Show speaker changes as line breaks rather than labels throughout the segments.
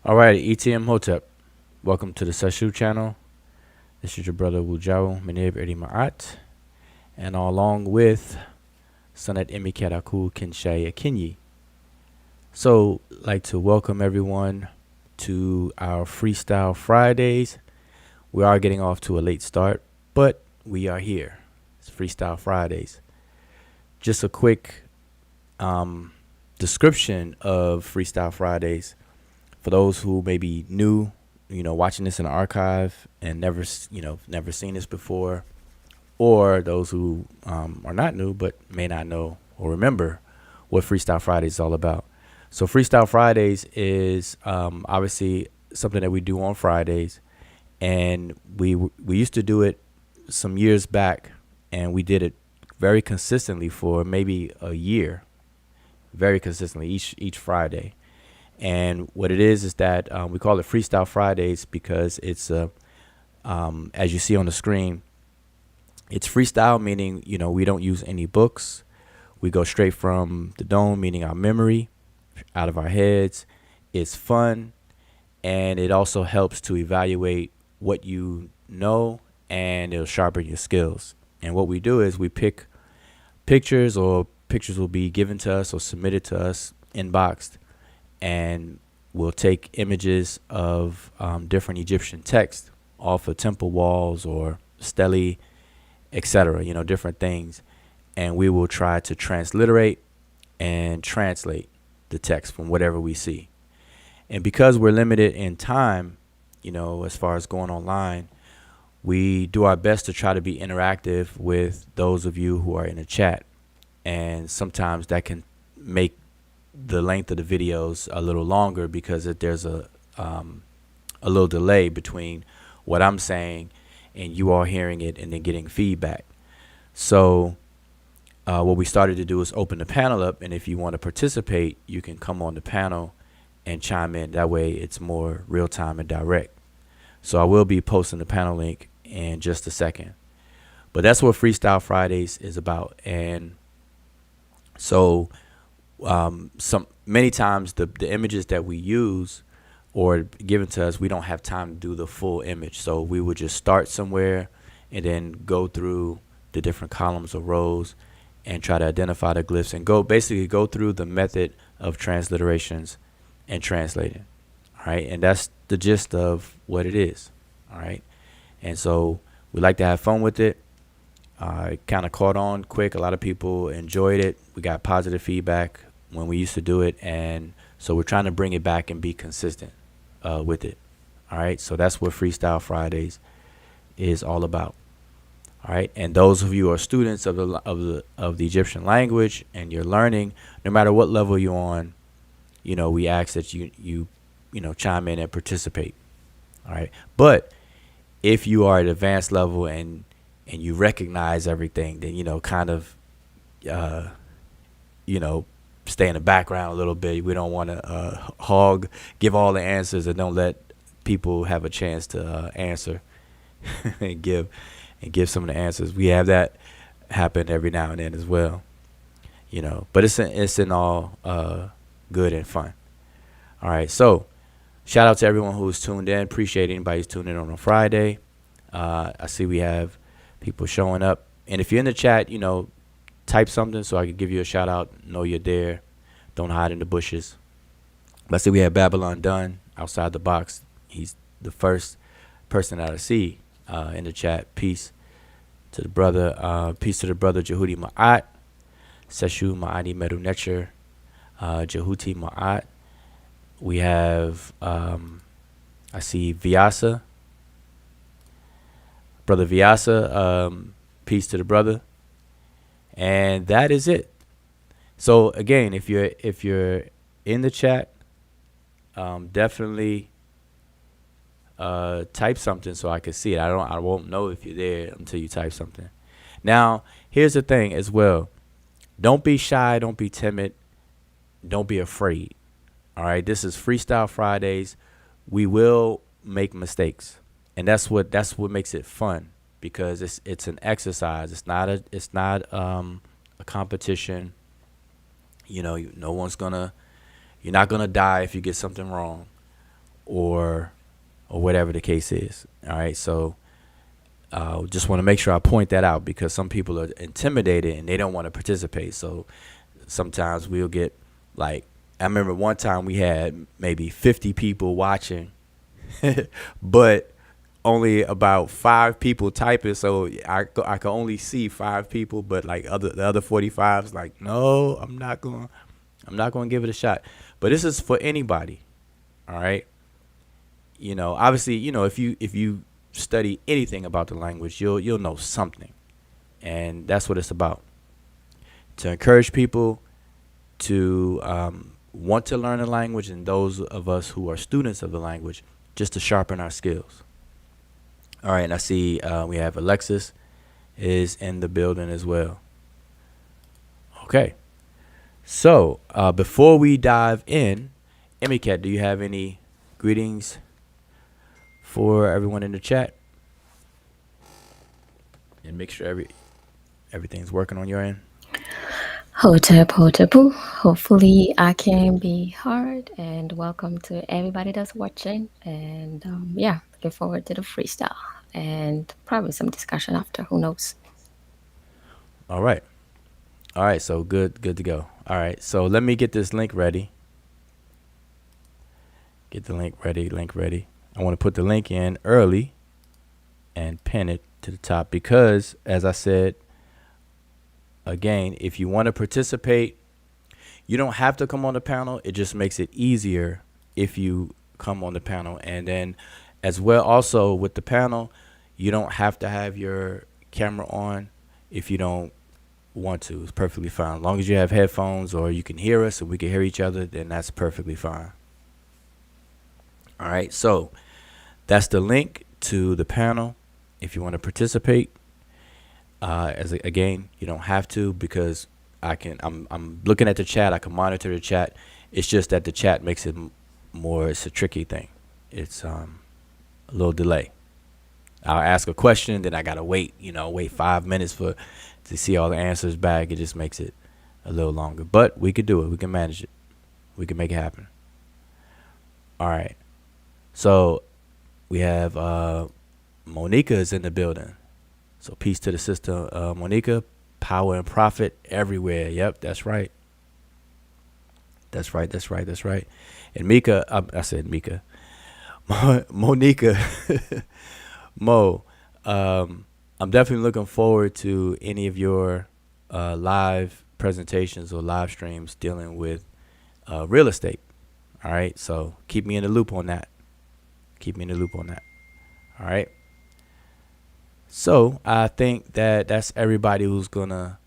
All right, ETM Hotep. Welcome to the Sesh channel. This is your brother Wujao Menew Eri Ma'at, and along with Sanat Emikeraku Kinshaya Kinyi. So, like to welcome everyone to our Freestyle Fridays. We are getting off to a late start, but we are here. It's Freestyle Fridays. Just a quick description of Freestyle Fridays for those who may be new, watching this in the archive and never seen this before, or those who are not new but may not know or remember what Freestyle Fridays is all about. So Freestyle Fridays is obviously something that we do on Fridays, and we used to do it some years back, and we did it very consistently for maybe a year, very consistently each Friday. And what it is that we call it Freestyle Fridays because it's as you see on the screen, it's freestyle, meaning we don't use any books. We go straight from the dome, meaning our memory, out of our heads. It's fun, and it also helps to evaluate what you know, and it'll sharpen your skills. And what we do is we pick pictures, or pictures will be given to us or submitted to us inboxed, and we'll take images of different Egyptian texts off of temple walls or stelae, etc., different things. And we will try to transliterate and translate the text from whatever we see. And because we're limited in time, as far as going online, we do our best to try to be interactive with those of you who are in the chat. And sometimes that can make the length of the videos a little longer because there's a little delay between what I'm saying and you all hearing it and then getting feedback. So what we started to do is open the panel up, and if you want to participate, you can come on the panel and chime in. That way it's more real time and direct. So I will be posting the panel link in just a second. But that's what Freestyle Fridays is about. And so many times the images that we use or given to us, we don't have time to do the full image. So we would just start somewhere and then go through the different columns or rows and try to identify the glyphs and basically go through the method of transliterations and translating. All right. And that's the gist of what it is. All right. And so we like to have fun with it. It kind of caught on quick. A lot of people enjoyed it. We got positive feedback when we used to do it. And so we're trying to bring it back and be consistent with it. All right. So that's what Freestyle Fridays is all about. All right. And those of you who are students of the Egyptian language and you're learning, no matter what level you're on, we ask that you chime in and participate. All right. But if you are at advanced level and you recognize everything, then kind of stay in the background a little bit. We don't want to give all the answers, and don't let people have a chance to answer and give some of the answers. We have that happen every now and then as well, but it's in all good and fun. All right, so shout out to everyone who's tuned in. Appreciate anybody who's tuned in on a Friday. I see we have people showing up, and if you're in the chat, type something so I can give you a shout out. Know you're there. Don't hide in the bushes. But I see we have Babylon Dunn outside the box. He's the first person that I see in the chat. Peace to the brother. Peace to the brother Jehudi Ma'at. Seshu Ma'ani Medu Netcher. Jehuti Ma'at. We have I see Vyasa. Brother Vyasa. Peace to the brother. And that is it. So again, if you're in the chat, definitely type something so I can see it. I won't know if you're there until you type something. Now, here's the thing as well. Don't be shy, don't be timid, don't be afraid. All right, this is Freestyle Fridays. We will make mistakes, and that's what makes it fun, because it's an exercise. It's not a competition. You're not gonna die if you get something wrong, or whatever the case is. All right, so just want to make sure I point that out because some people are intimidated and they don't want to participate. So sometimes we'll get like, I remember one time we had maybe 50 people watching, but only about 5 people typing. So I can only see 5 people, but like the other 45's like, no, I'm not going to give it a shot. But this is for anybody. All right. Obviously, if you study anything about the language, you'll know something. And that's what it's about. To encourage people to want to learn the language, and those of us who are students of the language, just to sharpen our skills. All right, and I see we have Alexis is in the building as well. Okay. So before we dive in, Emicat, do you have any greetings for everyone in the chat? And make sure everything's working on your end.
Hotep. Hopefully I can be heard, and welcome to everybody that's watching. And looking forward to the freestyle and probably some discussion after. Who knows?
All right. So good to go. All right. So let me get this link ready. Get the link ready. I want to put the link in early and pin it to the top because, as I said, again, if you want to participate, you don't have to come on the panel. It just makes it easier if you come on the panel. And then as well, also with the panel, you don't have to have your camera on if you don't want to. It's perfectly fine. As long as you have headphones or you can hear us and we can hear each other, then that's perfectly fine. All right, so that's the link to the panel if you want to participate. Again, you don't have to because I'm looking at the chat. I can monitor the chat. It's just that the chat makes it more. It's a tricky thing. It's a little delay. I'll ask a question, then I gotta wait 5 minutes to see all the answers back. It just makes it a little longer, but we could do it. We can manage it. We can make it happen. All right. So we have Monica is in the building. So peace to the sister, Monica. Power and profit everywhere. Yep, that's right. That's right. And Mika, I said Mika. Monica, Mo, I'm definitely looking forward to any of your live presentations or live streams dealing with real estate. All right, so keep me in the loop on that. All right. So I think that's everybody who's gonna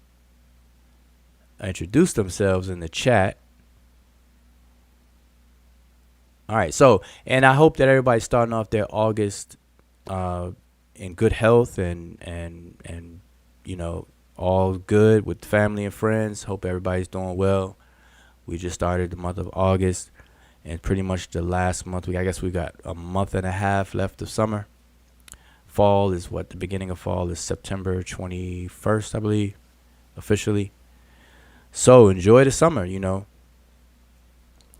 introduce themselves in the chat. All right. So, and I hope that everybody's starting off their August in good health and all good with family and friends. Hope everybody's doing well. We just started the month of August, and pretty much the last month. I guess we got a month and a half left of summer. Fall is the beginning of fall is September 21st, I believe, officially. So enjoy the summer,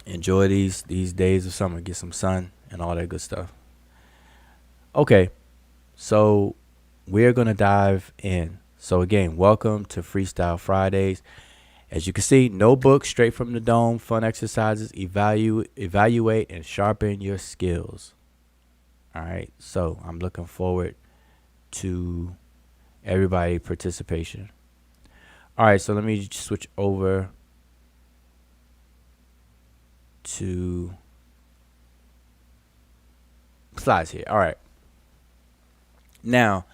Enjoy these days of summer. Get some sun and all that good stuff. Okay, so we're going to dive in. So again, welcome to Freestyle Fridays. As you can see, no book, straight from the dome, fun exercises, evaluate and sharpen your skills. All right, so I'm looking forward to everybody participation. All right, so let me switch over to slides here. All right. Now,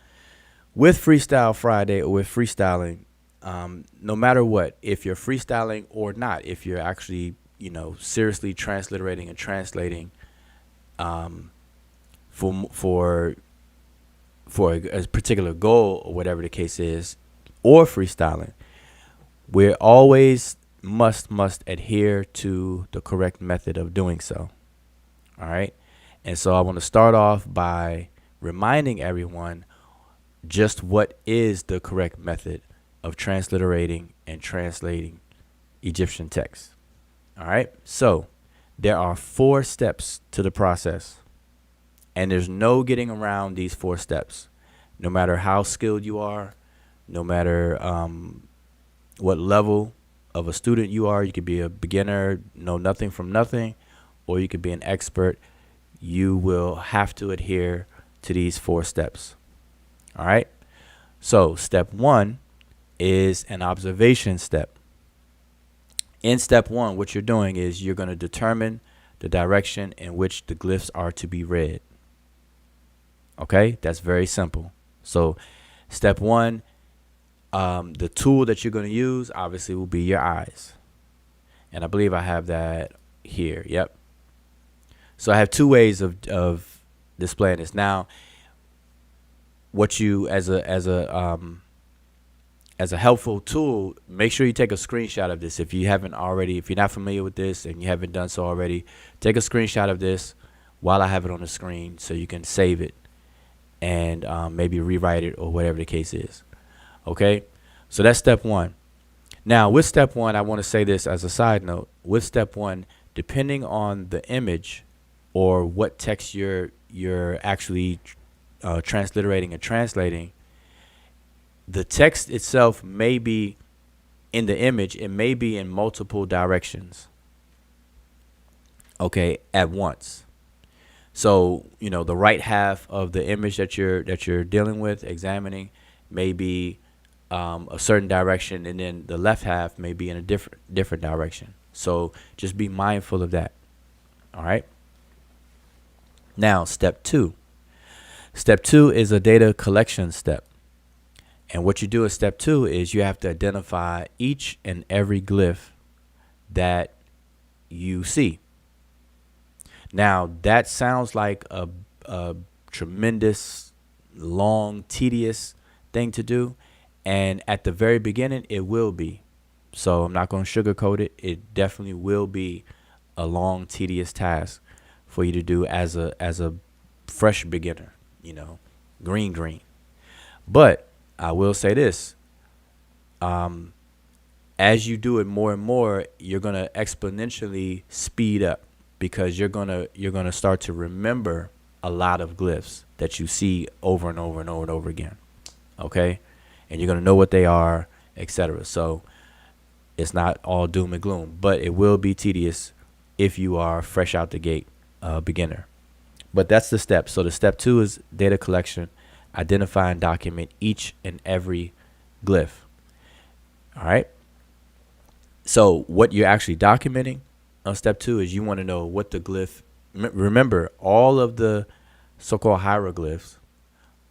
with Freestyle Friday or with freestyling, no matter what, if you're freestyling or not, if you're actually, seriously transliterating and translating for a particular goal or whatever the case is, or freestyling, we always must adhere to the correct method of doing so. All right. And so I want to start off by reminding everyone just what is the correct method of transliterating and translating Egyptian text. All right. So There are 4 steps to the process, and there's no getting around these 4 steps. No matter how skilled you are, no matter what level of a student you are, you could be a beginner, know nothing from nothing, or you could be an expert. You will have to adhere to these 4 steps. All right. So step 1 is an observation step. In step 1, what you're doing is you're going to determine the direction in which the glyphs are to be read. Okay, that's very simple. So step 1, the tool that you're going to use obviously will be your eyes. And I believe I have that here. Yep. So I have 2 ways of displaying this. Now, what you as a helpful tool, make sure you take a screenshot of this. If you're not familiar with this and you haven't done so already, take a screenshot of this while I have it on the screen so you can save it and maybe rewrite it or whatever the case is. Okay, so that's step 1. Now, with step 1, I want to say this as a side note. With step 1, depending on the image or what text you're actually transliterating and translating, the text itself may be in the image. It may be in multiple directions. Okay, at once. So, the right half of the image that you're dealing with, examining, may be a certain direction, and then the left half may be in a different direction. So just be mindful of that. All right. Now, step 2. Step 2 is a data collection step. And what you do in step 2 is you have to identify each and every glyph that you see. Now, that sounds like a tremendous, long, tedious thing to do. And at the very beginning, it will be. So I'm not going to sugarcoat it. It definitely will be a long, tedious task for you to do as a fresh beginner, green. But I will say this. As you do it more and more, you're going to exponentially speed up, because you're going to start to remember a lot of glyphs that you see over and over and over and over again. Okay? And you're going to know what they are, etc. So it's not all doom and gloom, but it will be tedious if you are fresh out the gate beginner. But that's the step. So the step 2 is data collection. Identify and document each and every glyph. All right. So what you're actually documenting on step 2 is you want to know what the glyph. Remember, all of the so-called hieroglyphs,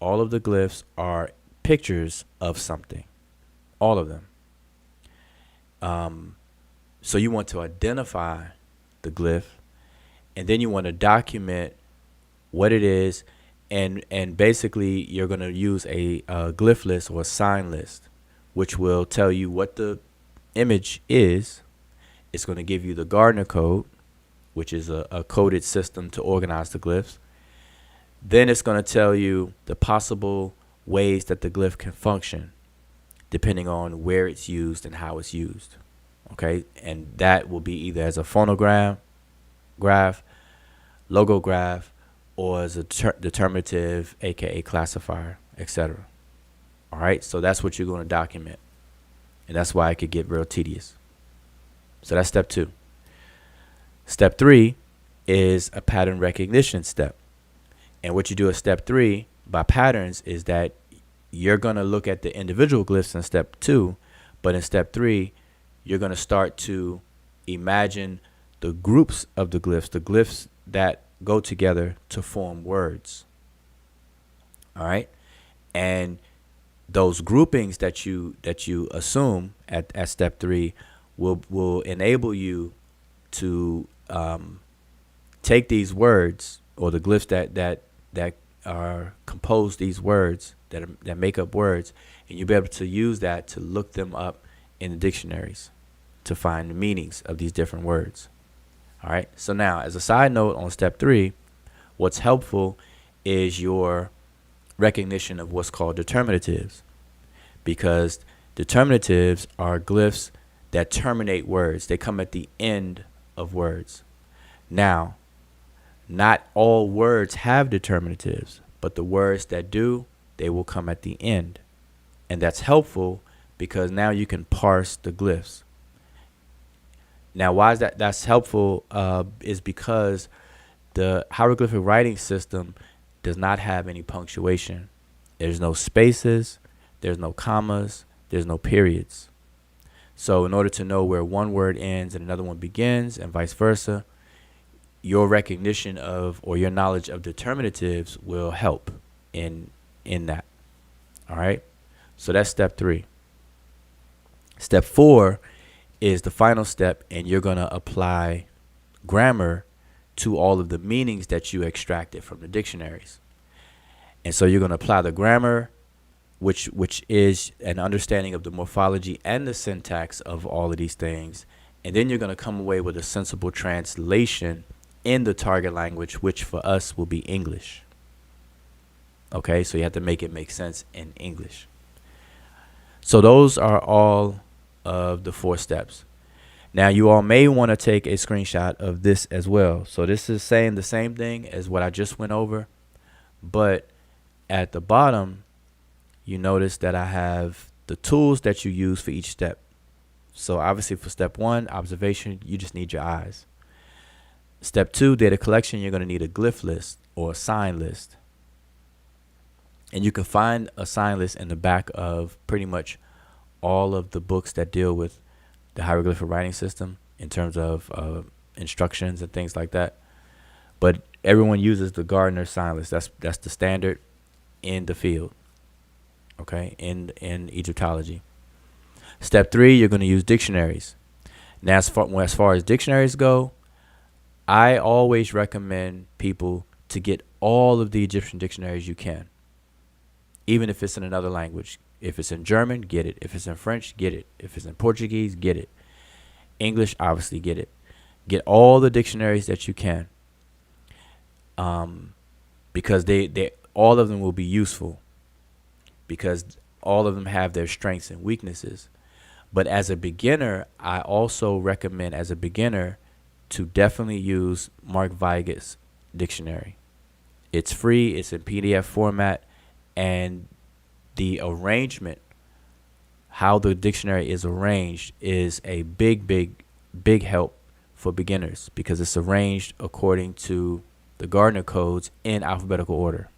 all of the glyphs are pictures of something, all of them. So you want to identify the glyph, and then you want to document what it is, and basically you're going to use a glyph list or a sign list, which will tell you what the image is. It's going to give you the Gardner code, which is a coded system to organize the glyphs. Then it's going to tell you the possible ways that the glyph can function, depending on where it's used and how it's used. Okay, and that will be either as a phonogram graph, logograph, or as a determinative, aka classifier, etc. All right, so that's what you're going to document, and that's why it could get real tedious. So that's step 2. Step 3 is a pattern recognition step, and what you do at step 3 by patterns is that you're going to look at the individual glyphs in step 2, but in step 3, you're going to start to imagine the groups of the glyphs that go together to form words. All right. And those groupings that you assume at step 3 will enable you to take these words, or the glyphs that are composed, these words that make up words, and you'll be able to use that to look them up in the dictionaries to find the meanings of these different words. All right. So now, as a side note on step 3, what's helpful is your recognition of what's called determinatives, because determinatives are glyphs that terminate words. They come at the end of words. Now, not all words have determinatives, but the words that do, they will come at the end. And that's helpful because now you can parse the glyphs. Now, why is that's helpful? Is because the hieroglyphic writing system does not have any punctuation. There's no spaces, there's no commas, there's no periods. So in order to know where one word ends and another one begins and vice versa, your recognition of or your knowledge of determinatives will help in that. All right? So that's step 3. Step 4 is the final step, and you're going to apply grammar to all of the meanings that you extracted from the dictionaries. And so you're going to apply the grammar, which is an understanding of the morphology and the syntax of all of these things. And then you're going to come away with a sensible translation in the target language, which for us will be English. Okay, so you have to make it make sense in English. So those are all of the 4 steps. Now, you all may want to take a screenshot of this as well. So this is saying the same thing as what I just went over, but at the bottom, you notice that I have the tools that you use for each step. So obviously for step 1, observation, you just need your eyes. Step 2, data collection, you're going to need a glyph list or a sign list. And you can find a sign list in the back of pretty much all of the books that deal with the hieroglyphic writing system in terms of instructions and things like that. But everyone uses the Gardner sign list. That's the standard in the field. Okay, in Egyptology. Step 3, you're going to use dictionaries. Now, as far as dictionaries go, I always recommend people to get all of the Egyptian dictionaries you can, even if it's in another language. If it's in German, get it. If it's in French, get it. If it's in Portuguese, get it. English, obviously, get it. Get all the dictionaries that you can, because they all of them will be useful, because all of them have their strengths and weaknesses. But as a beginner, I also recommend as a beginner to definitely use Mark Viget's dictionary. It's free, it's in PDF format, and the arrangement, how the dictionary is arranged, is a big help for beginners because it's arranged according to the Gardner codes in alphabetical order.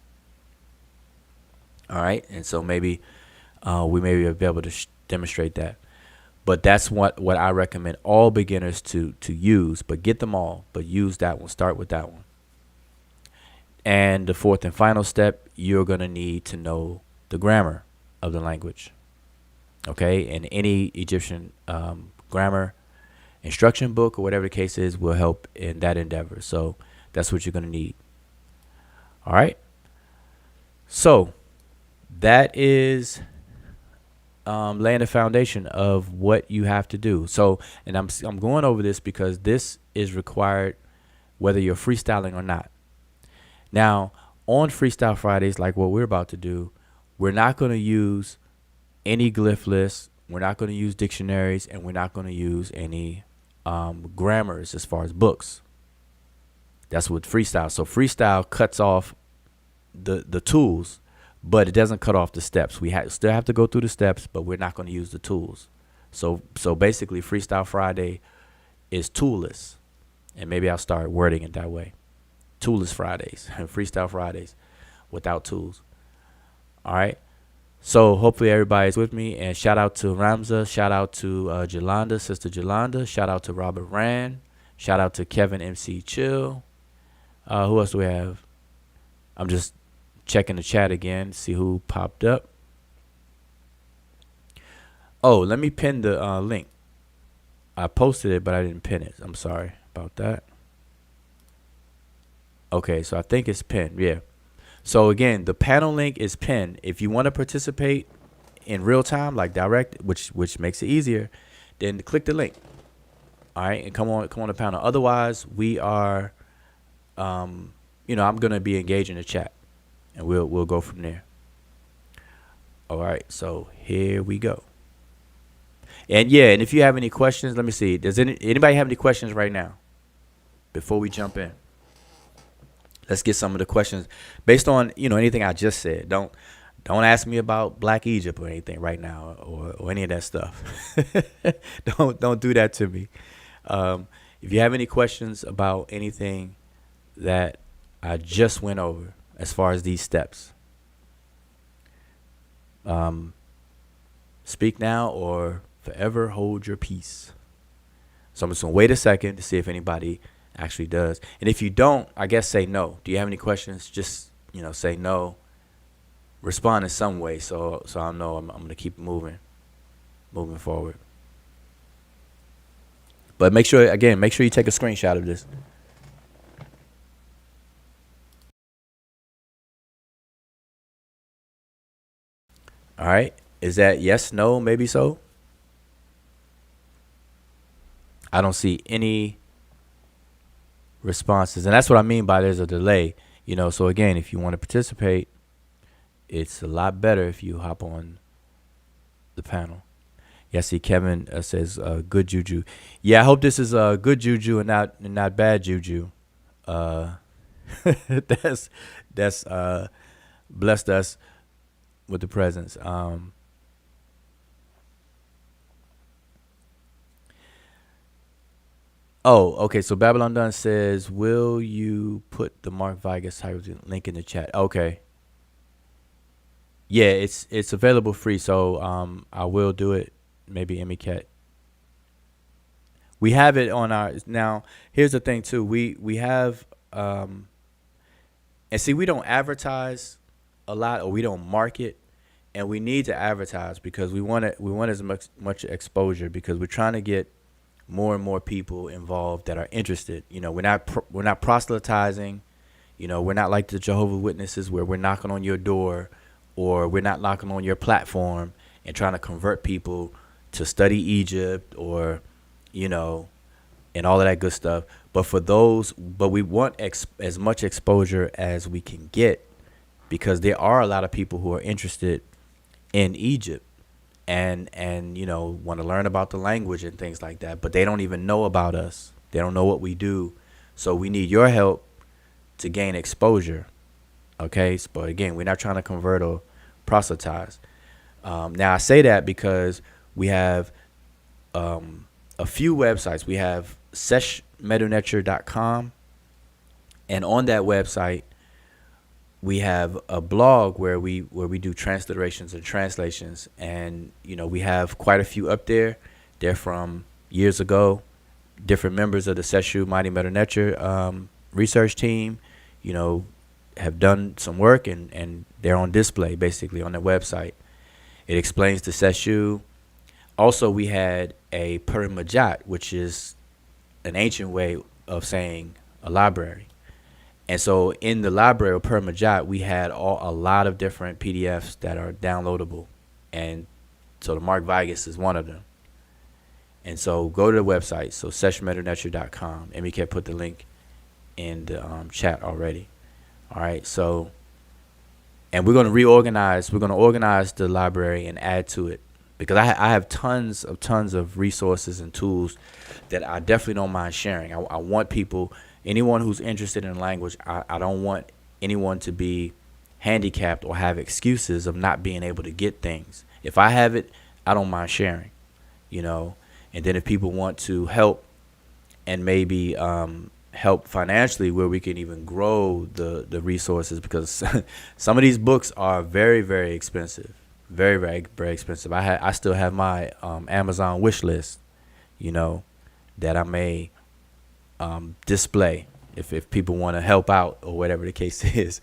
All right, and so maybe we may be able to demonstrate that. But that's what I recommend all beginners to use. But get them all, but use that one. Start with that one. And the 4th and final step, you're going to need to know the grammar of the language. Okay, and any Egyptian grammar instruction book or whatever the case is will help in that endeavor. So that's what you're going to need. All right. So that is laying the foundation of what you have to do. So, and I'm going over this because this is required whether you're freestyling or not. Now, on Freestyle Fridays, like what we're about to do, we're not going to use any glyph lists. We're not going to use dictionaries, and we're not going to use any grammars as far as books. That's what freestyle. So freestyle cuts off the tools, but it doesn't cut off the steps. We still have to go through the steps, but we're not going to use the tools. So basically, Freestyle Friday is toolless, and maybe I'll start wording it that way. Toolless Fridays and Freestyle Fridays without tools. All right. So hopefully everybody's with me, and shout out to Ramza, shout out to Jolanda, Sister Jolanda, shout out to Robert Rand, shout out to Kevin MC Chill. Who else do we have? I'm just checking the chat again, see who popped up. Oh, let me pin the link. I posted it, but I didn't pin it. I'm sorry about that. Okay, so I think it's pinned. Yeah. So again, the panel link is pinned. If you want to participate in real time, like direct, which makes it easier, then click the link. All right, and come on the panel. Otherwise, we are, I'm gonna be engaged in the chat, and we'll go from there. All right, so here we go. And yeah, and if you have any questions, let me see. Does anybody have any questions right now? before we jump in, let's get some of the questions based on anything I just said. Don't ask me about Black Egypt or anything right now, or any of that stuff. Don't do that to me. If you have any questions about anything that I just went over as far as these steps, speak now or forever hold your peace. So I'm just gonna wait a second to see if anybody actually does. And if you don't, I guess say no. Do you have any questions? Just say no. Respond in some way, so I know I'm gonna keep moving forward. But make sure you take a screenshot of this. All right. Is that yes, no, maybe so? I don't see any responses. And that's what I mean by there's a delay. So again, if you want to participate, it's a lot better if you hop on the panel. Yeah, I see Kevin says good juju. Yeah, I hope this is good juju and not bad juju. That's blessed us with the presence. Oh, okay. So Babylon Dunn says, "Will you put the Mark Vigas link in the chat?" Okay. Yeah, it's available free, so I will do it. Maybe Emicat. We have it on our now. Here's the thing too. We have and see, we don't advertise a lot, or we don't market, and we need to advertise because we want as much exposure, because we're trying to get more and more people involved that are interested. We're not proselytizing. We're not like the Jehovah's Witnesses where we're knocking on your door, or we're not knocking on your platform and trying to convert people to study Egypt, or and all of that good stuff. But we want as much exposure as we can get, because there are a lot of people who are interested in Egypt and want to learn about the language and things like that, but they don't even know about us. They don't know what we do. So we need your help to gain exposure. Okay, but again, we're not trying to convert or proselytize. Now I say that because we have a few websites. We have seshmedunetcher.com, and on that website we have a blog where we do transliterations and translations, and we have quite a few up there. They're from years ago. Different members of the Seshu Mighty Medu Netcher research team, have done some work, and they're on display basically on the website. It explains the Seshu. Also, we had a Purimajat, which is an ancient way of saying a library. And so in the library of Purimajat, we had a lot of different PDFs that are downloadable. And so the Mark Vigas is one of them. And so go to the website, so seshmedunetcher.com. And we can put the link in the chat already. All right, so, and we're going to reorganize. We're going to organize the library and add to it, because I have tons of resources and tools that I definitely don't mind sharing. I want people, anyone who's interested in language, I don't want anyone to be handicapped or have excuses of not being able to get things. If I have it, I don't mind sharing, And then if people want to help and maybe help financially, where we can even grow the resources, because some of these books are very, very expensive. Very, very, very expensive. I still have my Amazon wish list, that I may display if people want to help out or whatever the case is.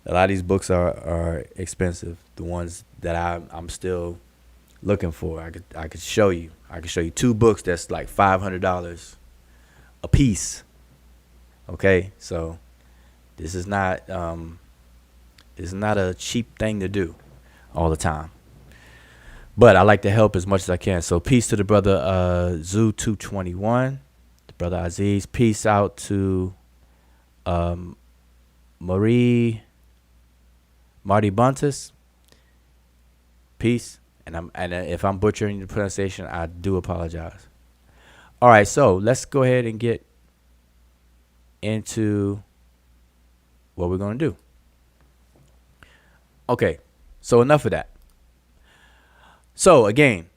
A lot of these books are expensive. The ones that I'm still looking for, I could show you. I could show you 2 books that's like $500 a piece. Okay, so this is not a cheap thing to do all the time, but I like to help as much as I can. So peace to the brother Zoo221, the brother Aziz. Peace out to Marty Buntis. Peace, and if I'm butchering the pronunciation, I do apologize. All right, so let's go ahead and get into what we're going to do. Okay, so enough of that. So again,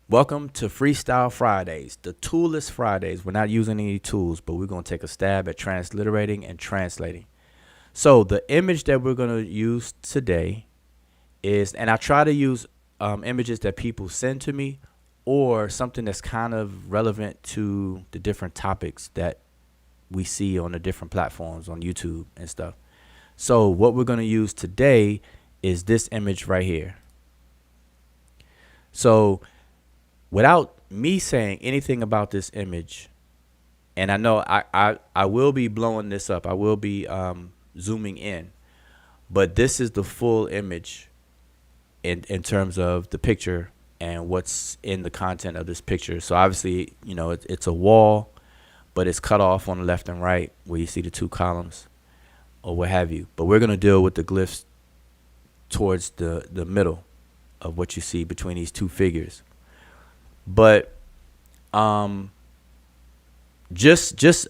welcome to Freestyle Fridays, the toolless Fridays. We're not using any tools, but we're going to take a stab at transliterating and translating. So the image that we're going to use today is, and I try to use images that people send to me or something that's kind of relevant to the different topics that we see on the different platforms on YouTube and stuff. So what we're going to use today is this image right here. So without me saying anything about this image, and I know I will be blowing this up. I will be zooming in, but this is the full image in terms of the picture and what's in the content of this picture. So obviously, it's a wall, but it's cut off on the left and right where you see the two columns or what have you. But we're going to deal with the glyphs towards the middle of what you see between these two figures. But just the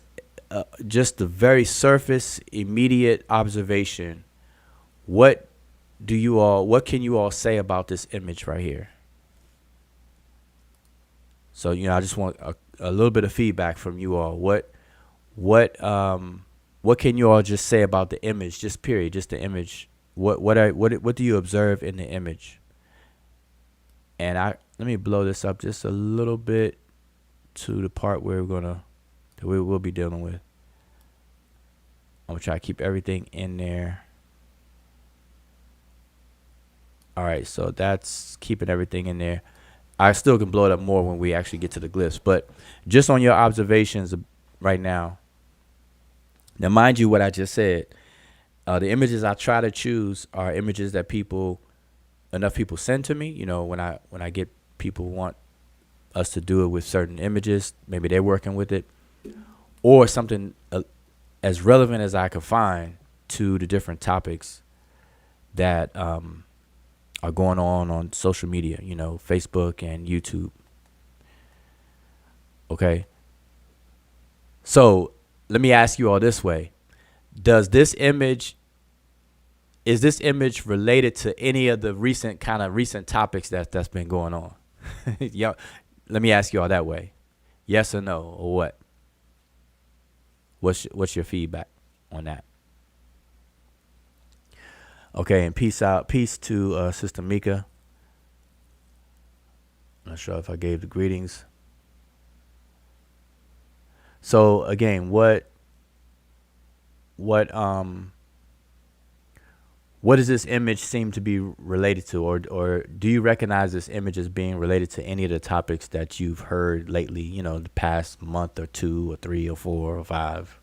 very surface, immediate observation, what can you all say about this image right here? So I just want a little bit of feedback from you all. What can you all just say about the image? Just period, just the image. What do you observe in the image? And let me blow this up just a little bit to the part where we will be dealing with. I'm gonna try to keep everything in there. All right, so that's keeping everything in there. I still can blow it up more when we actually get to the glyphs, but just on your observations right now. Now, mind you, what I just said, the images I try to choose are images that enough people send to me. When I get people want us to do it with certain images, maybe they're working with it, or something as relevant as I could find to the different topics that are going on social media, Facebook and YouTube. Okay. So let me ask you all this way. Is this image related to any of the recent topics that's been going on? Yeah. Let me ask you all that way. Yes or no, or what? What's your feedback on that? Okay, and peace to Sister Mika. I'm not sure if I gave the greetings. So again, what does this image seem to be related to, or do you recognize this image as being related to any of the topics that you've heard lately, the past month or 2 or 3 or 4 or 5?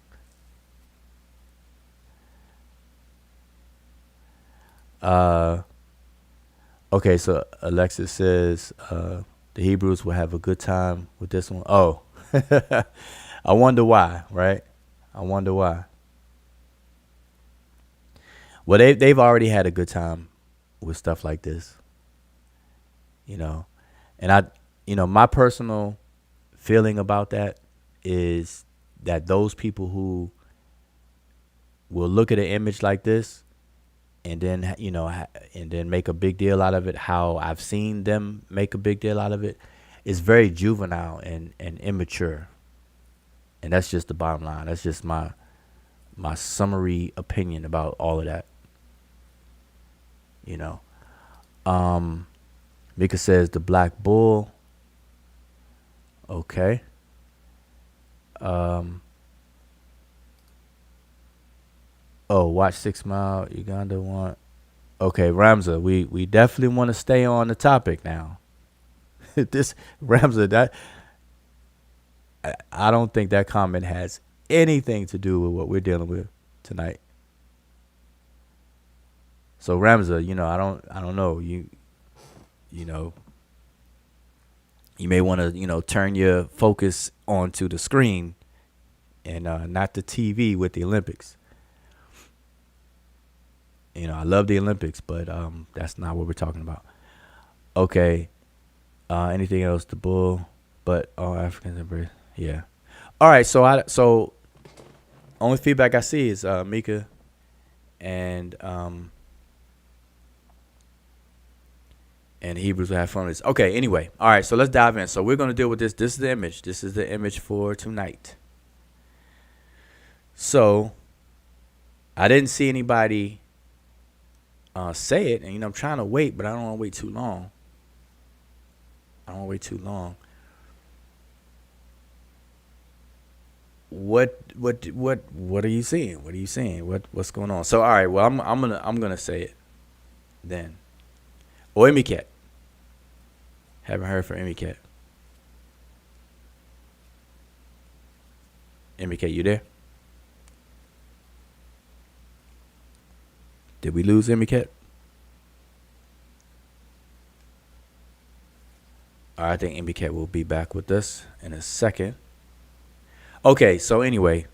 Okay, so Alexis says the Hebrews will have a good time with this one. Oh, I wonder why, right? I wonder why. Well, they've already had a good time with stuff like this, and my personal feeling about that is that those people who will look at an image like this and then and then make a big deal out of it, how I've seen them make a big deal out of it, is very juvenile and immature. And that's just the bottom line. That's just my summary opinion about all of that. Mika says the Black Bull. Okay. Watch 6 Mile, Uganda want. Okay, Ramza, we definitely want to stay on the topic now. This Ramza, that I don't think that comment has anything to do with what we're dealing with tonight. So Ramza, I don't know. You may want to, turn your focus onto the screen and not the TV with the Olympics. I love the Olympics, but that's not what we're talking about. Okay. Anything else? The bull, but all Africans embrace. Yeah. All right. So Only feedback I see is Mika and and Hebrews will have fun with this. Okay, anyway. All right, so let's dive in. So we're going to deal with this. This is the image. This is the image for tonight. So I didn't see anybody say it. And, I'm trying to wait, but I don't want to wait too long. What are you seeing? What are you seeing? What's going on? So all right, well I'm gonna say it then. Or Emicat. Haven't heard from Emicat. Emicat, you there? Did we lose Emicat? I think Emicat will be back with us in a second. Okay, so anyway,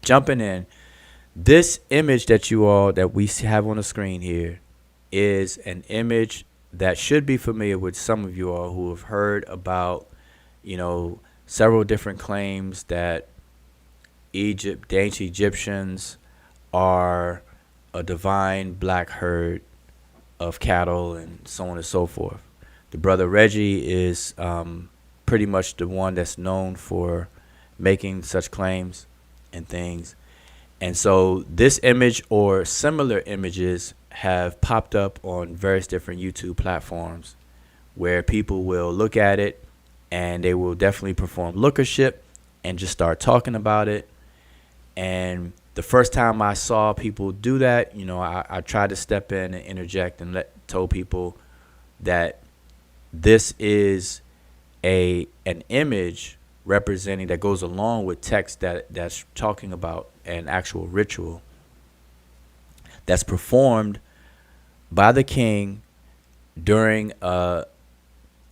jumping in, this image that we have on the screen here is an image that should be familiar with some of you all who have heard about, several different claims that the ancient Egyptians are a divine black herd of cattle and so on and so forth. The brother Reggie is pretty much the one that's known for making such claims and things. And so this image or similar images have popped up on various different YouTube platforms where people will look at it and they will definitely perform lookership and just start talking about it. And the first time I saw people do that, I tried to step in and interject and told people that this is an image representing that goes along with text that's talking about an actual ritual that's performed by the king during a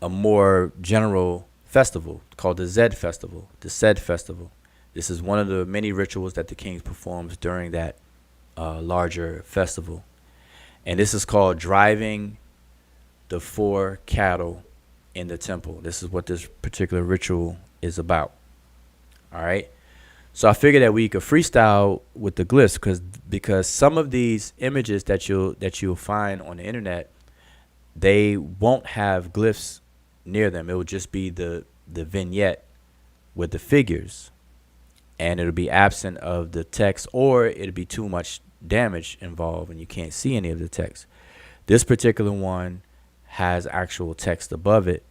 more general festival called the Zed festival, the Sed festival. This is one of the many rituals that the king performs during that larger festival. And this is called driving the 4 cattle in the temple. This is what this particular ritual is about. All right. So I figured that we could freestyle with the glyphs because some of these images that you'll find on the internet, they won't have glyphs near them. It will just be the vignette with the figures, and it'll be absent of the text, or it'll be too much damage involved and you can't see any of the text. This particular one has actual text above it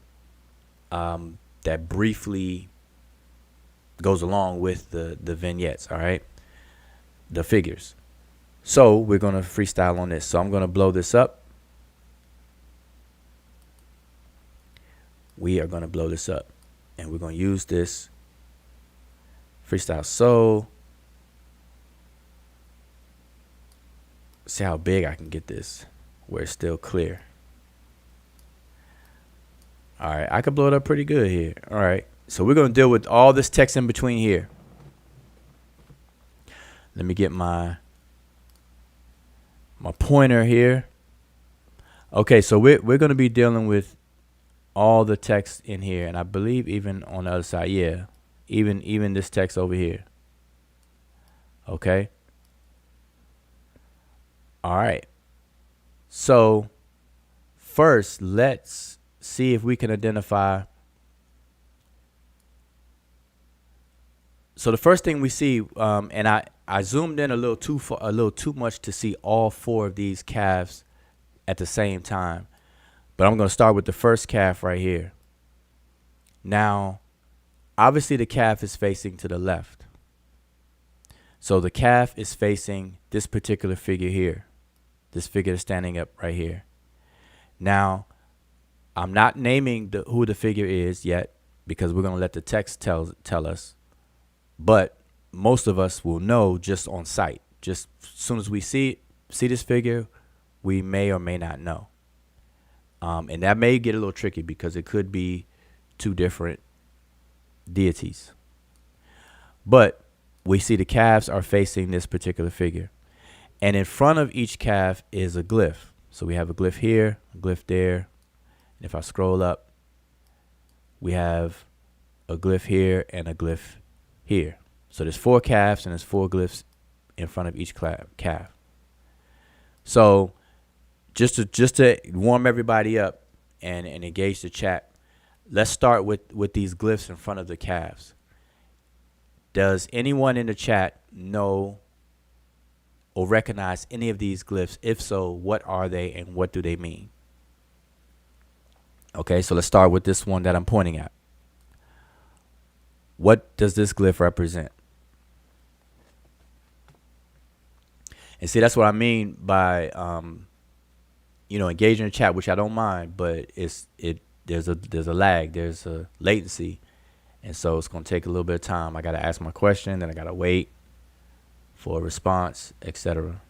that briefly goes along with the vignettes, all right, the figures. So we're going to freestyle on this. So I'm going to blow this up. We are going to blow this up, and we're going to use this freestyle. So see how big I can get this where it's still clear. All right, I could blow it up pretty good here. All right, so we're going to deal with all this text in between here. Let me get my pointer here. Okay, so we're going to be dealing with all the text in here, and I believe even on the other side, yeah, even this text over here. Okay. All right. So first, let's see if we can identify. So the first thing we see, and I zoomed in a little too much to see all 4 of these calves at the same time. But I'm going to start with the first calf right here. Now, obviously the calf is facing to the left. So the calf is facing this particular figure here. This figure is standing up right here. Now, I'm not naming who the figure is yet because we're going to let the text tell us. But most of us will know just on sight. Just as soon as we see this figure, we may or may not know. And that may get a little tricky because it could be 2 different deities. But we see the calves are facing this particular figure. And in front of each calf is a glyph. So we have a glyph here, a glyph there. And if I scroll up, we have a glyph here and a glyph here. So there's 4 calves and there's 4 glyphs in front of each calf. So just to warm everybody up and engage the chat, let's start with these glyphs in front of the calves. Does anyone in the chat know or recognize any of these glyphs? If so, what are they and what do they mean? Okay, so let's start with this one that I'm pointing at. What does this glyph represent? And see, that's what I mean by engaging the chat, which I don't mind, but there's a lag, there's a latency, and so it's gonna take a little bit of time. I gotta ask my question, then I gotta wait for a response, etc.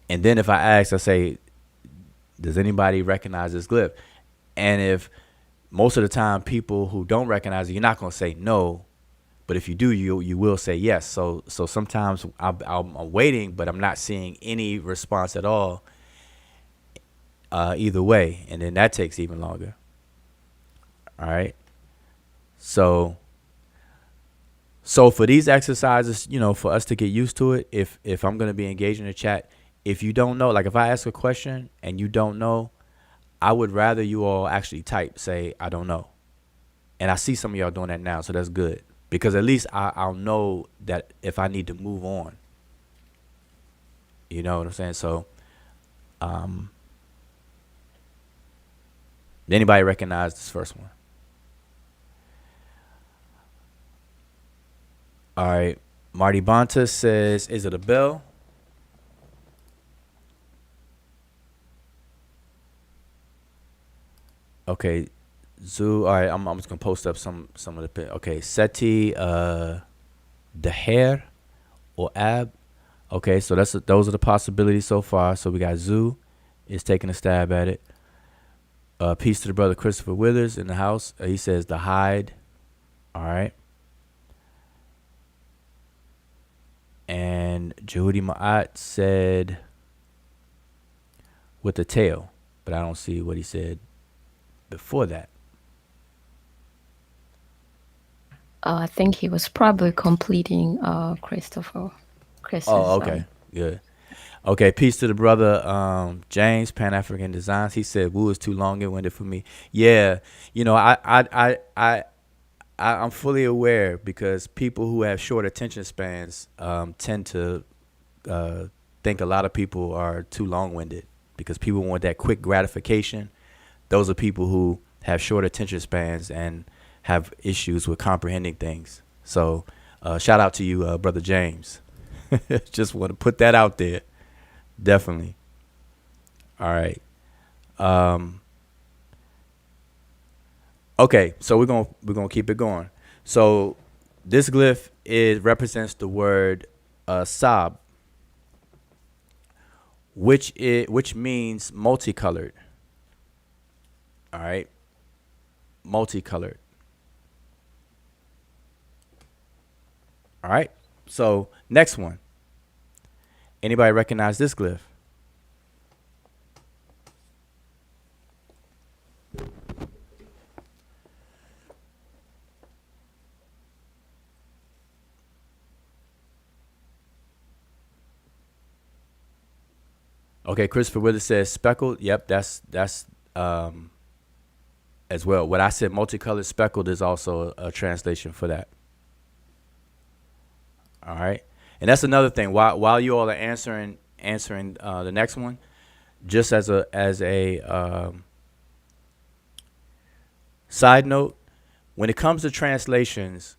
And then if I ask, I say, does anybody recognize this glyph? And if most of the time people who don't recognize it, you're not gonna say no, but if you do, you will say yes. So sometimes I'm waiting, but I'm not seeing any response at all. Either way, and then that takes even longer. All right. So for these exercises, for us to get used to it, if I'm gonna be engaged in the chat, if you don't know, like if I ask a question and you don't know, I would rather you all actually say, I don't know. And I see some of y'all doing that now, so that's good. Because at least I'll know that if I need to move on. You know what I'm saying? So, anybody recognize this first one? All right. Marty Bonta says, is it a bell? Okay. Zoo. All right. I'm just going to post up some of the. Okay. Seti, Daher, or Ab. Okay. So those are the possibilities so far. So we got Zoo is taking a stab at it. Peace to the brother Christopher Withers in the house. He says the hide. All right. And Jehudi Ma'at said with the tail, but I don't see what he said before that.
I think he was probably completing Christopher.
Oh, okay. Good. Okay, peace to the brother James, Pan-African Designs. He said Wu is too long-winded for me. Yeah, I'm fully aware because people who have short attention spans tend to think a lot of people are too long-winded because people want that quick gratification. Those are people who have short attention spans and have issues with comprehending things. So shout out to you, Brother James. Just want to put that out there. Definitely. All right. Okay, so we're gonna keep it going. So this glyph represents the word sab, which means multicolored. All right, multicolored. All right. So next one. Anybody recognize this glyph? Okay, Christopher Withers says speckled. Yep, that's as well. What I said multicolored, speckled is also a translation for that. All right. And that's another thing. While you all are answering the next one, just as a side note, when it comes to translations,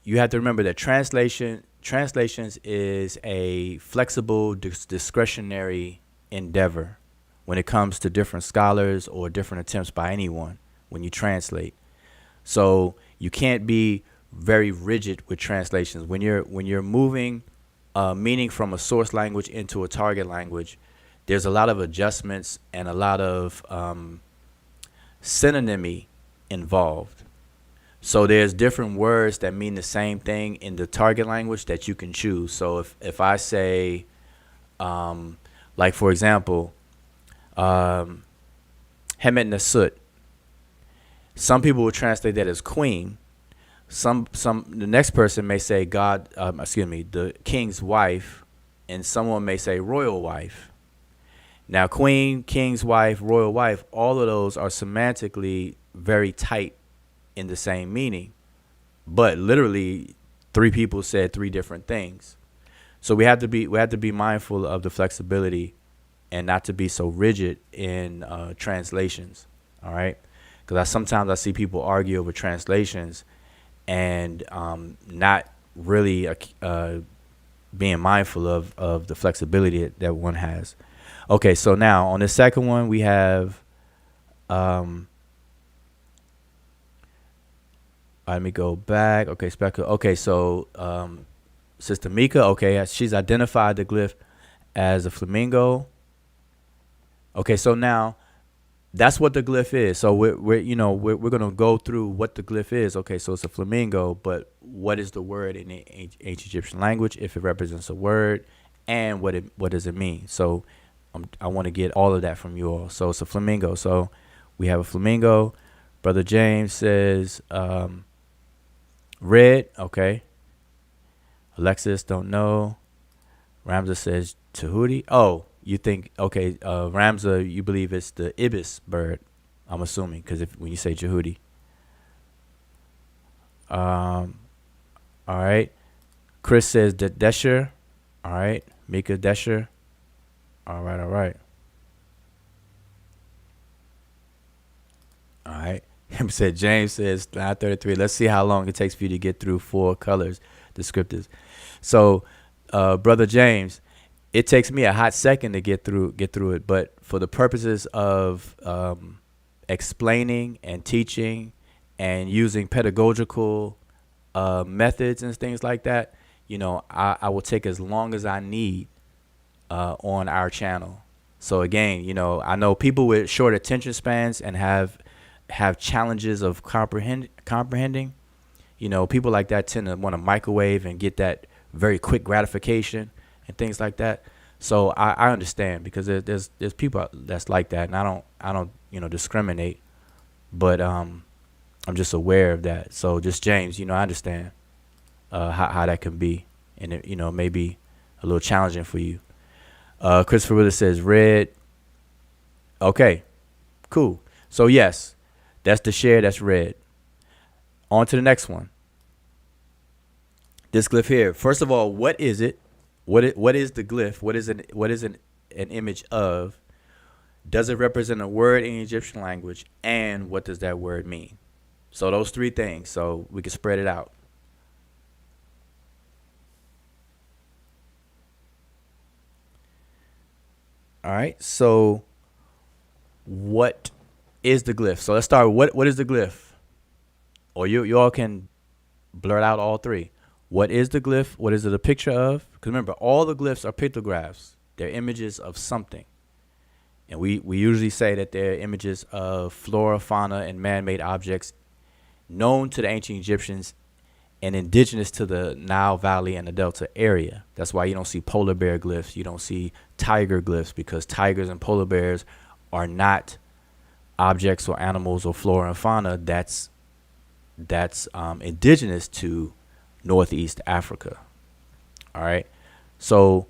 you have to remember that translations is a flexible, discretionary endeavor when it comes to different scholars or different attempts by anyone when you translate. So you can't be very rigid with translations. When you're moving meaning from a source language into a target language, there's a lot of adjustments and a lot of synonymy involved. So there's different words that mean the same thing in the target language that you can choose. So if I say, like for example, Hemet Nasut, some people would translate that as queen, Some the next person may say God, excuse me, the king's wife, and someone may say royal wife. Now, queen, king's wife, royal wife, all of those are semantically very tight in the same meaning, but literally, three people said three different things. So we have to be mindful of the flexibility and not to be so rigid in translations. All right, because sometimes I see people argue over translations and not really being mindful of the flexibility that one has. Okay, so now on the second one we have. Um, Let me go back. Okay, Okay, so Sister Mika. Okay, she's identified the glyph as a flamingo. Okay, so now that's what the glyph is. So we're gonna go through what the glyph is. Okay, so it's a flamingo, but what is the word in the ancient Egyptian language? If it represents a word, and what does it mean? So I want to get all of that from you all. So it's a flamingo. So we have a flamingo. Brother James says red. Okay. Alexis don't know. Ramza says Tahuti. Oh, you think okay? Ramza, you believe it's the ibis bird? I'm assuming because if when you say Jehudi. Um. All right. Chris says the Desher. All right. Mika Desher. All right. All right. All right. Him said James says 9:33. Let's see how long it takes for you to get through four colors descriptors. So, brother James, it takes me a hot second to get through it, but for the purposes of explaining and teaching and using pedagogical methods and things like that, I will take as long as I need on our channel. So again, I know people with short attention spans and have challenges of comprehending. People like that tend to want to microwave and get that very quick gratification and things like that. So I understand because there's people that's like that, and I don't discriminate, but I'm just aware of that. So just James, I understand how that can be, and it may be a little challenging for you. Christopher Willis says red. Okay, cool. So yes, that's the share. That's red. On to the next one. This glyph here. First of all, what is it? What is the glyph? What is an image of? Does it represent a word in Egyptian language? And what does that word mean? So those three things. So we can spread it out. All right. So what is the glyph? So let's start with what is the glyph? Or you all can blurt out all three. What is the glyph? What is it a picture of? Because remember, all the glyphs are pictographs. They're images of something. And we usually say that they're images of flora, fauna, and man-made objects known to the ancient Egyptians and indigenous to the Nile Valley and the Delta area. That's why you don't see polar bear glyphs. You don't see tiger glyphs because tigers and polar bears are not objects or animals or flora and fauna that's indigenous to Northeast Africa. All right. So,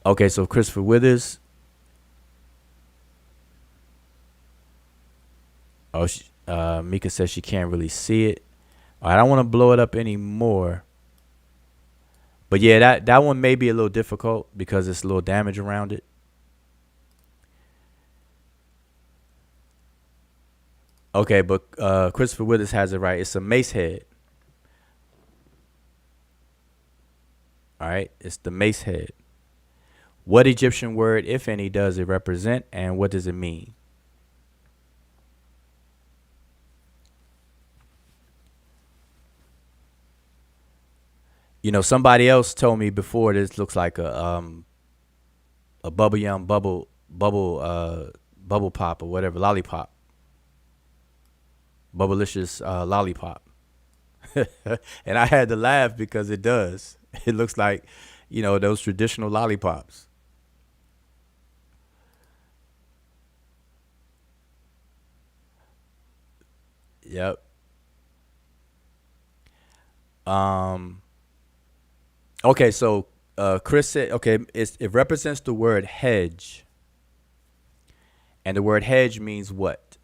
okay. So Christopher Withers. Oh, Mika says she can't really see it. I don't want to blow it up anymore. But yeah, that one may be a little difficult because it's a little damage around it. Okay, but Christopher Withers has it right. It's a mace head. All right, it's the mace head. What Egyptian word, if any, does it represent, and what does it mean? Somebody else told me before this looks like a bubble yum bubble pop or whatever lollipop, bubblicious lollipop, and I had to laugh because it does. It looks like those traditional lollipops. Yep. Um. Okay, so Chris said, okay, it represents the word hedge, and the word hedge means what?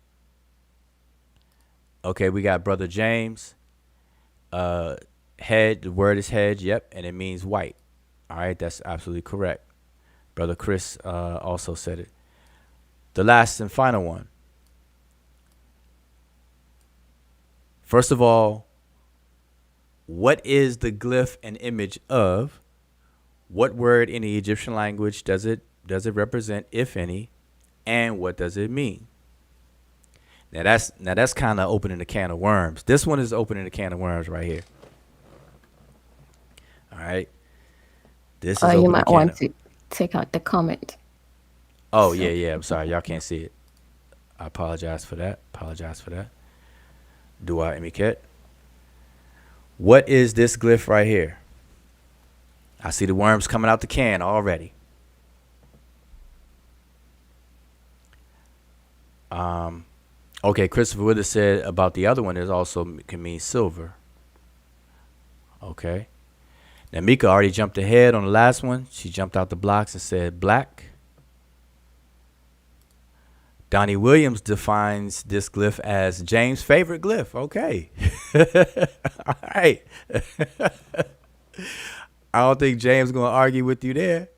Okay, we got brother James. Uh, Head. The word is hedge. Yep, and it means white. All right, that's absolutely correct. Brother Chris also said it. The last and final one. First of all, what is the glyph and image of? What word in the Egyptian language does it represent, if any, and what does it mean? Now that's kind of opening a can of worms. This one is opening a can of worms right here. All right, this is
You
opening a
might
can
want
of.
to take out the comment.
Oh yeah,
So
yeah. I'm sorry, y'all can't see it. I apologize for that. Apologize for that. Dua Emiket. What is this glyph right here? I see the worms coming out the can already. Um, okay, Christopher Wood has said about the other one is also can mean silver. Okay. Now Mika already jumped ahead on the last one. She jumped out the blocks and said black. Donnie Williams defines this glyph as James' favorite glyph. Okay. All right. I don't think James gonna argue with you there.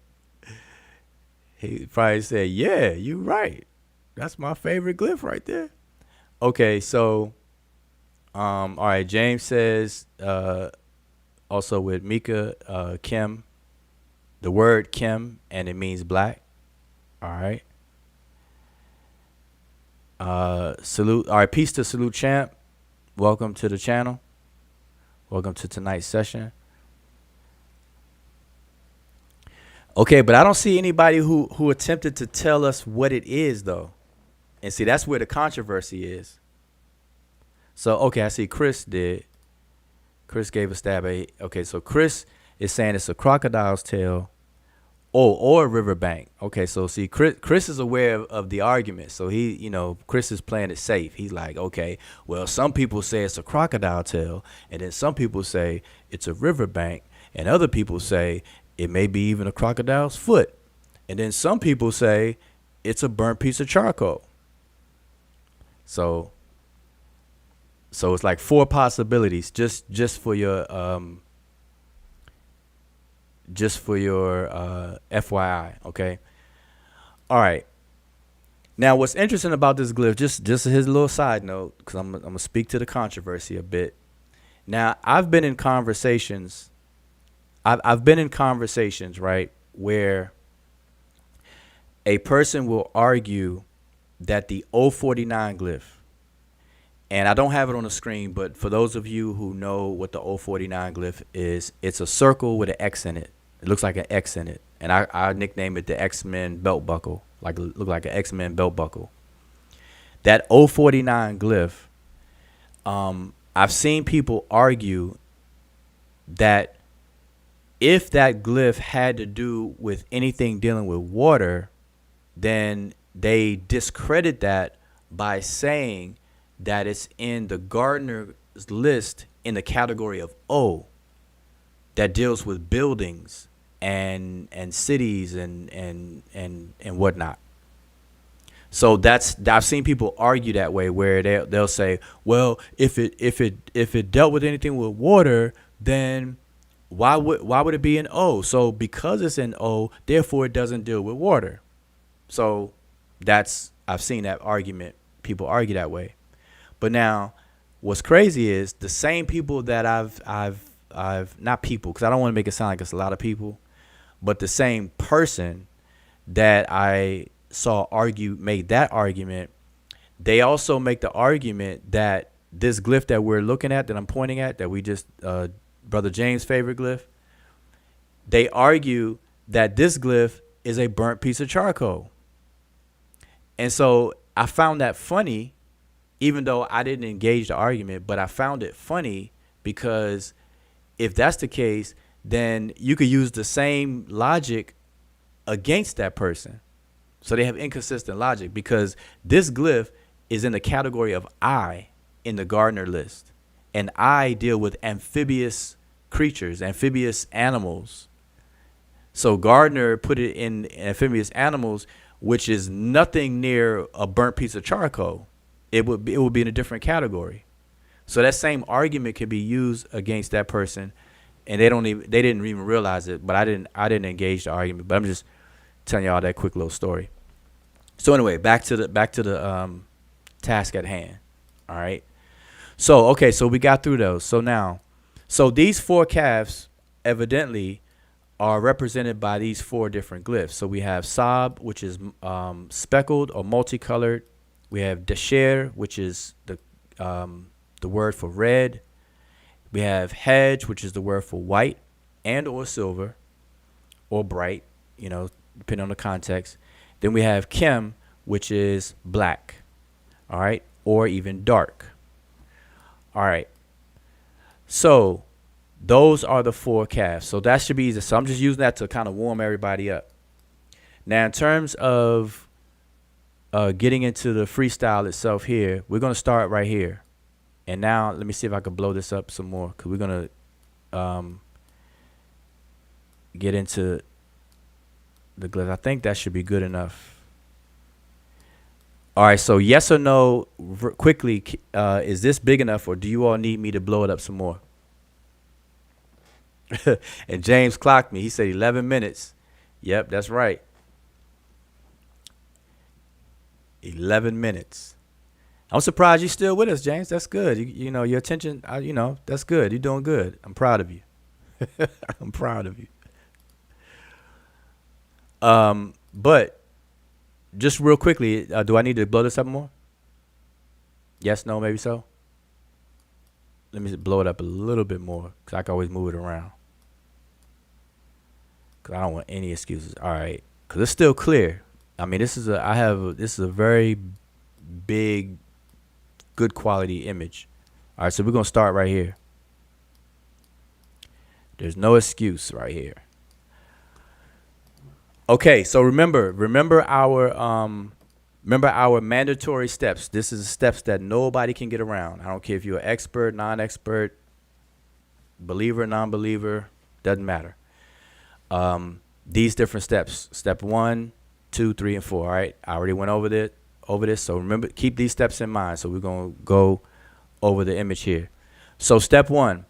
He probably said, "Yeah, you right. That's my favorite glyph right there." Okay, so all right. James says also with Mika Kim, the word Kim, and it means black. All right. Salute. All right. Peace to Salute Champ. Welcome to the channel. Welcome to tonight's session. Okay, but I don't see anybody who attempted to tell us what it is though. And see, that's where the controversy is. So, okay, I see Chris did. Chris gave a stab at. Okay, so Chris is saying it's a crocodile's tail, or a riverbank. Okay, so see, Chris is aware of the argument. So Chris is playing it safe. He's like, okay, well, some people say it's a crocodile tail, and then some people say it's a riverbank, and other people say it may be even a crocodile's foot, and then some people say it's a burnt piece of charcoal. So it's like four possibilities just for your FYI, okay? All right. Now, what's interesting about this glyph, just his little side note, because I'm gonna speak to the controversy a bit. Now, I've been in conversations, right, where a person will argue that the 049 glyph, and I don't have it on the screen, but for those of you who know what the 049 glyph is, it's a circle with an X in it. It looks like an X in it. And I nickname it the X-Men belt buckle. Look like an X-Men belt buckle. That 049 glyph, I've seen people argue that if that glyph had to do with anything dealing with water, then they discredit that by saying that it's in the Gardner's list in the category of O that deals with buildings and cities and whatnot. So I've seen people argue that way, where they'll say, well, if it dealt with anything with water, then why would it be an O? So because it's an O, therefore it doesn't deal with water. So I've seen that argument. People argue that way. But now, what's crazy is the same people that I've not people, because I don't want to make it sound like it's a lot of people, but the same person that I saw made that argument, they also make the argument that this glyph that we're looking at, that I'm pointing at, that we just Brother James' favorite glyph, they argue that this glyph is a burnt piece of charcoal. And so I found that funny, even though I didn't engage the argument, but I found it funny because if that's the case, then you could use the same logic against that person. So they have inconsistent logic, because this glyph is in the category of I in the Gardner list. and I deal with amphibious creatures, amphibious animals. So Gardner put it in amphibious animals, which is nothing near a burnt piece of charcoal. It would be in a different category. So that same argument can be used against that person, and they didn't even realize it. But I didn't engage the argument. But I'm just telling y'all that quick little story. So anyway, back to the task at hand. All right. So okay, so we got through those. So these four calves evidently are represented by these four different glyphs. So we have Sab, which is speckled or multicolored. We have Desher, which is the word for red. We have Hedge, which is the word for white and or silver or bright, depending on the context. Then we have Kim, which is black, all right, or even dark. All right. So those are the four calves. So that should be easy. So I'm just using that to kind of warm everybody up. Now, in terms of getting into the freestyle itself here, we're going to start right here. And now let me see if I can blow this up some more, because we're going to get into the glyph. I think that should be good enough. All right, so yes or no, quickly, is this big enough, or do you all need me to blow it up some more? And James clocked me. He said 11 minutes. Yep, that's right. 11 minutes. I'm surprised you're still with us, James. That's good. You know, your attention, that's good. You're doing good. I'm proud of you. I'm proud of you. But just real quickly, do I need to blow this up more? Yes, no, maybe so. Let me blow it up a little bit more, because I can always move it around. Because I don't want any excuses. All right. Because it's still clear. I mean, this is a very big, good quality image. All right, so we're going to start right here. There's no excuse right here. Okay, so remember our mandatory steps. This is steps that nobody can get around. I don't care if you're an expert, non-expert, believer, non-believer, doesn't matter. These different steps. Step 1, 2, 3, and 4. All right, I already went over this. So remember, keep these steps in mind. So we're gonna go over the image here. So step 1,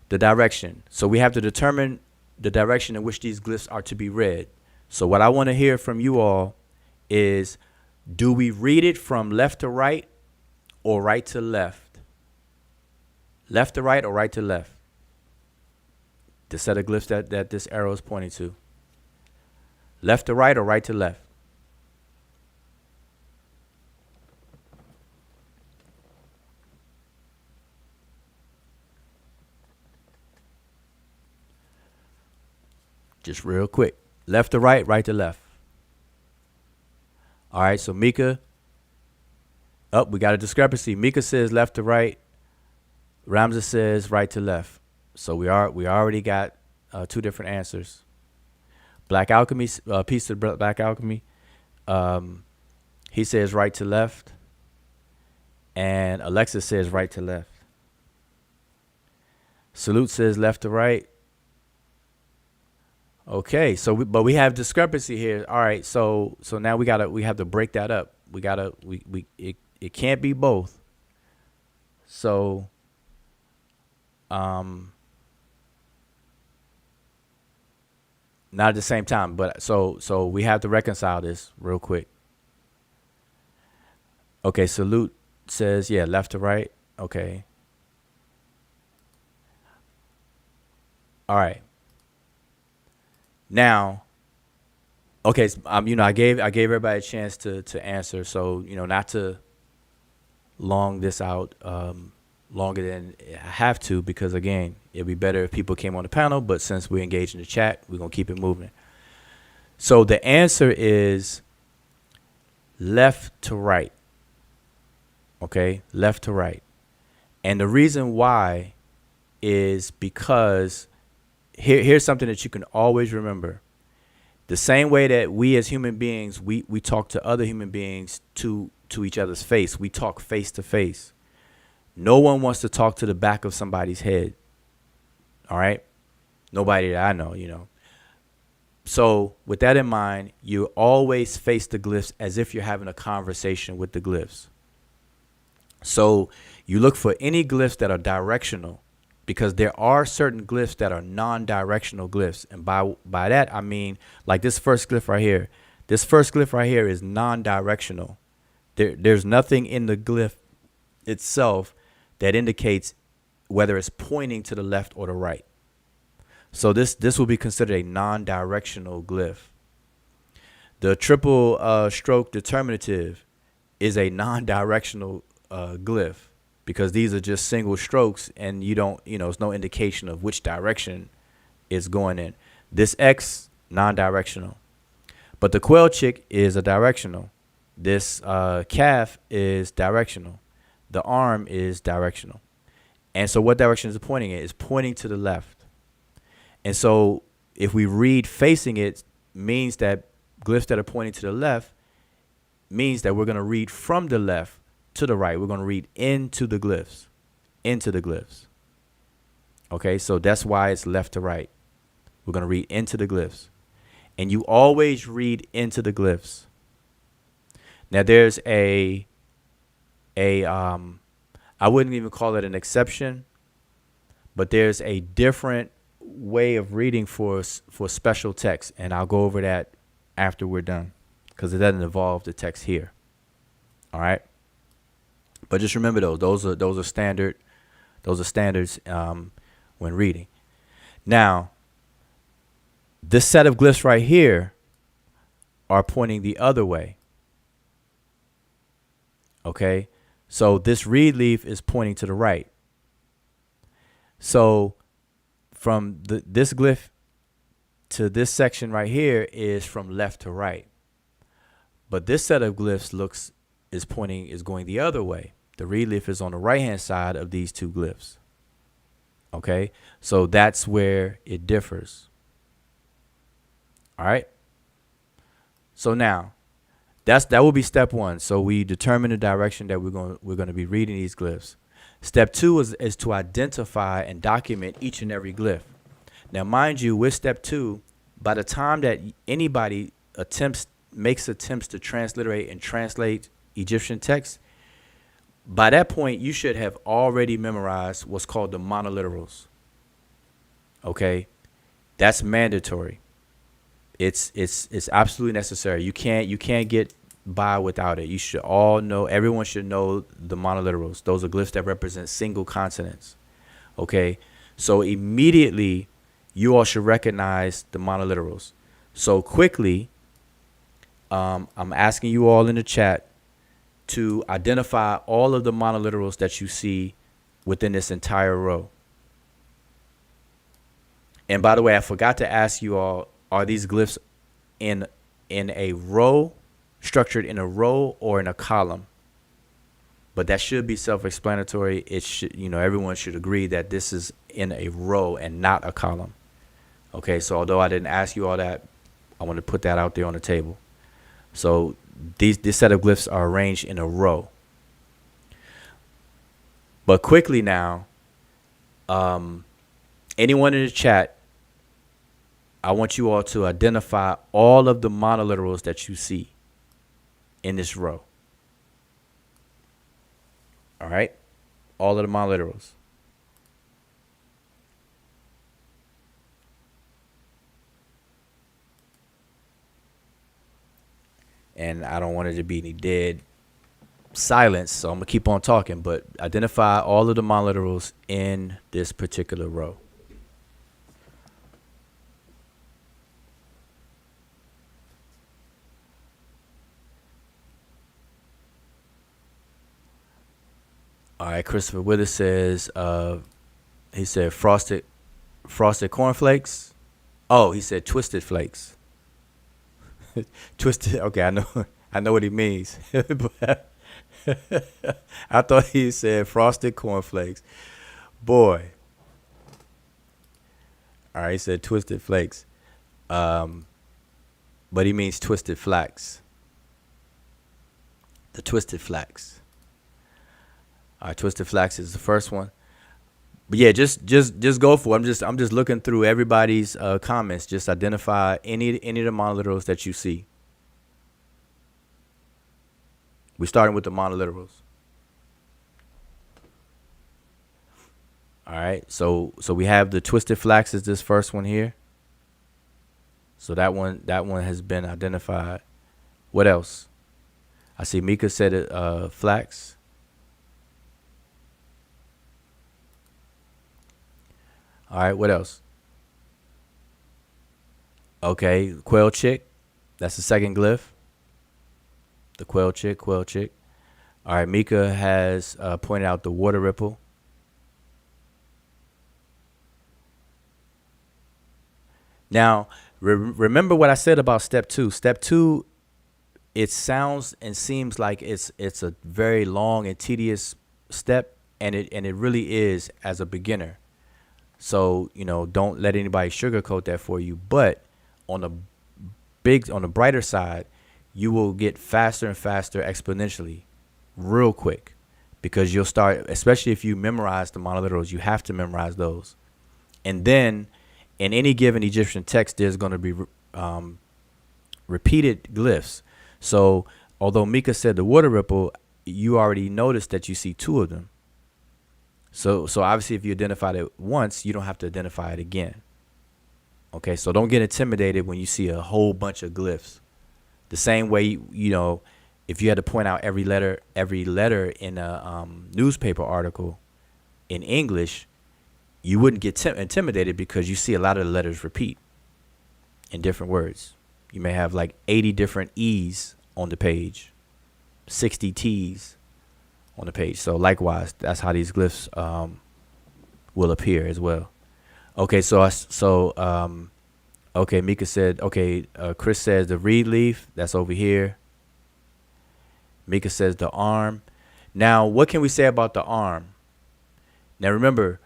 the direction. So we have to determine the direction in which these glyphs are to be read. So what I want to hear from you all is, do we read it from left to right or right to left? Left to right or right to left? The set of glyphs that this arrow is pointing to. Left to right or right to left? Just real quick. Left to right, right to left. All right, so Mika. Oh, we got a discrepancy. Mika says left to right. Ramza says right to left. So we already got two different answers. Black Alchemy, piece of Black Alchemy. He says right to left. And Alexa says right to left. Salute says left to right. Okay, so but we have discrepancy here. All right, so now we have to break that up. It can't be both. So not at the same time, but so we have to reconcile this real quick. Okay, Salute says left to right. Okay. All right. Now, okay, I gave everybody a chance to answer, so not to long this out longer than I have to, because again, it'd be better if people came on the panel, but since we're engaged in the chat, we're gonna keep it moving. So the answer is left to right. Okay, left to right, and the reason why is because here's something that you can always remember. The same way that we as human beings, we talk to other human beings to each other's face. We talk face to face. No one wants to talk to the back of somebody's head. All right? Nobody that I know, you know. So with that in mind, you always face the glyphs as if you're having a conversation with the glyphs. So you look for any glyphs that are directional, because there are certain glyphs that are non-directional glyphs. And by that, I mean, like this first glyph right here. This first glyph right here is non-directional. There's nothing in the glyph itself that indicates whether it's pointing to the left or the right. So this will be considered a non-directional glyph. The triple stroke determinative is a non-directional glyph, because these are just single strokes and it's no indication of which direction it's going in. This X, non-directional. But the quail chick is a directional. This calf is directional. The arm is directional. And so what direction is it pointing in? It's pointing to the left. And so if we read facing it, means that glyphs that are pointing to the left means that we're going to read from the left to the right. We're going to read into the glyphs. Into the glyphs. Okay, so that's why it's left to right. We're going to read into the glyphs. And you always read into the glyphs. Now there's I wouldn't even call it an exception, but there's a different way of reading for special text, and I'll go over that after we're done, because it doesn't involve the text here. All right, but just remember those are standard. Those are standards when reading. Now, this set of glyphs right here are pointing the other way. Okay, so this reed leaf is pointing to the right. So from this glyph to this section right here is from left to right. But this set of glyphs is going the other way. The reed leaf is on the right hand side of these two glyphs. Okay, so that's where it differs. All right. So now that will be step one. So we determine the direction that we're going to be reading these glyphs. Step two is to identify and document each and every glyph. Now, mind you, with step two, by the time that anybody makes attempts to transliterate and translate Egyptian text, by that point, you should have already memorized what's called the monoliterals. Okay, that's mandatory. It's absolutely necessary. You can't get by without it. You should all know. Everyone should know the monoliterals. Those are glyphs that represent single consonants. Okay, so immediately you all should recognize the monoliterals. So quickly, I'm asking you all in the chat to identify all of the monoliterals that you see within this entire row. And by the way, I forgot to ask you all, are these glyphs in a row, structured in a row, or in a column? But that should be self-explanatory. It should, everyone should agree that this is in a row and not a column. Okay, so although I didn't ask you all that, I want to put that out there on the table. So this set of glyphs are arranged in a row. But quickly now, anyone in the chat, I want you all to identify all of the monoliterals that you see in this row. All right? All of the monoliterals. And I don't want it to be any dead silence, so I'm going to keep on talking. But identify all of the monoliterals in this particular row. All right, Christopher Withers says, he said frosted cornflakes. Oh, he said twisted flakes. Twisted. Okay, I know what he means. I thought he said frosted cornflakes. Boy. All right, he said twisted flakes. But he means twisted flax. The twisted flax. All right, Twisted Flax is the first one. But yeah, just go for it. I'm just looking through everybody's comments. Just identify any of the monoliterals that you see. We're starting with the monoliterals. All right. So we have the Twisted Flax is this first one here. So that one has been identified. What else? I see Mika said it, flax. All right, what else? Okay, quail chick. That's the second glyph. The quail chick, quail chick. All right, Mika has pointed out the water ripple. Now, remember what I said about step two. Step two, it sounds and seems like it's a very long and tedious step, and it really is as a beginner. So don't let anybody sugarcoat that for you. But on the brighter side, you will get faster and faster exponentially, real quick, because you'll start, especially if you memorize the monoliterals, you have to memorize those, and then in any given Egyptian text, there's going to be repeated glyphs. So although Mika said the water ripple, you already noticed that you see two of them. So obviously, if you identified it once, you don't have to identify it again. Okay, so don't get intimidated when you see a whole bunch of glyphs. The same way, if you had to point out every letter in a newspaper article in English, you wouldn't get intimidated because you see a lot of the letters repeat in different words. You may have like 80 different E's on the page, 60 T's on the page. So likewise, that's how these glyphs will appear as well. Okay, okay, Mika said, okay, Chris says the reed leaf, that's over here. Mika says the arm. Now, what can we say about the arm? Now, remember,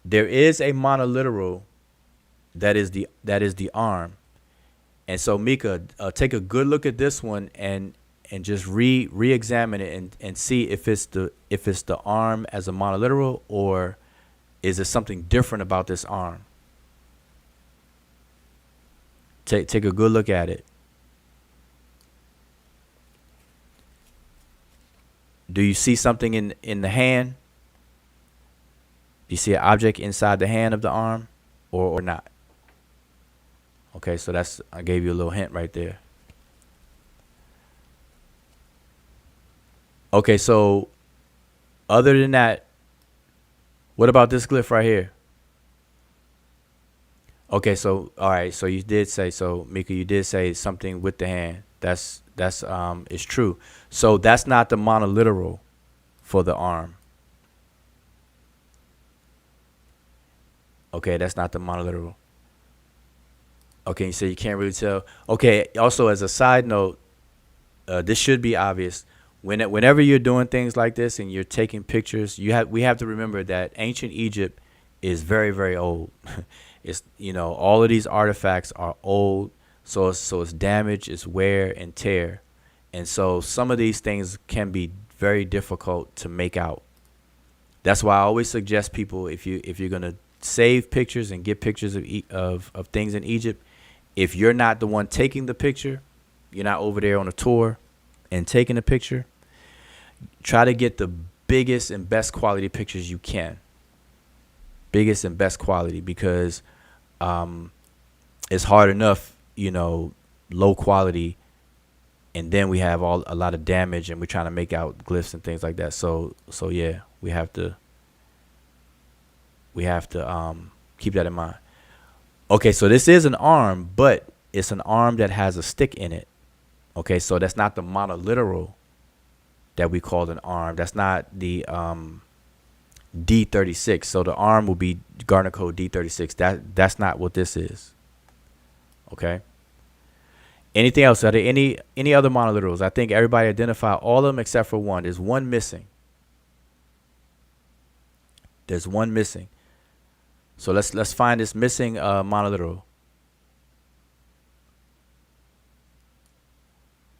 there is a monoliteral that is the arm. And so, Mika, take a good look at this one and just re-examine it and see if it's the arm as a monoliteral, or is there something different about this arm? Take a good look at it. Do you see something in the hand? Do you see an object inside the hand of the arm, or not? Okay, so I gave you a little hint right there. Okay, so other than that, what about this glyph right here? Okay, so all right, so you did say, so Mika, you did say something with the hand. That's is true. So that's not the monoliteral for the arm. Okay, that's not the monoliteral. Okay, so you can't really tell. Okay, also as a side note, this should be obvious. Whenever you're doing things like this and you're taking pictures, we have to remember that ancient Egypt is very, very old. It's all of these artifacts are old, so it's damage, it's wear and tear, and so some of these things can be very difficult to make out. That's why I always suggest people, if you're gonna save pictures and get pictures of things in Egypt, if you're not the one taking the picture, you're not over there on a tour and taking a picture, try to get the biggest and best quality pictures you can. Biggest and best quality, because it's hard enough, low quality, and then we have a lot of damage, and we're trying to make out glyphs and things like that. So yeah, we have to keep that in mind. Okay, so this is an arm, but it's an arm that has a stick in it. Okay, so that's not the monoliteral that we called an arm. That's not the D36. So the arm will be Garner code D36. That's not what this is. Okay. Anything else? Are there any other monoliterals? I think everybody identified all of them except for one. There's one missing. There's one missing. So let's find this missing monoliteral.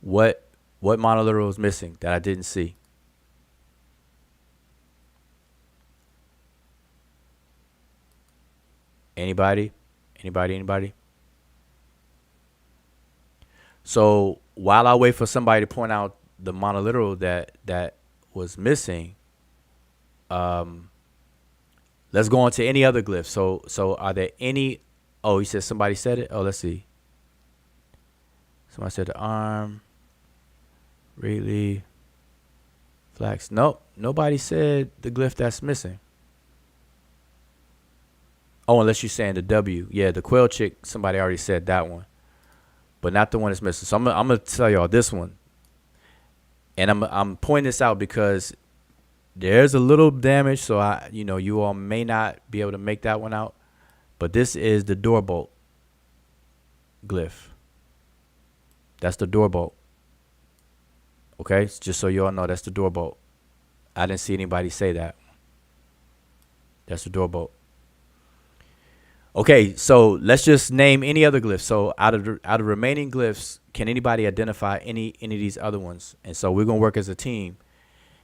What monoliteral is missing that I didn't see? Anybody? Anybody? So while I wait for somebody to point out the monoliteral that was missing, um, let's go on to any other glyphs. So are there any? Oh, you said somebody said it. Oh, let's see. Somebody said the arm. Really? Flax. Nope. Nobody said the glyph that's missing. Oh, unless you're saying the W. Yeah, the quail chick. Somebody already said that one, but not the one that's missing. So I'm gonna tell y'all this one, and I'm pointing this out because there's a little damage. So you all may not be able to make that one out. But this is the door bolt glyph. That's the door bolt. Okay, just so you all know, that's the door bolt. I didn't see anybody say that. That's the door bolt. Okay, so let's just name any other glyphs. So out of remaining glyphs, can anybody identify any of these other ones? And so we're gonna work as a team.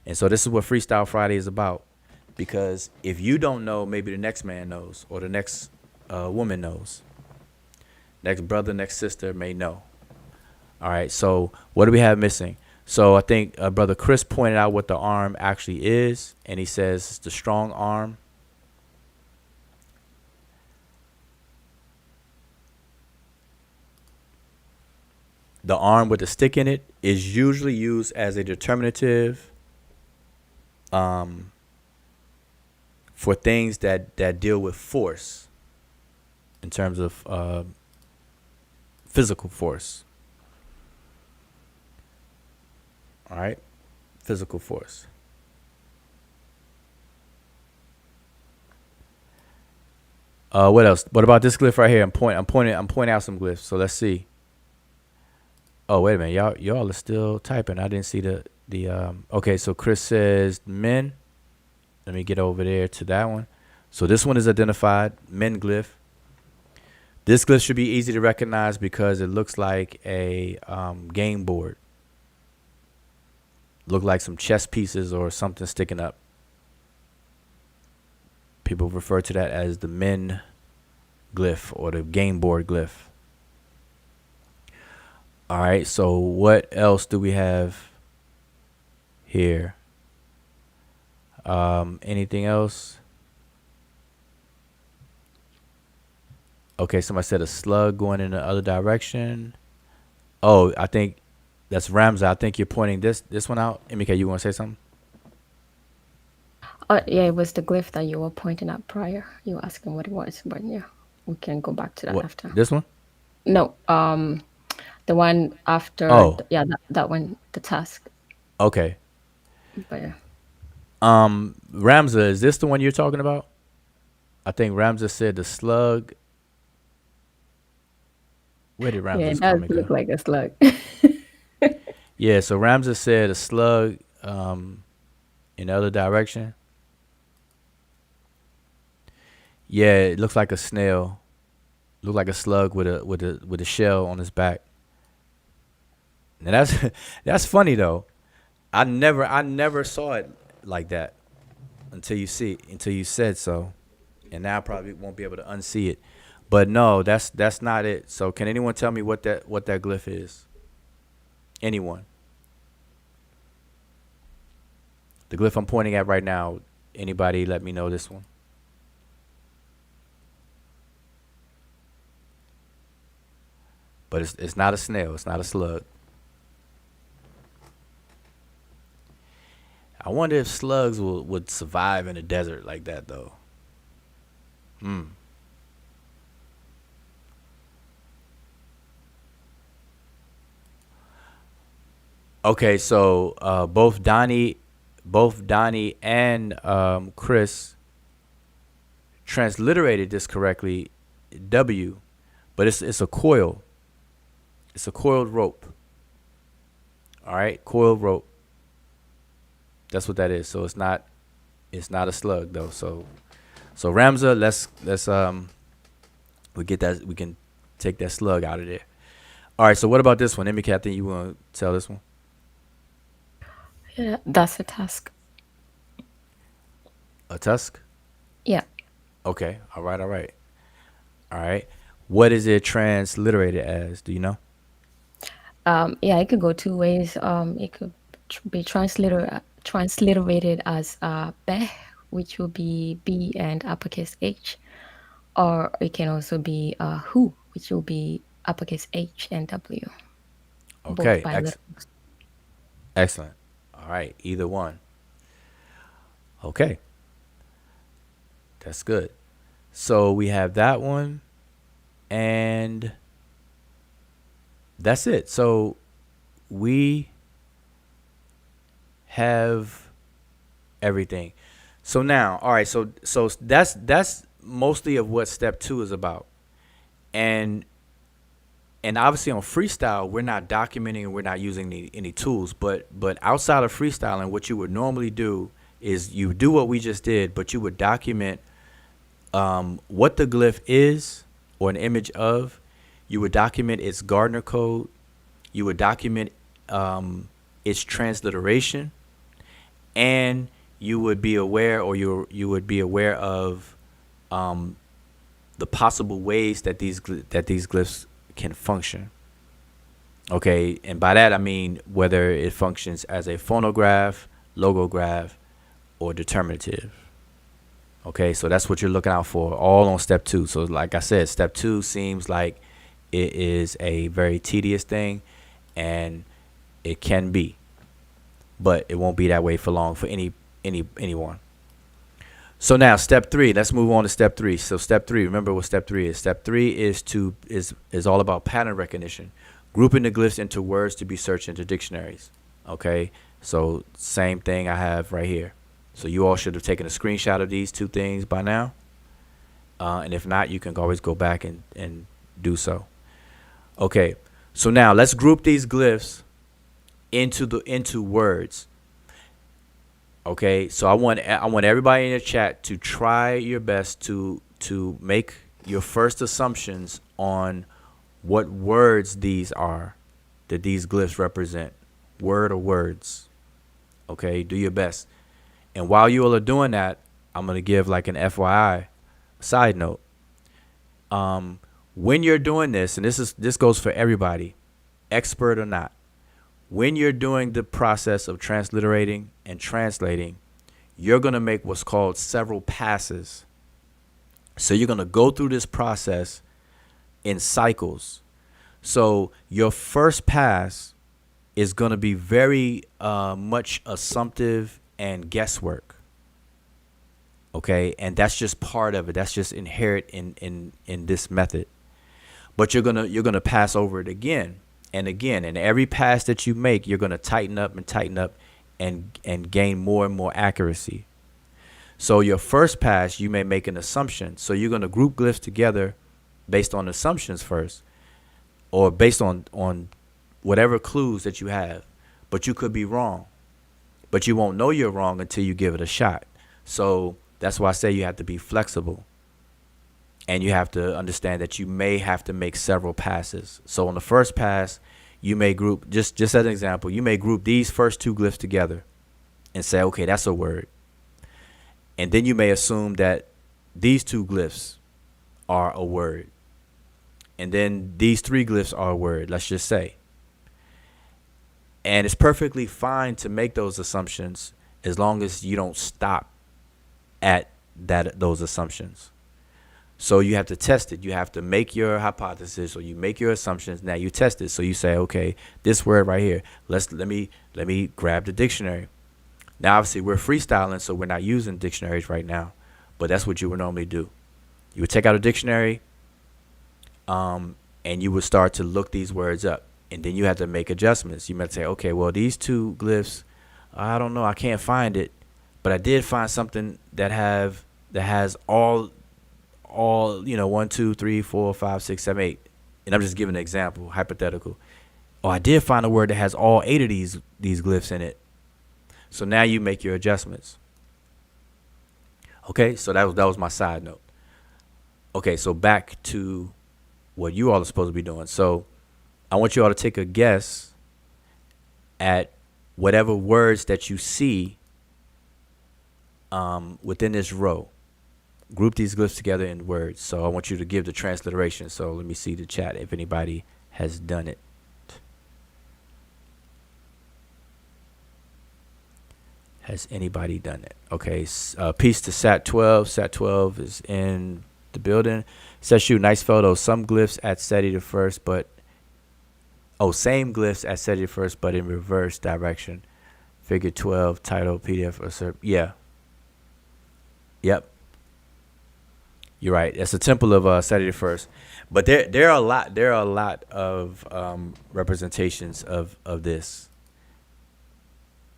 And so this is what Freestyle Friday is about. Because if you don't know, maybe the next man knows, or the next woman knows. Next brother, next sister may know. All right, so what do we have missing? So I think Brother Chris pointed out what the arm actually is, and he says it's the strong arm. The arm with the stick in it is usually used as a determinative for things that deal with force in terms of physical force. All right, physical force. What else? What about this glyph right here? I'm pointing out some glyphs. So let's see. Oh, wait a minute, y'all are still typing. I didn't see the Okay, so Chris says men. Let me get over there to that one. So this one is identified, men glyph. This glyph should be easy to recognize because it looks like a game board. Look like some chess pieces or something sticking up. People refer to that as the men glyph or the game board glyph. All right, so what else do we have here? Anything else? Okay, somebody said a slug going in the other direction. Oh, I think that's Ramza. I think you're pointing this one out. Emika, you want to say something?
Yeah, it was the glyph that you were pointing out prior. You were asking what it was, but yeah, we can go back to that
What?
after.
This one?
No, the one after,
Oh,
yeah, that one, the task.
okay.
But yeah,
Ramza, is this the one you're talking about? I think Ramza said the slug. Where did
yeah, it
Ramza's
does
comment
look
go?
like a slug.
Yeah, so Ramza said a slug in the other direction. Yeah, it looks like a snail. Look like a slug with a shell on his back. And that's that's funny though. I never saw it like that until you said so. And now I probably won't be able to unsee it. But no, that's not it. So can anyone tell me what that glyph is? Anyone? The glyph I'm pointing at right now. Anybody let me know this one? But it's not a snail. It's not a slug. I wonder if slugs would survive in a desert like that though. Hmm. Okay, so both Donnie and Chris transliterated this correctly, W, but it's a coil. It's a coiled rope. All right, coiled rope. That's what that is. So it's not a slug though. So Ramza, let's we can take that slug out of there. All right. So what about this one, Emmy? I think you want to tell this one.
Yeah, that's a task.
A tusk.
Yeah.
Okay. All right. All right. All right. What is it transliterated as? Do you know?
Yeah, it could go two ways. It could be transliterated as be, which will be B and uppercase H, or it can also be who, which will be uppercase H and W, both
Okay.
biliterals.
Excellent. All right. Either one. Okay. That's good. So we have that one, and that's it. So we have everything. So now, all right. So that's mostly of what step two is about, and and obviously on freestyle we're not documenting and we're not using any tools. But outside of freestyling, what you would normally do is you do what we just did, but you would document what the glyph is or an image of. You would document its Gardner code. You would document its transliteration, and you would be aware, or you would be aware of the possible ways that these glyphs can function. Okay, and by that I mean whether it functions as a phonograph, logograph, or determinative. Okay, so that's what you're looking out for, all on step two. So, like I said, step two seems like it is a very tedious thing, and it can be, but it won't be that way for long for anyone. So now step three. Let's move on to step three. So step three. Remember what step three is. Step three is all about pattern recognition, grouping the glyphs into words to be searched into dictionaries. Okay. So same thing I have right here. So you all should have taken a screenshot of these two things by now. And if not, you can always go back and do so. Okay. So now let's group these glyphs into words. Okay, so I want everybody in the chat to try your best to make your first assumptions on what words these are that these glyphs represent, word or words. Okay, do your best. And while you all are doing that, I'm gonna give like an FYI side note. When you're doing this, and this goes for everybody, expert or not, when you're doing the process of transliterating and translating, you're going to make what's called several passes. So you're going to go through this process in cycles. So your first pass is going to be very much assumptive and guesswork. Okay, and that's just part of it. That's just inherent in this method. But you're gonna pass over it again and again, and every pass that you make, you're gonna tighten up and gain more and more accuracy. So your first pass, you may make an assumption. So you're gonna group glyphs together based on assumptions first, or based on whatever clues that you have. But you could be wrong. But you won't know you're wrong until you give it a shot. So that's why I say you have to be flexible. And you have to understand that you may have to make several passes. So on the first pass, you may group, just as an example, you may group these first two glyphs together and say, okay, that's a word. And then you may assume that these two glyphs are a word. And then these three glyphs are a word, let's just say. And it's perfectly fine to make those assumptions as long as you don't stop at those assumptions. So you have to test it. You have to make your hypothesis, or you make your assumptions. Now you test it. So you say, okay, this word right here. Let me grab the dictionary. Now obviously we're freestyling, so we're not using dictionaries right now, but that's what you would normally do. You would take out a dictionary, and you would start to look these words up, and then you have to make adjustments. You might say, okay, well these two glyphs, I don't know, I can't find it, but I did find something that has all 1, 2, 3, 4, 5, 6, 7, 8. And I'm just giving an example, hypothetical. Oh, I did find a word that has all 8 of these glyphs in it. So now you make your adjustments. Okay, so that was my side note. Okay, so back to what you all are supposed to be doing. So I want you all to take a guess at whatever words that you see within this row. group these glyphs together in words. So I want you to give the transliteration. So let me see the chat if anybody has done it. Has anybody done it? Okay. Peace to Sat 12. Sat 12 is in the building. Says, shoot, nice photo. Some glyphs at SETI the first, but same glyphs at SETI the first, but in reverse direction. Figure 12, title, PDF, or SERP. Yeah. Yep. You're right. It's a temple of SETI the first, but there are a lot of representations of this,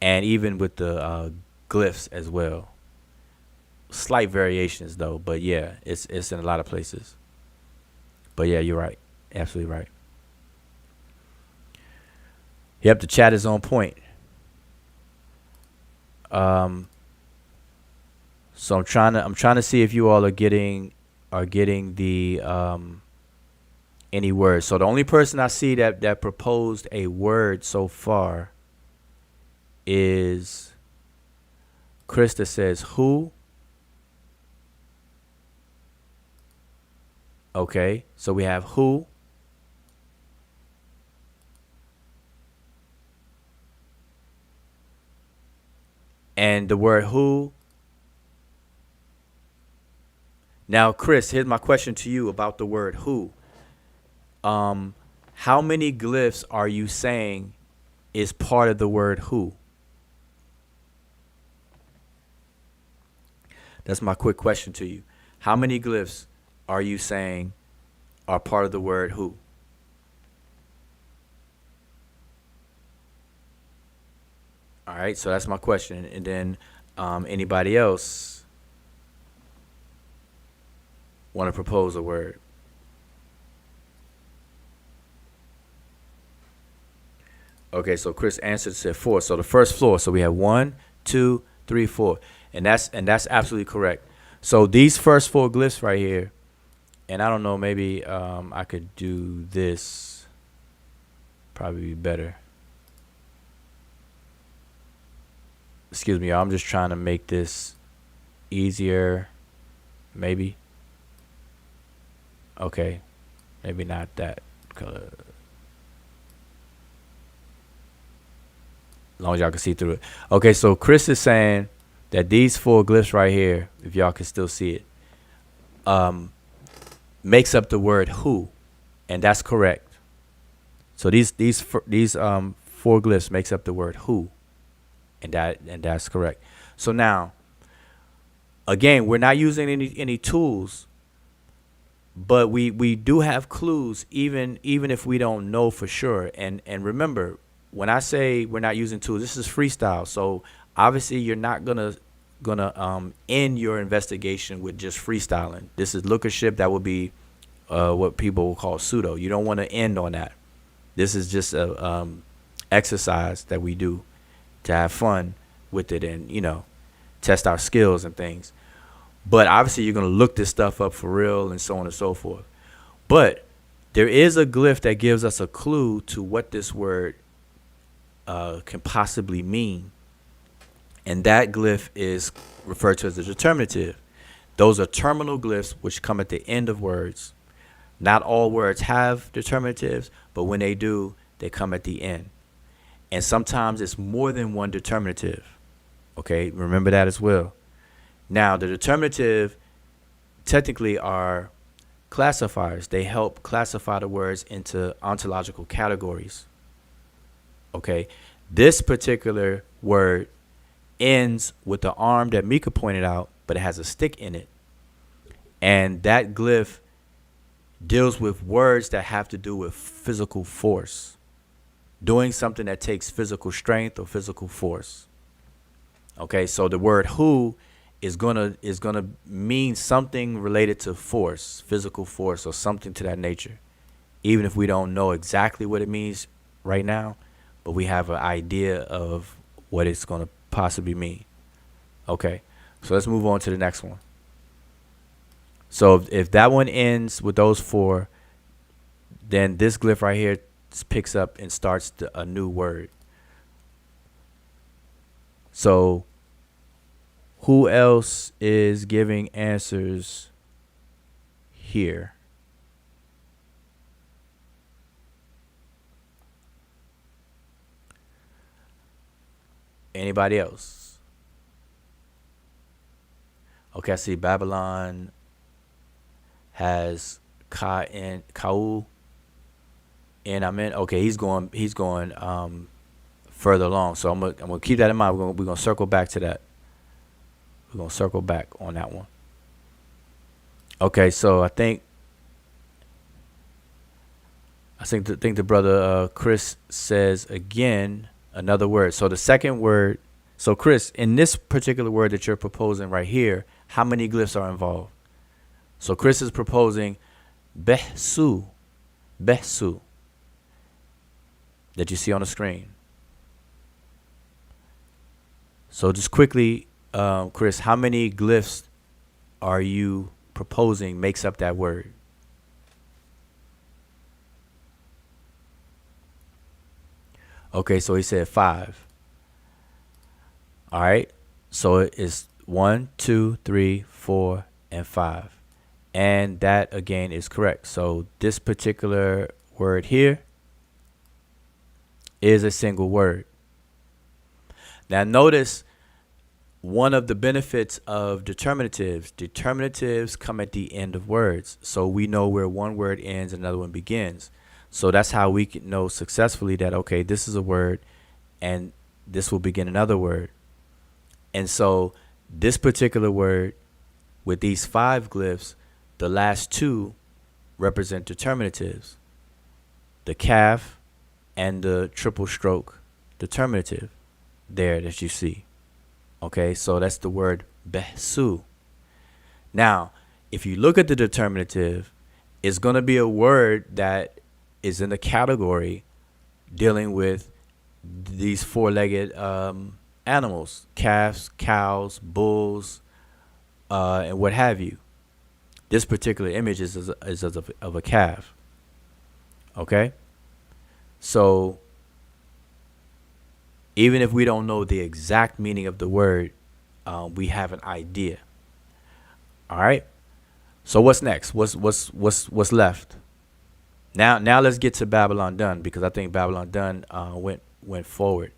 and even with the glyphs as well. Slight variations though, but yeah, it's in a lot of places. But yeah, you're right. Absolutely right. Yep, the chat is on point. So I'm trying to see if you all are getting the any words. So the only person I see that proposed a word so far is Chris, that says who. Okay, so we have who. And the word who. Now, Chris, here's my question to you about the word who. How many glyphs are you saying is part of the word who? That's my quick question to you. How many glyphs are you saying are part of the word who? All right, so that's my question. And then anybody else want to propose a word? Okay, so Chris answered, said 4. So the first floor. So we have 1, 2, 3, 4, and that's absolutely correct. So these first 4 glyphs right here, and I don't know, maybe I could do this. Probably be better. Excuse me, I'm just trying to make this easier. Maybe. Okay, maybe not that color. As long as y'all can see through it. Okay, so Chris is saying that these 4 glyphs right here, if y'all can still see it, makes up the word who, and that's correct. So these 4 glyphs makes up the word who, and that's correct. So now, again, we're not using any tools, but we do have clues, even if we don't know for sure. And remember, when I say we're not using tools, this is freestyle. So obviously you're not gonna end your investigation with just freestyling. This is lookership. That would be what people will call pseudo. You don't want to end on that. This is just a exercise that we do to have fun with it and test our skills and things. But obviously you're gonna look this stuff up for real and so on and so forth. But there is a glyph that gives us a clue to what this word can possibly mean, and that glyph is referred to as the determinative. Those are terminal glyphs which come at the end of words. Not all words have determinatives, but when they do, they come at the end. And sometimes it's more than one determinative. Okay, remember that as well. Now, the determinative technically are classifiers. They help classify the words into ontological categories. Okay, this particular word ends with the arm that Mika pointed out, but it has a stick in it. And that glyph deals with words that have to do with physical force, doing something that takes physical strength or physical force. Okay, so the word who is gonna mean something related to force, physical force, or something to that nature, even if we don't know exactly what it means right now, but we have an idea of what it's going to possibly mean. Okay, so let's move on to the next one. So if that one ends with those 4, then this glyph right here picks up and starts a new word. So Who else is giving answers here? Anybody else? Okay, I see Babylon has Kaul and Amen. Okay, he's going further along. So I'm gonna keep that in mind. We're gonna circle back to that. We're gonna circle back on that one. Okay, so I think the brother Chris says again another word. So the second word. So Chris, in this particular word that you're proposing right here, how many glyphs are involved? So Chris is proposing behsu that you see on the screen. So just quickly, Chris, how many glyphs are you proposing makes up that word? Okay, so he said 5. All right, so it's 1, 2, 3, 4, and 5. And that again is correct. So this particular word here is a single word. Now notice one of the benefits of determinatives come at the end of words. So we know where one word ends and another one begins. So that's how we can know successfully that, okay, this is a word and this will begin another word. And so this particular word with these 5 glyphs, the last 2 represent determinatives, the calf and the triple stroke determinative there that you see. Okay, so that's the word behsu. Now, if you look at the determinative, it's going to be a word that is in the category dealing with these 4-legged animals, calves, cows, bulls, and what have you. This particular image is of a calf. Okay? So even if we don't know the exact meaning of the word, we have an idea. All right? So what's next? What's left? Now let's get to Babylon Done, because I think Babylon Done went forward.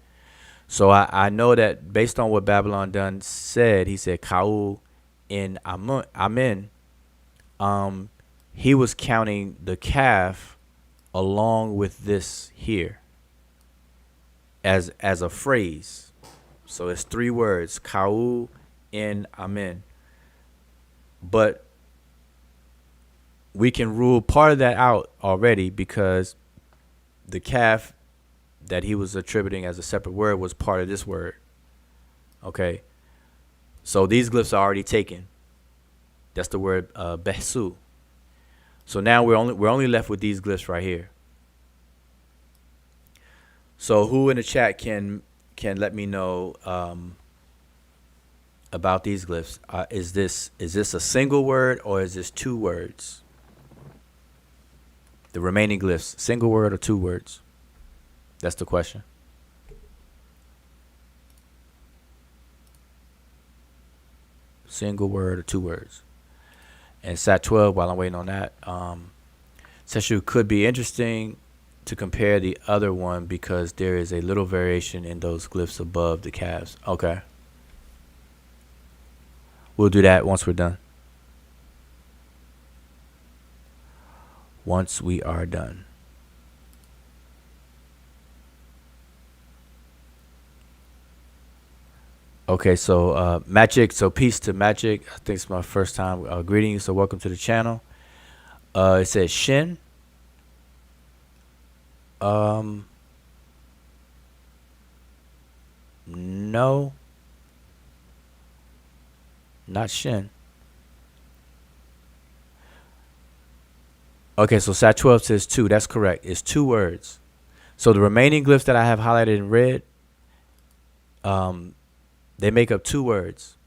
So I know that based on what Babylon Done said, he said Kaul in Amen. He was counting the calf along with this here as a phrase. So it's 3 words, Kaul in Amen. But we can rule part of that out already, because the calf that he was attributing as a separate word was part of this word. Okay, so these glyphs are already taken. That's the word behsu. So now we're only left with these glyphs right here. So who in the chat can let me know about these glyphs? Is this a single word or is this 2 words? The remaining glyphs, single word or 2 words? That's the question. Single word or 2 words? And Sat 12, while I'm waiting on that, Sesh could be interesting to compare the other one because there is a little variation in those glyphs above the calves. Okay. We'll do that once we're done. Once we are done. Okay, so Magic, so peace to Magic. I think it's my first time greeting you, so welcome to the channel. It says Shin. No. Not Shin. Okay, so Sat 12 says 2. That's correct. It's 2 words. So the remaining glyphs that I have highlighted in red, they make up 2 words.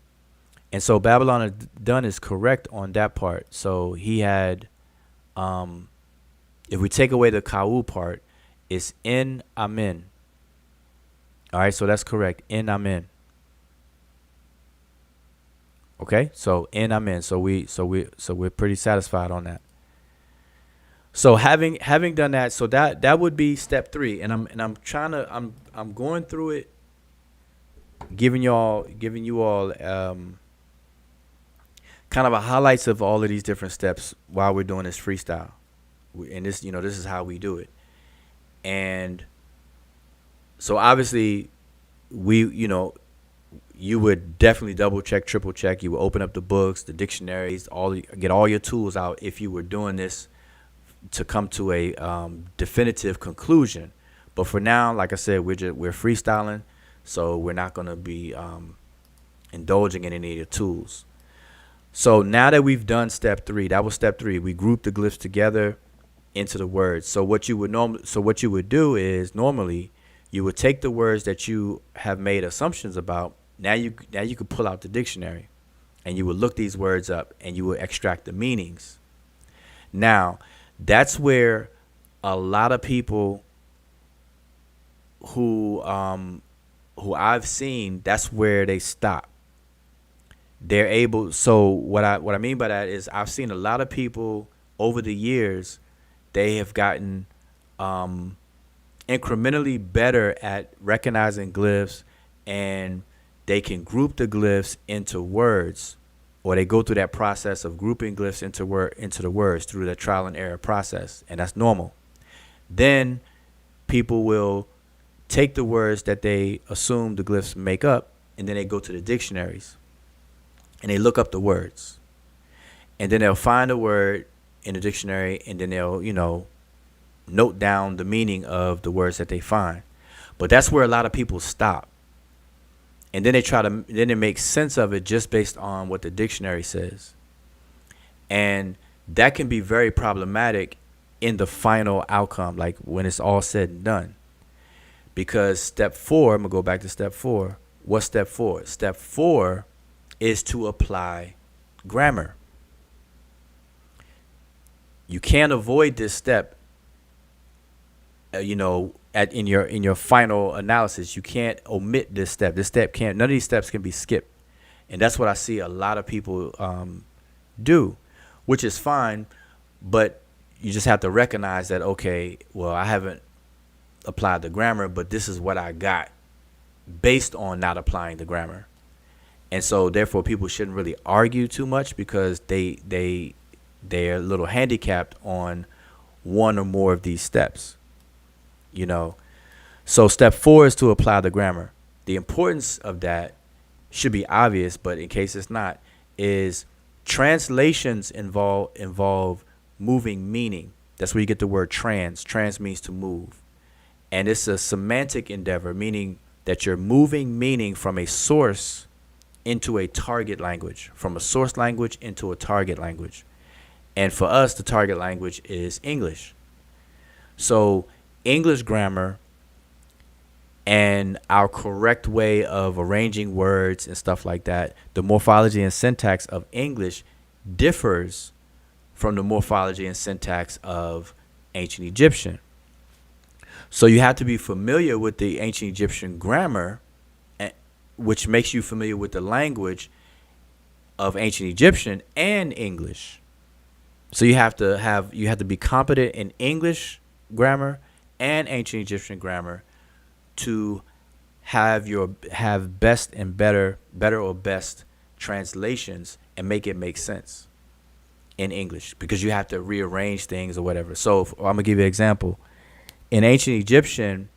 And so Babylon Done is correct on that part. So he had, if we take away the Kaul part, it's in Amen. All right, so that's correct. In Amen. Okay, so in I'm in. So we're pretty satisfied on that. So having done that, so that would be step three, and I'm trying to I'm going through it, giving you all kind of a highlights of all of these different steps while we're doing this freestyle. And this, this is how we do it. And so obviously we, you would definitely double check, triple check. You would open up the books, the dictionaries, get all your tools out if you were doing this to come to a definitive conclusion. But for now, like I said, we're freestyling, so we're not going to be indulging in any of the tools. So now that we've done step three, that was step three. We grouped the glyphs together into the words. So what you would do is normally you would take the words that you have made assumptions about. Now you could pull out the dictionary, and you would look these words up, and you would extract the meanings. Now, that's where a lot of people who I've seen, that's where they stop. They're able. So what I mean by that is I've seen a lot of people over the years. They have gotten incrementally better at recognizing glyphs, and they can group the glyphs into words, or they go through that process of grouping glyphs into the words through the trial and error process, and that's normal. Then people will take the words that they assume the glyphs make up, and then they go to the dictionaries and they look up the words, and then they'll find a word in the dictionary, and then they'll note down the meaning of the words that they find. But that's where a lot of people stop, and then they make sense of it just based on what the dictionary says, and that can be very problematic in the final outcome, like when it's all said and done. Because step four, I'm gonna go back to step four. What's step four? Step four is to apply grammar. You can't avoid this step. In your final analysis, you can't omit this step. None of these steps can be skipped, and that's what I see a lot of people do, which is fine. But you just have to recognize that, okay, well, I haven't applied the grammar, but this is what I got based on not applying the grammar. And so therefore people shouldn't really argue too much, because they're a little handicapped on one or more of these steps. So step four is to apply the grammar. The importance of that should be obvious, but in case it's not, is translations involve moving meaning. That's where you get the word trans. Trans means to move. And it's a semantic endeavor, meaning that you're moving meaning from a source into a target language, from a source language into a target language. And for us, the target language is English. So English grammar and our correct way of arranging words and stuff like that, the morphology and syntax of English differs from the morphology and syntax of ancient Egyptian. So you have to be familiar with the ancient Egyptian grammar, which makes you familiar with the language of ancient Egyptian and English. So you have to be competent in English grammar and ancient Egyptian grammar to have best and better or best translations and make it make sense in English, because you have to rearrange things or whatever. So I'm gonna give you an example. In ancient Egyptian,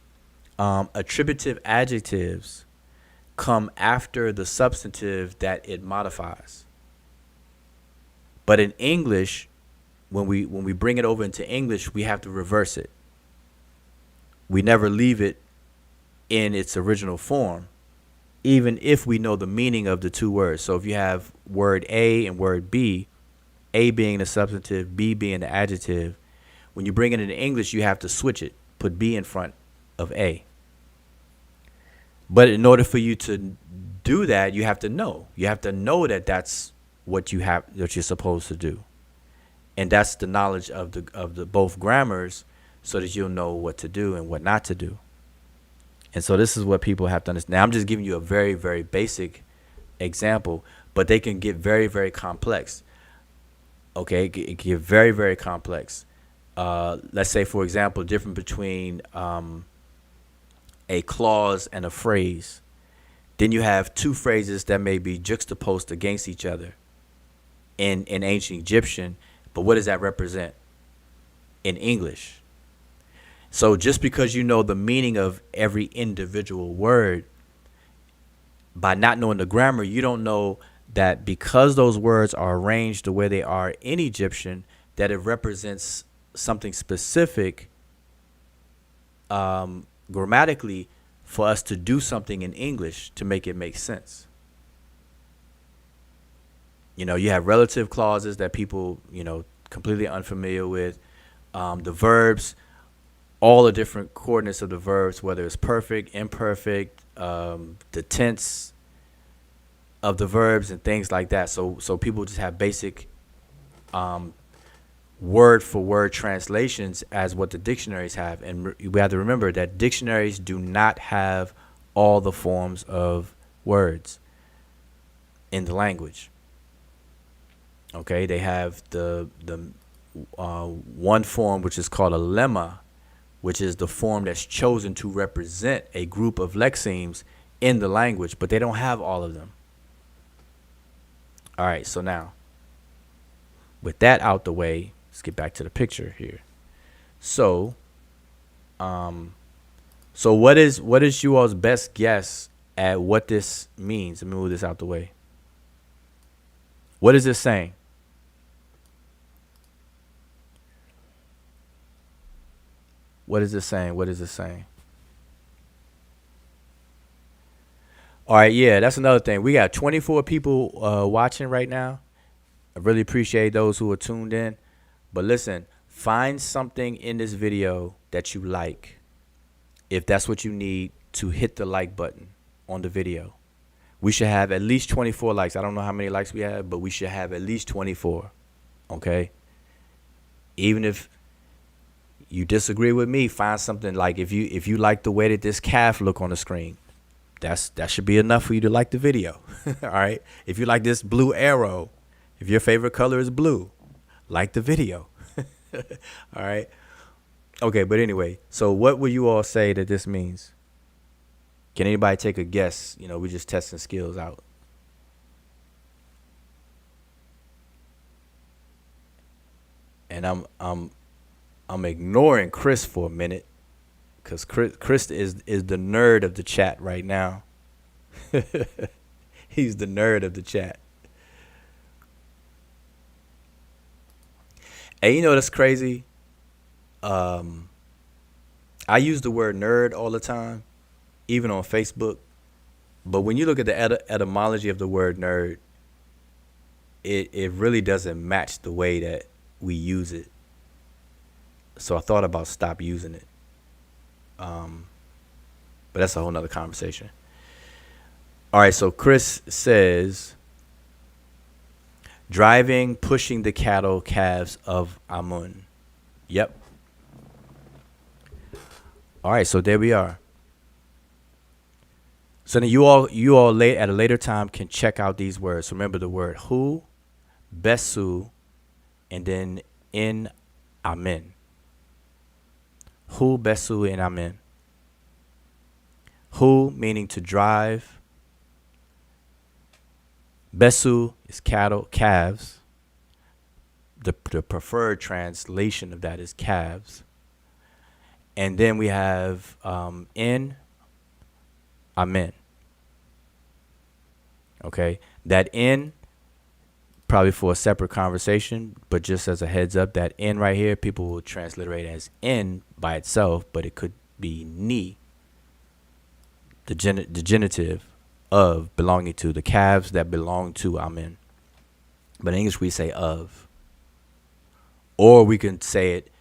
attributive adjectives come after the substantive that it modifies. But in English, when we bring it over into English, we have to reverse it. We never leave it in its original form, even if we know the meaning of the two words. So if you have word A and word B, A being the substantive, B being the adjective, when you bring it into English, you have to switch it, put B in front of A. But in order for you to do that, you have to know. You have to know that that's what you're supposed to do. And that's the knowledge of the both grammars, so that you'll know what to do and what not to do. And so this is what people have to understand. Now, I'm just giving you a very, very basic example, but they can get very, very complex. Okay, it can get very, very complex. Let's say, for example, difference between a clause and a phrase. Then you have two phrases that may be juxtaposed against each other in ancient Egyptian, but what does that represent in English? So just because you know the meaning of every individual word, by not knowing the grammar, you don't know that because those words are arranged the way they are in Egyptian, that it represents something specific grammatically for us to do something in English to make it make sense. You have relative clauses that people, completely unfamiliar with. The verbs, all the different coordinates of the verbs, whether it's perfect, imperfect, the tense of the verbs and things like that. So people just have basic word for word translations as what the dictionaries have. And we have to remember that dictionaries do not have all the forms of words in the language. Okay, they have the one form which is called a lemma, which is the form that's chosen to represent a group of lexemes in the language, but they don't have all of them. All right, so now with that out the way, let's get back to the picture here. So what is you all's best guess at what this means? Let me move this out the way. What is this saying? What is this saying? What is this saying? All right, yeah, that's another thing. We got 24 people watching right now. I really appreciate those who are tuned in. But listen, find something in this video that you like. If that's what you need to hit the like button on the video. We should have at least 24 likes. I don't know how many likes we have, but we should have at least 24. Okay? Even if you disagree with me, find something like if you like the way that this calf look on the screen, that should be enough for you to like the video. All right? If you like this blue arrow, if your favorite color is blue, like the video. All right? Okay, but anyway, so what would you all say that this means? Can anybody take a guess? We're just testing skills out. And I'm ignoring Chris for a minute because Chris is the nerd of the chat right now. He's the nerd of the chat. And that's crazy. I use the word nerd all the time, even on Facebook. But when you look at the etymology of the word nerd, it really doesn't match the way that we use it. So I thought about stop using it. But that's a whole nother conversation. All right, so Chris says, driving, pushing the cattle calves of Amun. Yep. All right, so there we are. So then you all at a later time can check out these words. Remember the word hu, besu, and then in amen. Hu, besu, and amen. Hu meaning to drive. Besu is cattle, calves. The preferred translation of that is calves. And then we have in amen. Okay, that in, probably for a separate conversation, but just as a heads up, that in right here, people will transliterate as in by itself, but it could be ni, the genitive of belonging to, the calves that belong to amen. But in English we say of. Or we can say it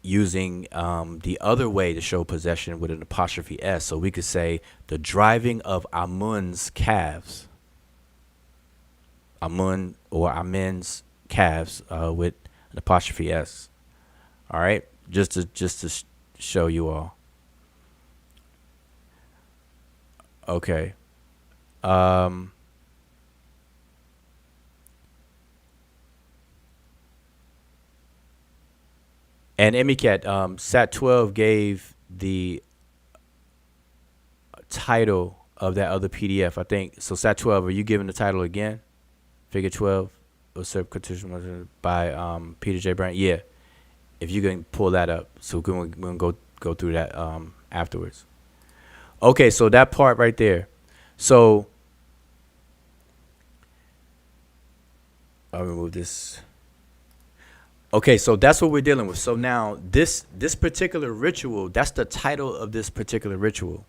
using the other way to show possession with an apostrophe S. So we could say the driving of Amun's calves. Amun or Amen's calves with an apostrophe S. All right, just to show you all. Okay. And Emicat, Sat 12 gave the title of that other PDF, I think. So Sat 12, are you giving the title again? Figure 12, Usurp by Peter J. Brand. Yeah, if you can pull that up, so we're gonna go through that afterwards. Okay, so that part right there. So I'll remove this. Okay, so that's what we're dealing with. So now this particular ritual, that's the title of this particular ritual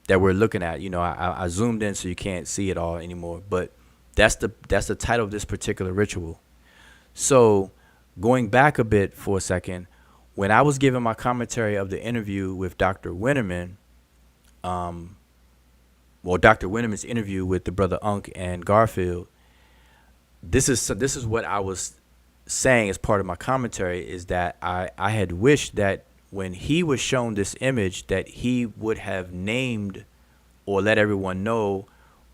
that we're looking at. You know, I zoomed in so you can't see it all anymore, but that's the title of this particular ritual. So going back a bit for a second, when I was giving my commentary of the interview with Dr. Winterman, Dr. Winterman's interview with the brother Unk and Garfield, this is what I was saying as part of my commentary, is that I had wished that when he was shown this image that he would have named or let everyone know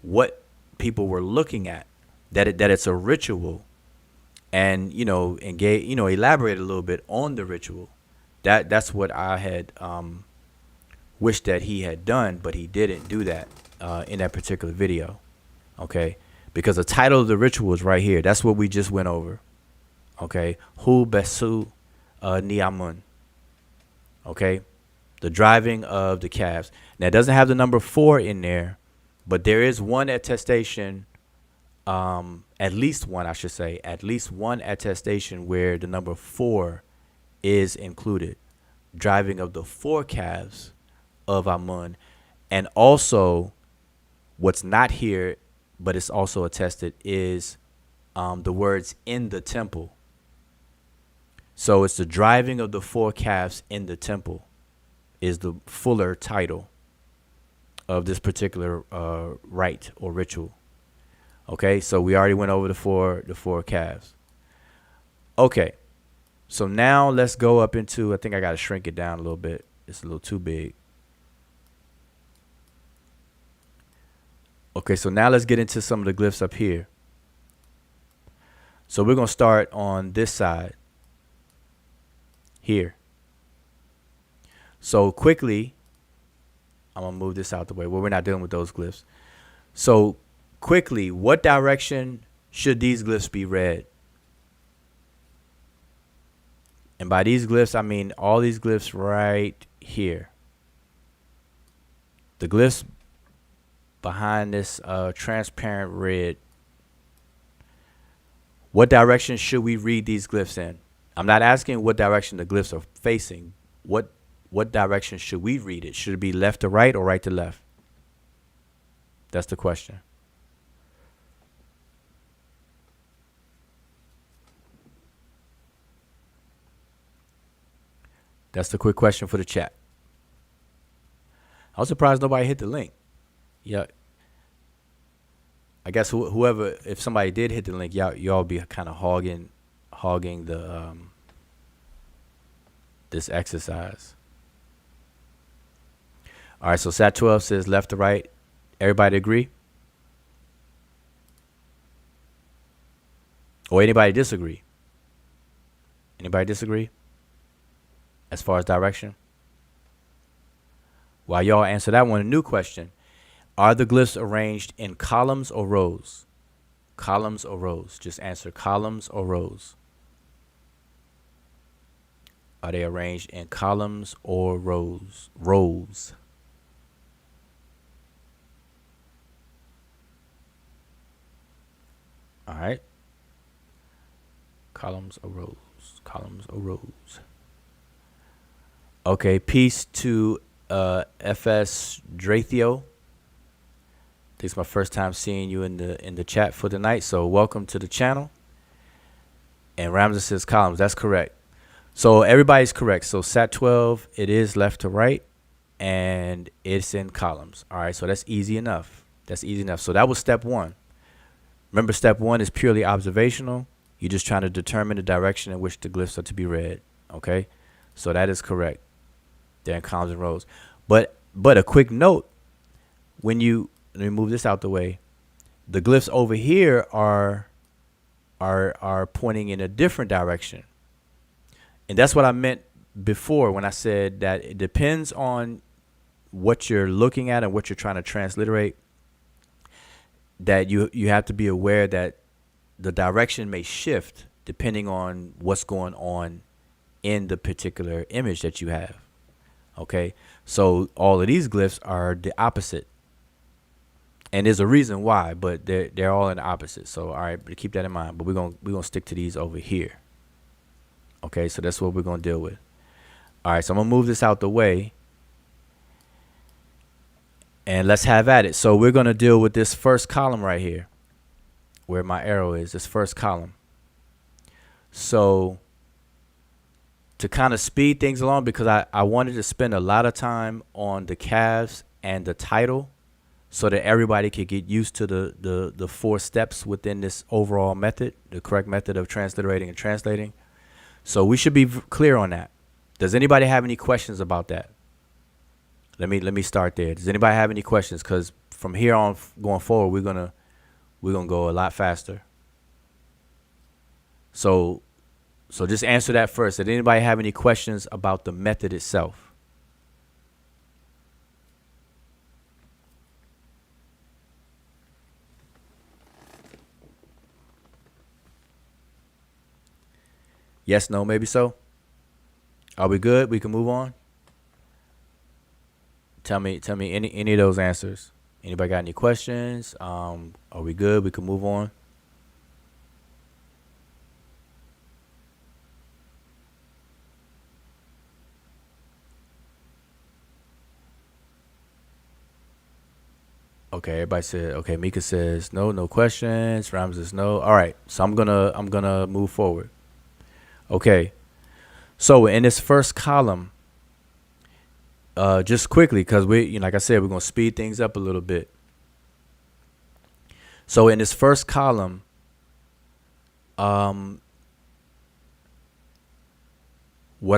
what people were looking at, that it's a ritual, and elaborate a little bit on the ritual. That's what I had wished that he had done, but he didn't do that in that particular video. Okay, because the title of the ritual is right here. That's what we just went over. Okay, Hu Besu Niamun. Okay, the driving of the calves. Now it doesn't have the number 4 in there, but there is one attestation, at least one attestation where the number 4 is included. Driving of the 4 calves of Amun. And also, what's not here, but it's also attested, is the words in the temple. So it's the driving of the 4 calves in the temple is the fuller title of this particular rite or ritual. Okay, so we already went over the four calves. Okay, so now let's go up into, I think I got to shrink it down a little bit. It's a little too big. Okay, so now let's get into some of the glyphs up here. So we're going to start on this side here. So quickly, I'm going to move this out the way. Well, we're not dealing with those glyphs. So quickly, what direction should these glyphs be read? And by these glyphs, I mean all these glyphs right here. The glyphs behind this transparent red. What direction should we read these glyphs in? I'm not asking what direction the glyphs are facing. What direction should we read it? Should it be left to right or right to left? That's the question. That's the quick question for the chat. I was surprised nobody hit the link. Yeah. I guess whoever, if somebody did hit the link, y'all be kind of hogging the this exercise. All right, so Sat 12 says left to right. Everybody agree? Or anybody disagree? Anybody disagree? As far as direction? While y'all answer that one, a new question. Are the glyphs arranged in columns or rows? Columns or rows? Just answer columns or rows. Are they arranged in columns or rows? Rows. All right. Columns or rows? Columns or rows? Okay. Peace to FS Drathio. This is my first time seeing you in the chat for the night, so welcome to the channel. And Ramses says columns. That's correct. So everybody's correct. So Sat 12, it is left to right, and it's in columns. All right, so that's easy enough. That's easy enough. So that was step 1. Remember, step 1 is purely observational. You're just trying to determine the direction in which the glyphs are to be read. Okay, so that is correct. They're in columns and rows. But a quick note, when you, let me move this out the way, the glyphs over here are pointing in a different direction. And that's what I meant before when I said that it depends on what you're looking at and what you're trying to transliterate, that you have to be aware that the direction may shift depending on what's going on in the particular image that you have. Okay, so all of these glyphs are the opposite, and there's a reason why, but they're all in the opposite. So all right, but keep that in mind. But we're gonna stick to these over here. Okay, so that's what we're gonna deal with. All right, so I'm gonna move this out the way, and let's have at it. So we're gonna deal with this first column right here, where my arrow is. This first column. So to kind of speed things along, because I wanted to spend a lot of time on the calves and the title so that everybody could get used to the 4 steps within this overall method, the correct method of transliterating and translating. So we should be clear on that. Does anybody have any questions about that? Let me start there. Does anybody have any questions? Because from here on going forward, we're gonna go a lot faster. So just answer that first. Did anybody have any questions about the method itself? Yes, no, maybe so. Are we good? We can move on. Tell me any of those answers. Anybody got any questions? Are we good? We can move on. Okay, everybody said okay. Mika says no questions. Rams says no. All right, so I'm gonna move forward. Okay, so in this first column, just quickly, because like I said, we're gonna speed things up a little bit. So in this first column, what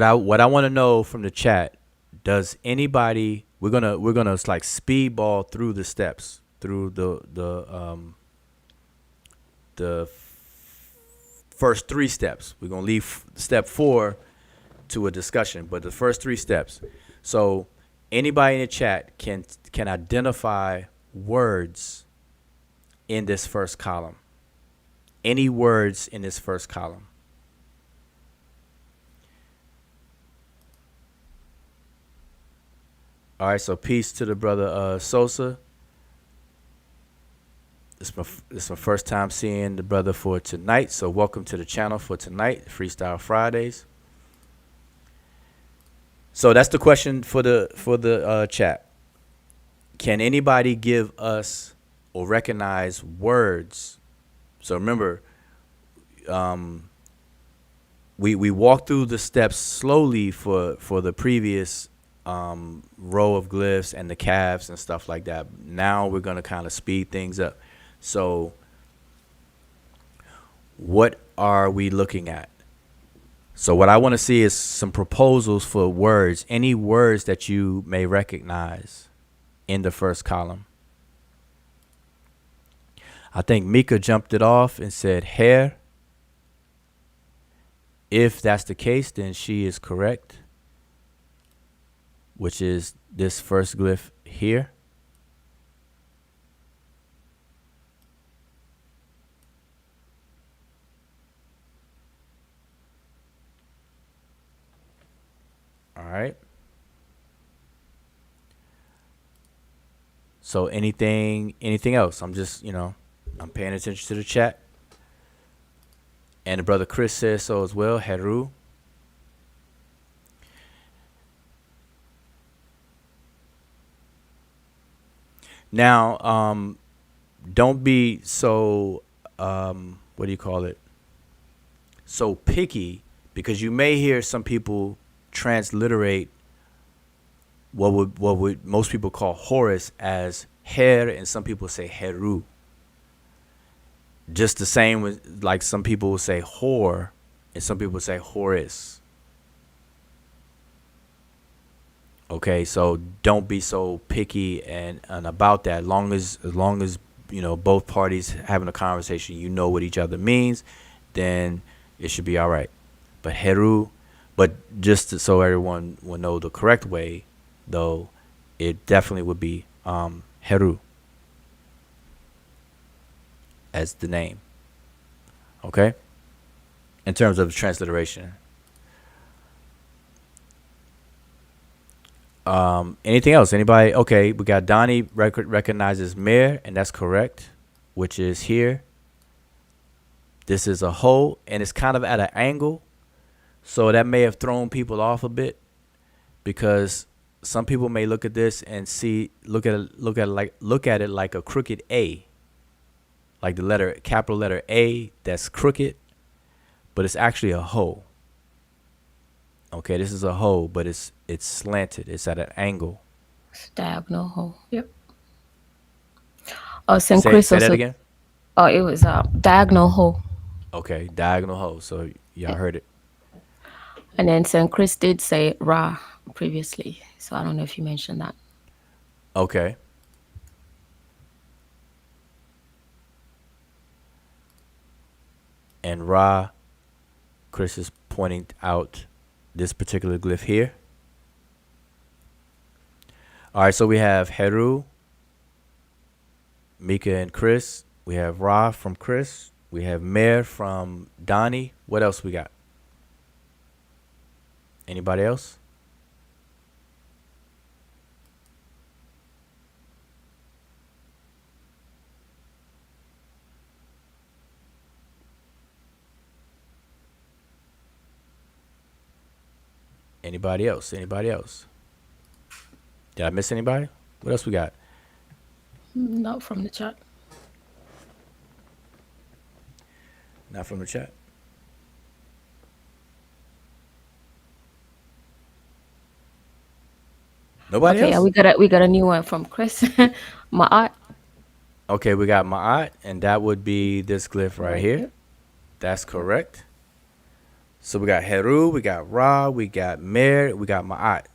I want to know from the chat, does anybody? We're gonna like speedball through the steps, through the first 3 steps. We're gonna leave step 4 to a discussion, but the first 3 steps. So anybody in the chat can identify words in this first column. Any words in this first column. All right, so peace to the brother Sosa. This is my first time seeing the brother for tonight, so welcome to the channel for tonight, Freestyle Fridays. So that's the question for the chat. Can anybody give us or recognize words? So remember, we walked through the steps slowly for the previous row of glyphs and the calves and stuff like that. Now we're gonna kind of speed things up. So what are we looking at? So what I want to see is some proposals for words, any words that you may recognize in the first column. I think Mika jumped it off and said hair. If that's the case, then she is correct, which is this first glyph here. All right. So anything else? I'm just, I'm paying attention to the chat. And the brother Chris says so as well, Heru. Now, don't be so, what do you call it? So picky, because you may hear some people transliterate what would most people call Horus as Her, and some people say Heru. Just the same with, like, some people will say Hor, and some people say Horus. Okay, so don't be so picky and about that. As long as both parties having a conversation, you know what each other means, then it should be all right. But Heru, But just so everyone will know the correct way, though, it definitely would be Heru as the name. Okay, in terms of transliteration. Anything else? Anybody? Okay, we got Donnie recognizes Mayor, and that's correct, which is here. This is a hole, and it's kind of at an angle, so that may have thrown people off a bit because some people may look at this and look at it like a crooked A, like the letter capital letter A that's crooked, but it's actually a hole. Okay, this is a hole, but it's slanted. It's at an angle.
It's diagonal hole. Yep. Oh, St.
Say
Chris
say that
also.
again.
Oh, it was a diagonal hole.
Okay, diagonal hole. So y'all
Yeah.
heard it.
And then St. Chris did say Ra previously. So I don't know if you mentioned that.
Okay. And Ra, Chris is pointing out this particular glyph here. All right, so we have Heru, Mika, and Chris. We have Ra from Chris. We have Mer from Donnie. What else we got? Anybody else? Anybody else? Anybody else? Did I miss anybody? What else we got?
Not from the chat.
Not from the chat. Nobody
Okay, yeah,
else?
we got a new one from Chris. Ma'at.
Okay, we got Ma'at, and that would be this glyph right
Right.
here.
Yep.
That's correct. So we got Heru, we got Ra, we got Mer, we got Ma'at.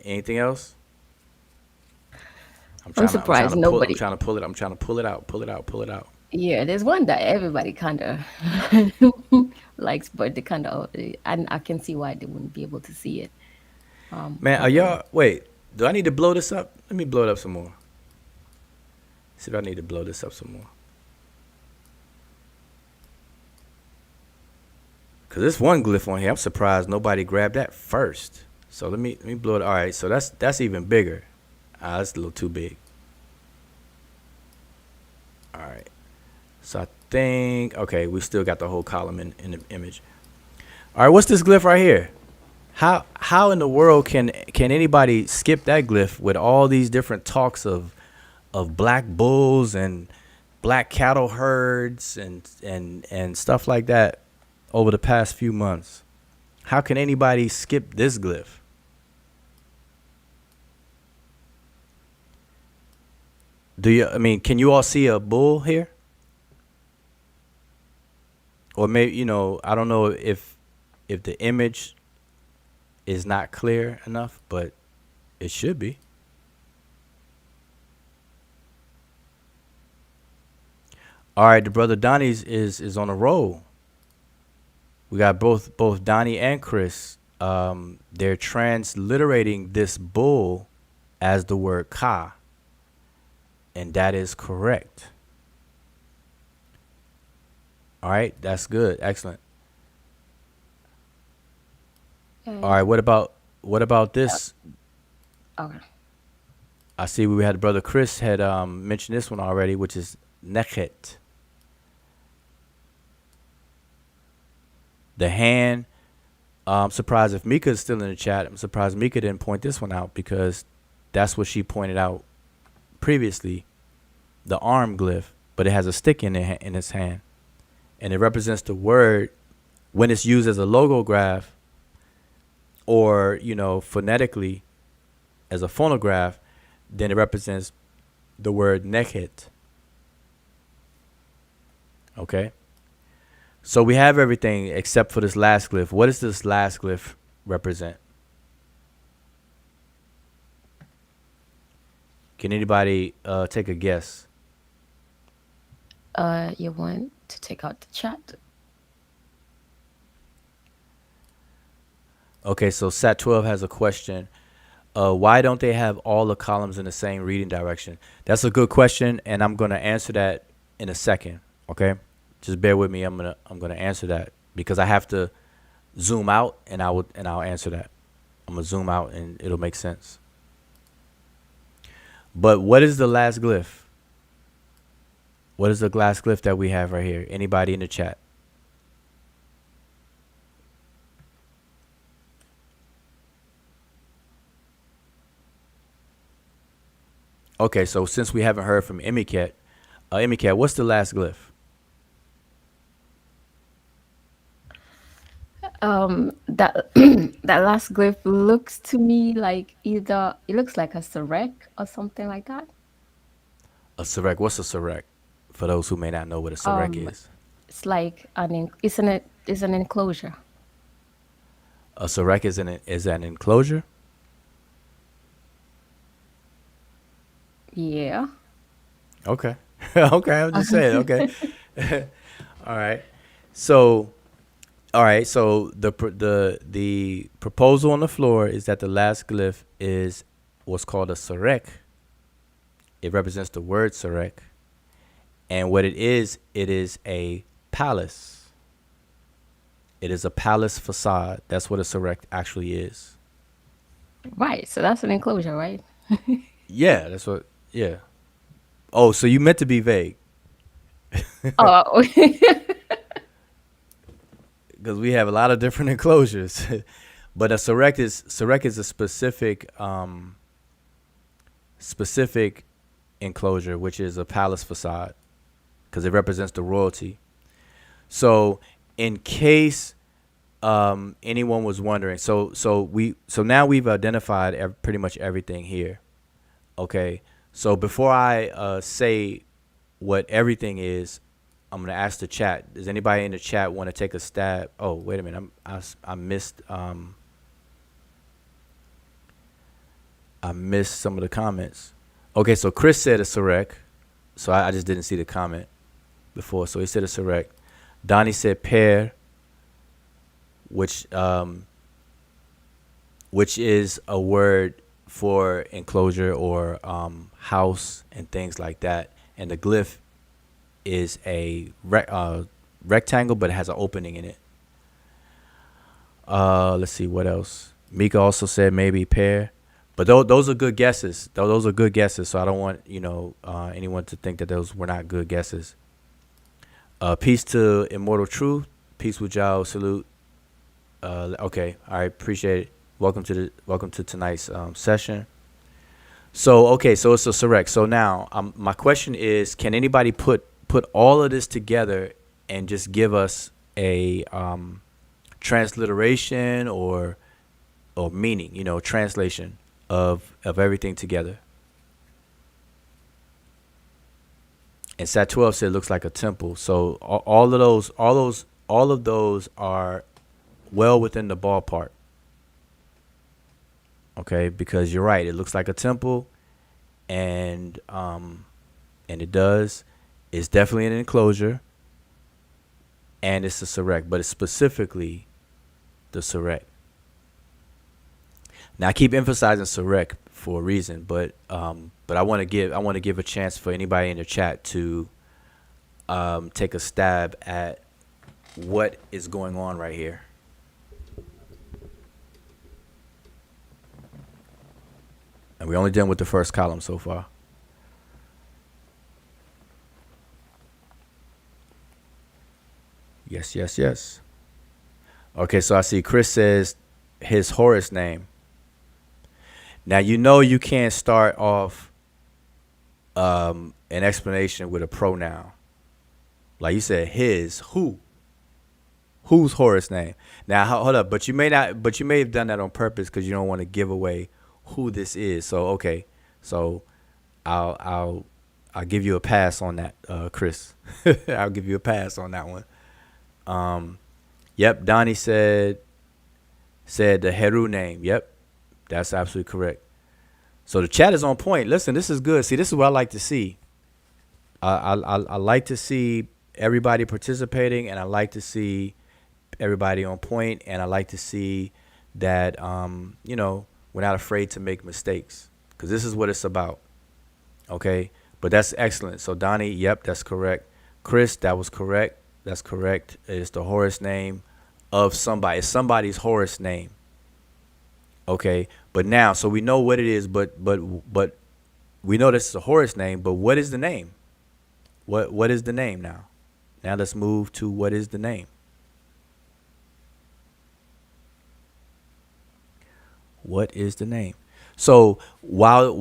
Anything else?
I'm surprised
I'm
nobody.
trying to pull it. I'm trying to pull it out, pull it out, pull it out.
Yeah, there's one that everybody kind of likes, but they kind of, and I can see why they wouldn't be able to see it.
Man, are
Hold on.
y'all wait, do I need to blow this up? Let me blow it up some more. See if I need to blow this up some more. Cause this one glyph on here, I'm surprised nobody grabbed that first. So let me blow it. All right, so that's even bigger. Ah, that's a little too big. All right. So I think okay, we still got the whole column in the image. All right, what's this glyph right here? How in the world can anybody skip that glyph with all these different talks of black bulls and black cattle herds and stuff like that over the past few months? How can anybody skip this glyph? I mean, can you all see a bull here? Or maybe, I don't know if the image is not clear enough, but it should be. All right, the brother Donnie's is on a roll. We got both Donnie and Chris. They're transliterating this bull as the word ka, and that is correct. All right, that's good, excellent. All
And
right, what about this?
okay,
I see we had brother Chris had mentioned this one already, which is nechet, the hand. I'm surprised if Mika is still in the chat. I'm surprised Mika didn't point this one out because that's what she pointed out previously, the arm glyph, but it has a stick in its hand, and it represents the word when it's used as a logograph or phonetically as a phonograph. Then it represents the word nechet. Okay. So we have everything except for this last glyph. What does this last glyph represent? Can anybody take a guess?
you want to take out the chat?
Okay, so Sat 12 has a question. Why don't they have all the columns in the same reading direction? That's a good question, and I'm gonna answer that in a second. Okay, just bear with me. I'm gonna answer that because I have to zoom out, and I'll answer that. I'm gonna zoom out, and it'll make sense. But what is the last glyph? What is the last glyph that we have right here? Anybody in the chat? Okay, so since we haven't heard from Emicat, Emicat, what's the last glyph?
That that last glyph looks to me like either it looks like a Sarek or something like that.
A Sarek. What's a Sarek? For those who may not know what a Sarek
Um,
is.
it's like it's an enclosure.
A Sarek is an enclosure.
Yeah.
Okay. Okay, I'm just saying. Okay. All right. So, all right. So the proposal on the floor is that the last glyph is what's called a Sarek. It represents the word Sarek, and what it is a palace. It is a palace facade. That's what a Sarek actually is.
Right. So that's an enclosure, right?
Yeah, that's what. Yeah. Oh, so you meant to be vague
Oh,
because we have a lot of different enclosures, but a Sarek is a specific enclosure, which is a palace facade because it represents the royalty. So, in case anyone was wondering, so now we've identified pretty much everything here. Okay, so before I say what everything is, I'm gonna ask the chat. Does anybody in the chat want to take a stab? Oh, wait a minute, I missed I missed some of the comments. Okay, so Chris said a Sarek, so I just didn't see the comment before. So he said a Sarek. Donnie said pair, which which is a word for enclosure or house and things like that. And the glyph is a rectangle, but it has an opening in it. Let's see what else. Mika also said maybe pair, but those are good guesses. Those are good guesses. So I don't want anyone to think that those were not good guesses. Peace to Immortal Truth. Peace with y'all. Salute. Okay, all right, appreciate it. Welcome to tonight's session. So okay, so it's a Sarek. So now my question is, can anybody put all of this together and just give us a transliteration or meaning, translation of everything together? And Sat 12 said it looks like a temple. So all of those are well within the ballpark. Okay, because you're right, it looks like a temple, and it does. It's definitely an enclosure, and it's a Sarek, but it's specifically the Sarek. Now I keep emphasizing Sarek for a reason, but I want to give a chance for anybody in the chat to take a stab at what is going on right here. And we only done with the first column so far. Yes, yes, yes. Okay, so I see Chris says his Horus name. Now you can't start off an explanation with a pronoun. Like you said, whose Horus name. Now hold up, but you may have done that on purpose because you don't want to give away who this is. So okay, so I'll give you a pass on that, Chris. I'll give you a pass on that one. Yep, Donnie said the Heru name. Yep, that's absolutely correct. So the chat is on point. Listen, this is good. See, this is what I like to see. I like to see everybody participating, and I like to see everybody on point, and I like to see that we're not afraid to make mistakes, because this is what it's about. Okay, but that's excellent. So Donnie, yep, that's correct. Chris, that was correct. That's correct. It's the Horus name of somebody. It's somebody's Horus name. Okay, but now, so we know what it is, but we know this is a Horus name. But what is the name? What is the name now? Now let's move to what is the name. What is the name? So while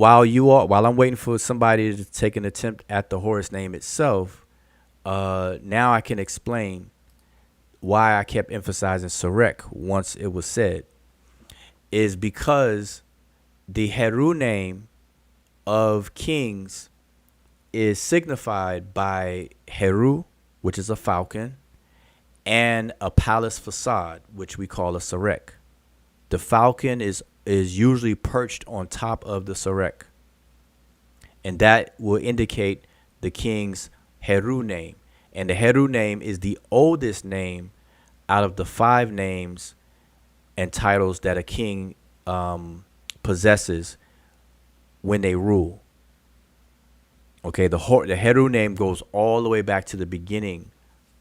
I'm waiting for somebody to take an attempt at the Horus name itself, now I can explain why I kept emphasizing Sarek once it was said. Is because the Heru name of kings is signified by Heru, which is a falcon, and a palace facade, which we call a Sarek. The falcon is usually perched on top of the Sarek, and that will indicate the king's Heru name. And the Heru name is the oldest name out of the 5 names and titles that a king possesses when they rule. Okay, the Heru name goes all the way back to the beginning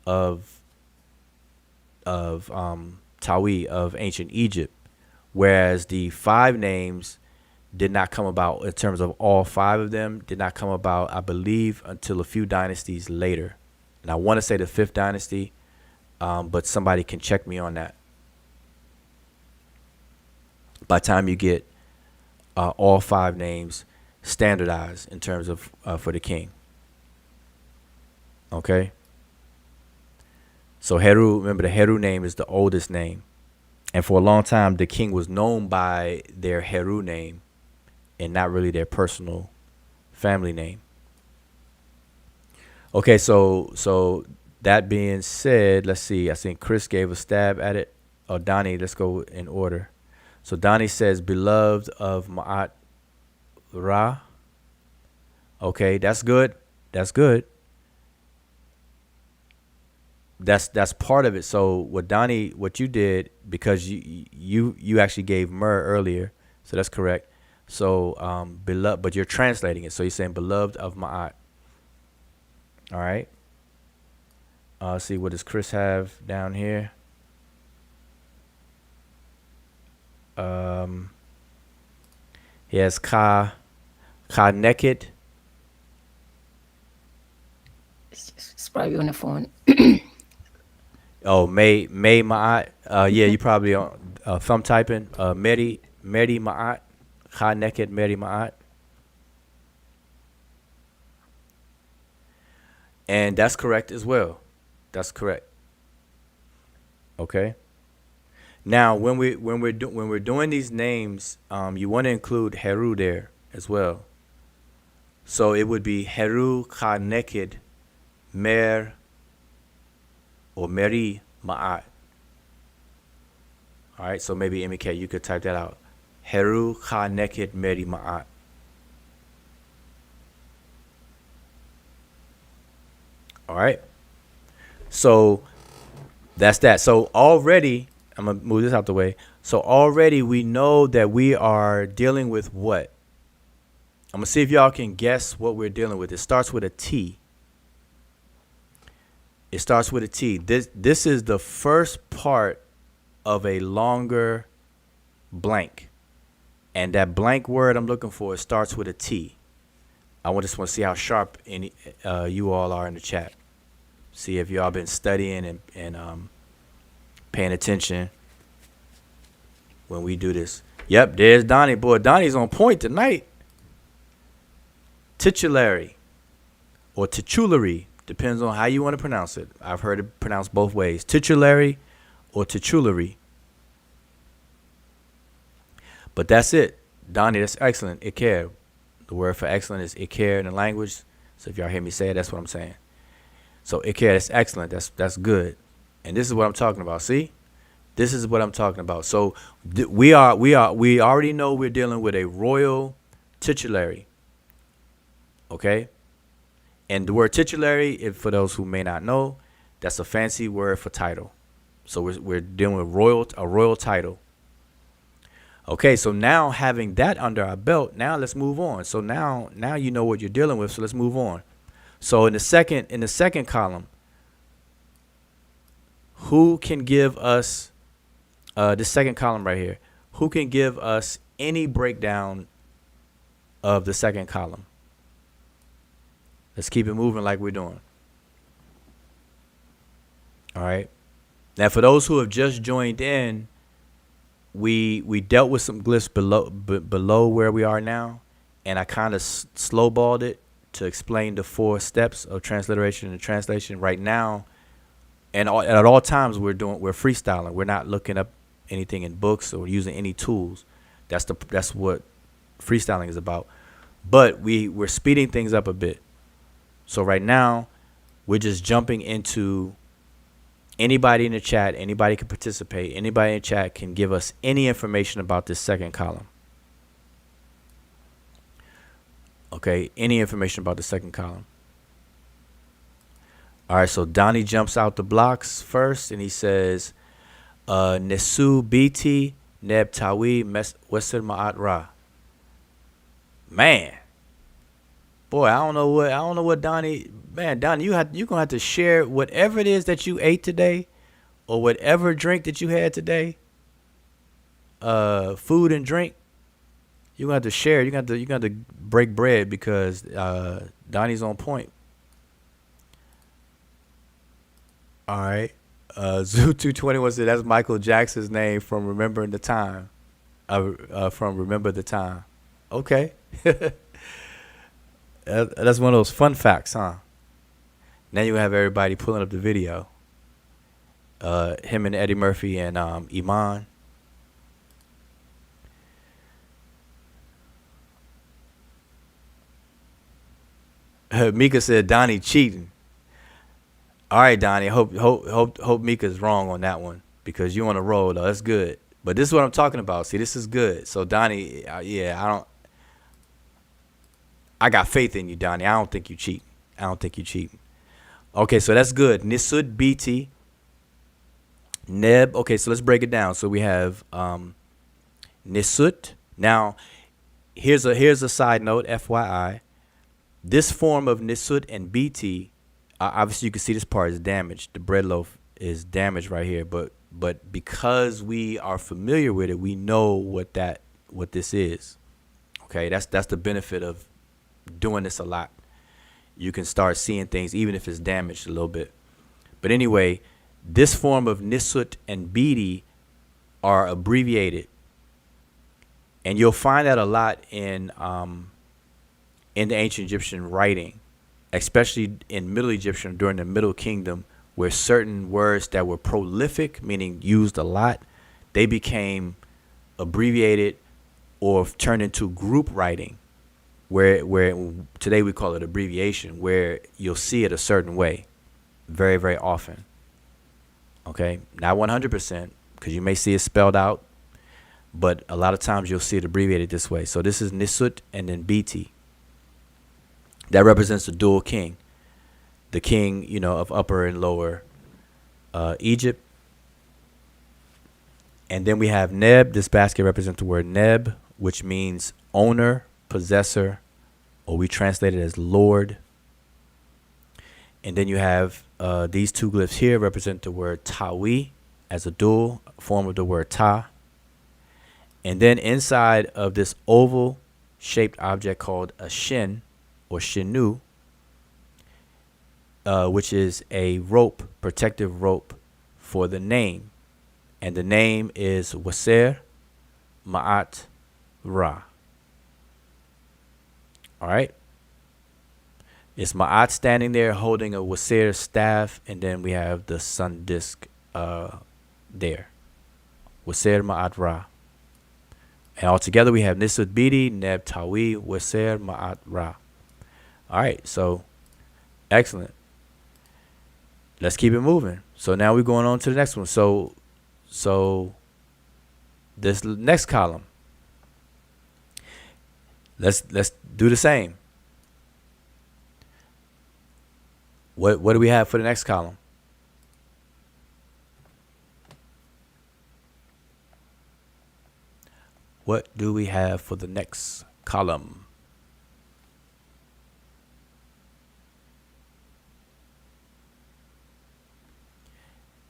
of Tawi, of ancient Egypt, whereas the 5 names did not come about, in terms of all 5 of them, did not come about, I believe, until a few dynasties later. And I want to say the 5th dynasty, but somebody can check me on that. By the time you get all 5 names standardized in terms of for the king. Okay. So Heru, remember the Heru name is the oldest name. And for a long time, the king was known by their Heru name and not really their personal family name. Okay, so that being said, let's see. I think Chris gave a stab at it. Oh, Donnie, let's go in order. So Donnie says, beloved of Ma'at Ra. Okay, that's good. That's good. That's part of it. So what you did, because you actually gave Mur earlier, so that's correct. So beloved, but you're translating it. So you're saying beloved of Ma'at. All right. Let's see, what does Chris have down here? He has Ka naked.
It's probably on the phone.
Oh, May Ma'at. Yeah, you probably on thumb typing. Meri Ma'at. Ka naked Meri Ma'at. And that's correct as well. That's correct. Okay. Now, when we're doing these names, you want to include Heru there as well. So it would be Heru Ka naked Mer or Meri Ma'at. All right. So maybe MK, you could type that out. Heru Ka naked Meri Ma'at. All right. So that's that. So already, I'm going to move this out the way. So already we know that we are dealing with what? I'm going to see if y'all can guess what we're dealing with. It starts with a T. It starts with a T. This is the first part of a longer blank. And that blank word I'm looking for, it starts with a T. I just want to see how sharp you all are in the chat. See if y'all been studying and paying attention when we do this. Yep, there's Donnie. Boy, Donnie's on point tonight. Titulary or titulary, depends on how you want to pronounce it. I've heard it pronounced both ways. Titulary or titulary. But that's it. Donnie, that's excellent. Iker. The word for excellent is Iker in the language. So if y'all hear me say it, that's what I'm saying. So Iker, that's excellent. That's good. And this is what I'm talking about. See? This is what I'm talking about. So we already know we're dealing with a royal titulary. Okay? And the word titulary, if for those who may not know, that's a fancy word for title. So we're dealing with a royal title. Okay, so now having that under our belt, now let's move on. So now you know what you're dealing with. So let's move on. So in the second column, who can give us the second column right here? Who can give us any breakdown of the second column? Let's keep it moving like we're doing. All right. Now, for those who have just joined in, we dealt with some glyphs below where we are now, and I kind of slowballed it to explain the 4 steps of transliteration and translation. Right now, and at all times we're freestyling. We're not looking up anything in books or using any tools. That's what freestyling is about. But we're speeding things up a bit. So right now, we're just jumping into anybody in the chat. Anybody can participate. Anybody in the chat can give us any information about this second column. Okay, any information about the second column. All right, so Donnie jumps out the blocks first, and he says, Nesu BT Neb Tawi Wesir Ma'at Ra. Man. Boy, I don't know what Donnie, man, Donnie, you're gonna have to share whatever it is that you ate today, or whatever drink that you had today, food and drink. You're gonna have to share. You're gonna have to break bread, because Donnie's on point. All right. Zoo221 said that's Michael Jackson's name from Remembering the Time. From Remember the Time. Okay. That's one of those fun facts, huh? Now you have everybody pulling up the video. Him and Eddie Murphy and Iman. Mika said Donnie cheating. All right, Donnie. Hope Mika's wrong on that one, because you on a roll though. That's good. But this is what I'm talking about. See, this is good. So Donnie, I got faith in you, Donnie. I don't think you cheat. Okay, so that's good. Nisud BT Neb. Okay, so let's break it down. So we have Nisut. Now, here's a side note, FYI. This form of Nisut and BT, obviously you can see this part is damaged. The bread loaf is damaged right here, but because we are familiar with it, we know what this is. Okay, that's the benefit of doing this a lot. You can start seeing things even if it's damaged a little bit. But anyway, this form of Nisut and BT are abbreviated, and you'll find that a lot in the ancient Egyptian writing, especially in Middle Egyptian during the Middle Kingdom, where certain words that were prolific, meaning used a lot, they became abbreviated or turned into group writing, where today we call it abbreviation, where you'll see it a certain way very, very often. Okay, not 100%, because you may see it spelled out, but a lot of times you'll see it abbreviated this way. So this is Nisut and then BT. That represents the dual king, the king, of Upper and Lower Egypt. And then we have Neb. This basket represents the word Neb, which means owner, possessor, or we translate it as Lord. And then you have these 2 glyphs here represent the word Tawi as a dual form of the word Ta. And then inside of this oval shaped object called a shin or shinu, which is a rope, protective rope for the name. And the name is Waser Ma'at Ra. All right. It's Ma'at standing there holding a Waser staff, and then we have the sun disk there. Waser Ma'at Ra. And all together we have Nisut Bidi, Neb Tawi, Waser Ma'at Ra. All right, so excellent. Let's keep it moving. So now we're going on to the next one. So this next column, let's do the same. What do we have for the next column? What do we have for the next column?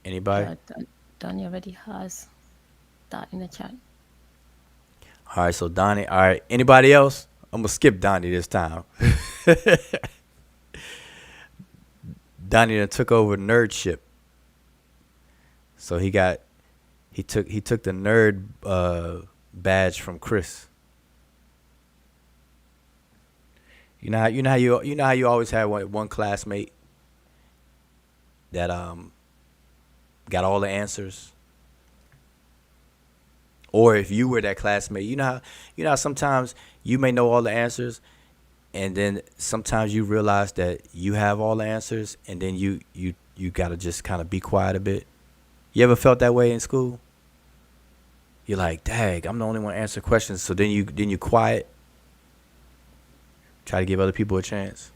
Anybody?
Yeah, Donnie already has that in the chat.
All right, so Donnie. All right, anybody else? I'm gonna skip Donnie this time. Donnie done took over nerdship, so he took the nerd badge from Chris. You know how you always have one classmate that got all the answers, or if you were that classmate, you know how sometimes you may know all the answers, and then sometimes you realize that you have all the answers, and then you gotta just kind of be quiet a bit. You ever felt that way in school? You're like, dang, I'm the only one answering questions. So then you quiet, try to give other people a chance.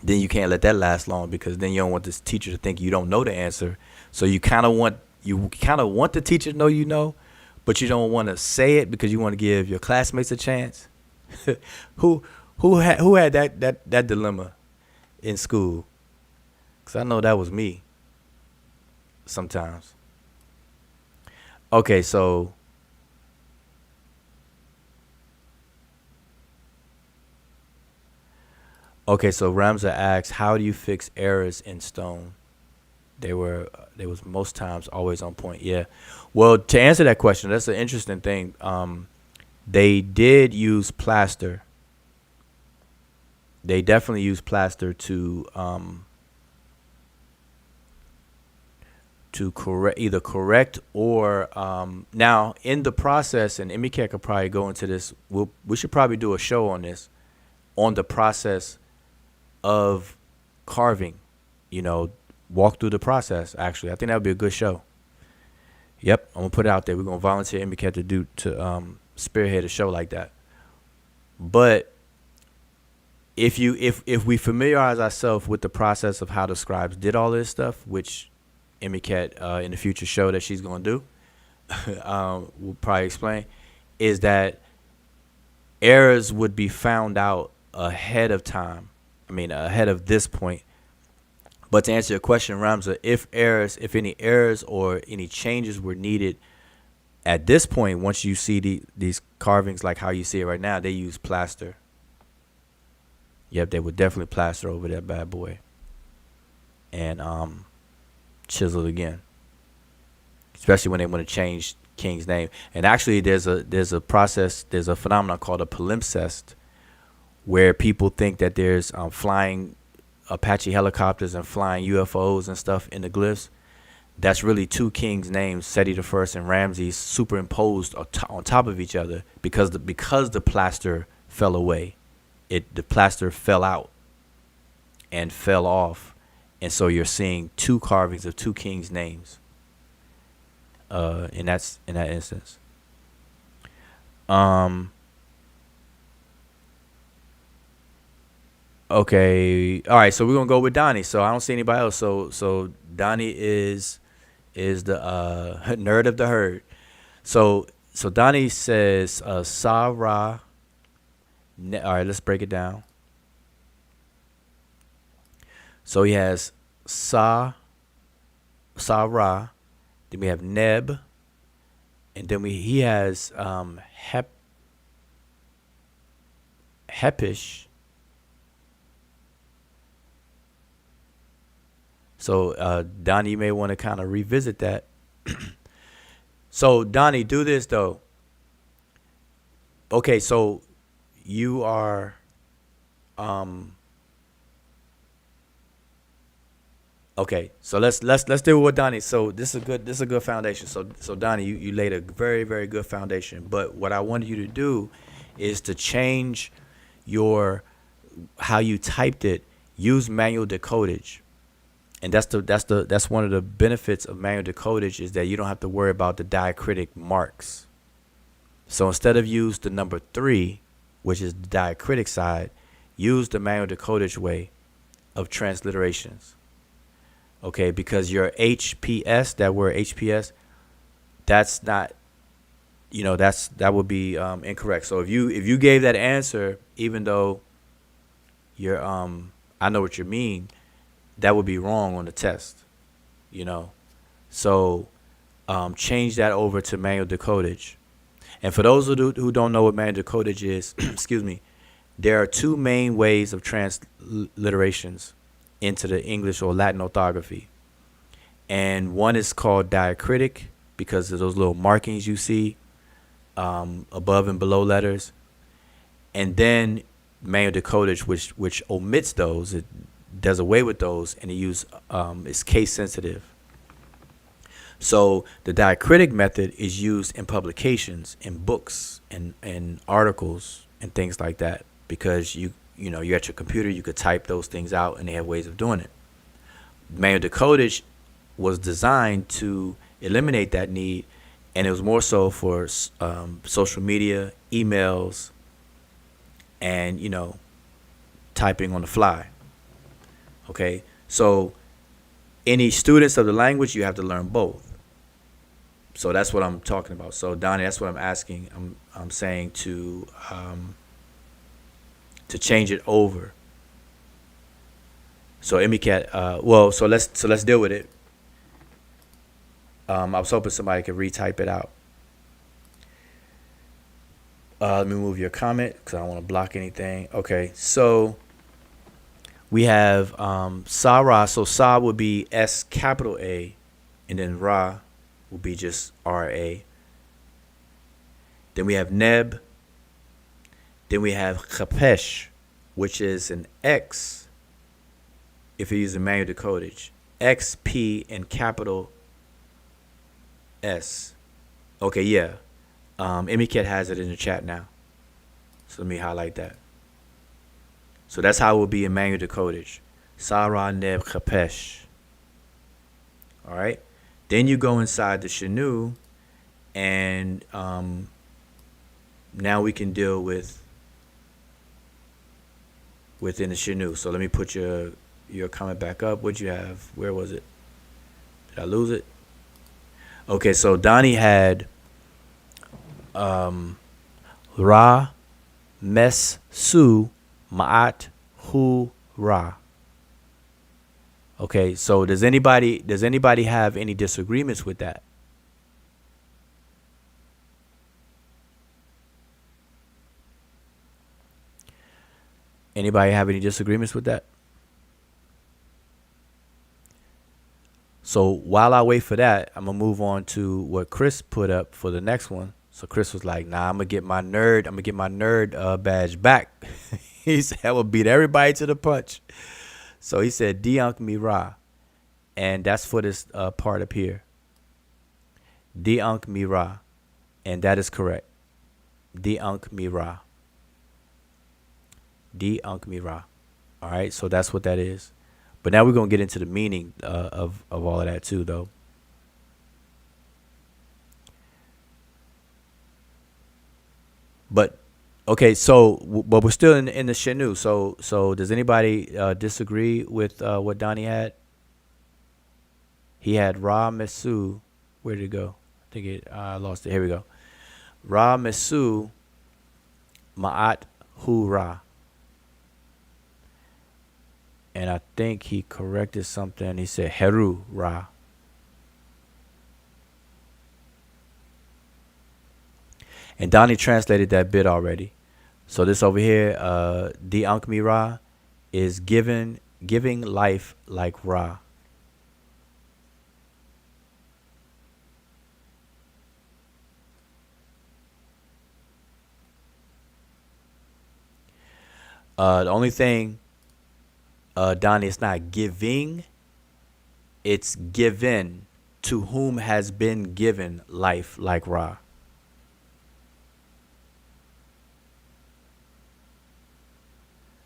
Then you can't let that last long because then you don't want this teacher to think you don't know the answer. So you kind of want the teacher to know you know, but you don't want to say it because you want to give your classmates a chance. who who had that dilemma in school? Cause I know that was me sometimes. Okay, so Ramza asks, how do you fix errors in Stone? They was most times always on point. Yeah. Well, to answer that question, that's an interesting thing. They did use plaster. They definitely use plaster to correct or now in the process, and Emika could probably go into this. We should probably do a show on this, on the process of carving. You know, walk through the process. Actually, I think that would be a good show. Yep, I'm gonna put it out there. We're gonna volunteer Emika to spearhead a show like that. But if we familiarize ourselves with the process of how the scribes did all this stuff, which Emicat in the future show that she's gonna do, will probably explain, is that errors would be found out ahead of time. I mean, ahead of this point. But to answer your question, Ramza, if any errors or any changes were needed at this point, once you see these carvings like how you see it right now, they use plaster. Yep, they would definitely plaster over that bad boy and chisel it again, especially when they want to change King's name. And actually, there's a process, there's a phenomenon called a palimpsest, where people think that there's flying Apache helicopters and flying UFOs and stuff in the glyphs. That's really two kings' names, Seti the First and Ramses, superimposed on top of each other because the plaster fell away. The plaster fell out and fell off, and so you're seeing two carvings of two kings' names. In that instance. Um. Okay. All right. So we're gonna go with Donnie. So I don't see anybody else. So Donnie is the nerd of the herd. So Donnie says Sarah. All right. Let's break it down. So he has Sarah. Then we have Neb, and then he has Hepish. So Donnie, you may want to kind of revisit that. So Donnie, do this though. Okay, so you are um okay. So let's deal with what Donnie. So this is a good foundation. So Donnie, you laid a very very good foundation. But what I wanted you to do is to change your how you typed it. Use manual decodage. And that's one of the benefits of manual decodage is that you don't have to worry about the diacritic marks. So instead of use the number 3, which is the diacritic side, use the manual decodage way of transliterations. Okay, because your HPS, that word HPS, that's not that would be incorrect. So if you gave that answer, even though you're I know what you mean, that would be wrong on the test. You know, so change that over to manual decodage. And for those who don't know what manual decodage is, excuse me, there are two main ways of transliterations into the English or Latin orthography. And one is called diacritic because of those little markings you see above and below letters. And then manual decodage, which omits those, it does away with those, and it is case sensitive. So the diacritic method is used in publications, in books, and articles, and things like that, because you're at your computer, you could type those things out, and they have ways of doing it. Manual decodage was designed to eliminate that need, and it was more so for social media, emails, and typing on the fly. Okay, so any students of the language, you have to learn both. So that's what I'm talking about. So Donnie, that's what I'm asking. I'm saying to change it over. So Emicat, so let's deal with it. I was hoping somebody could retype it out. Let me move your comment because I don't want to block anything. Okay, so we have Sa-Ra. So Sa would be S capital A, and then Ra will be just R-A. Then we have Neb. Then we have Chapesh, which is an X if you're using manual decodage. X, P, and capital S. Okay, yeah. Emicat has it in the chat now. So let me highlight that. So that's how it will be in manual decodage. Sa-Ra, Neb, Chapesh. All right. Then you go inside the Shanu, and now we can deal with within the Shanu. So let me put your comment back up. What'd you have? Where was it? Did I lose it? Okay, so Donnie had Ra, Mes, Su, Ma'at, Hu, Ra. Okay, so does anybody have any disagreements with that? Anybody have any disagreements with that? So while I wait for that, I'm gonna move on to what Chris put up for the next one. So Chris was like, "Nah, I'm gonna get my nerd badge back." He said, "I will beat everybody to the punch." So he said, "Diank mi ra," and that's for this part up here. Diank mi ra, and that is correct. Diank mi ra. Diank mi ra. All right, so that's what that is. But now we're gonna get into the meaning of all of that too, though. But okay, but we're still in the Shanu. So does anybody disagree with what Donnie had? He had Ra Mesu. Where did it go? I think I lost it. Here we go. Ra Mesu Ma'at Hu Ra. And I think he corrected something. He said Heru Ra. And Donnie translated that bit already. So this over here, Di Ankmi Ra, is giving life like Ra. The only thing, Donnie, it's not giving, it's given to whom has been given life like Ra.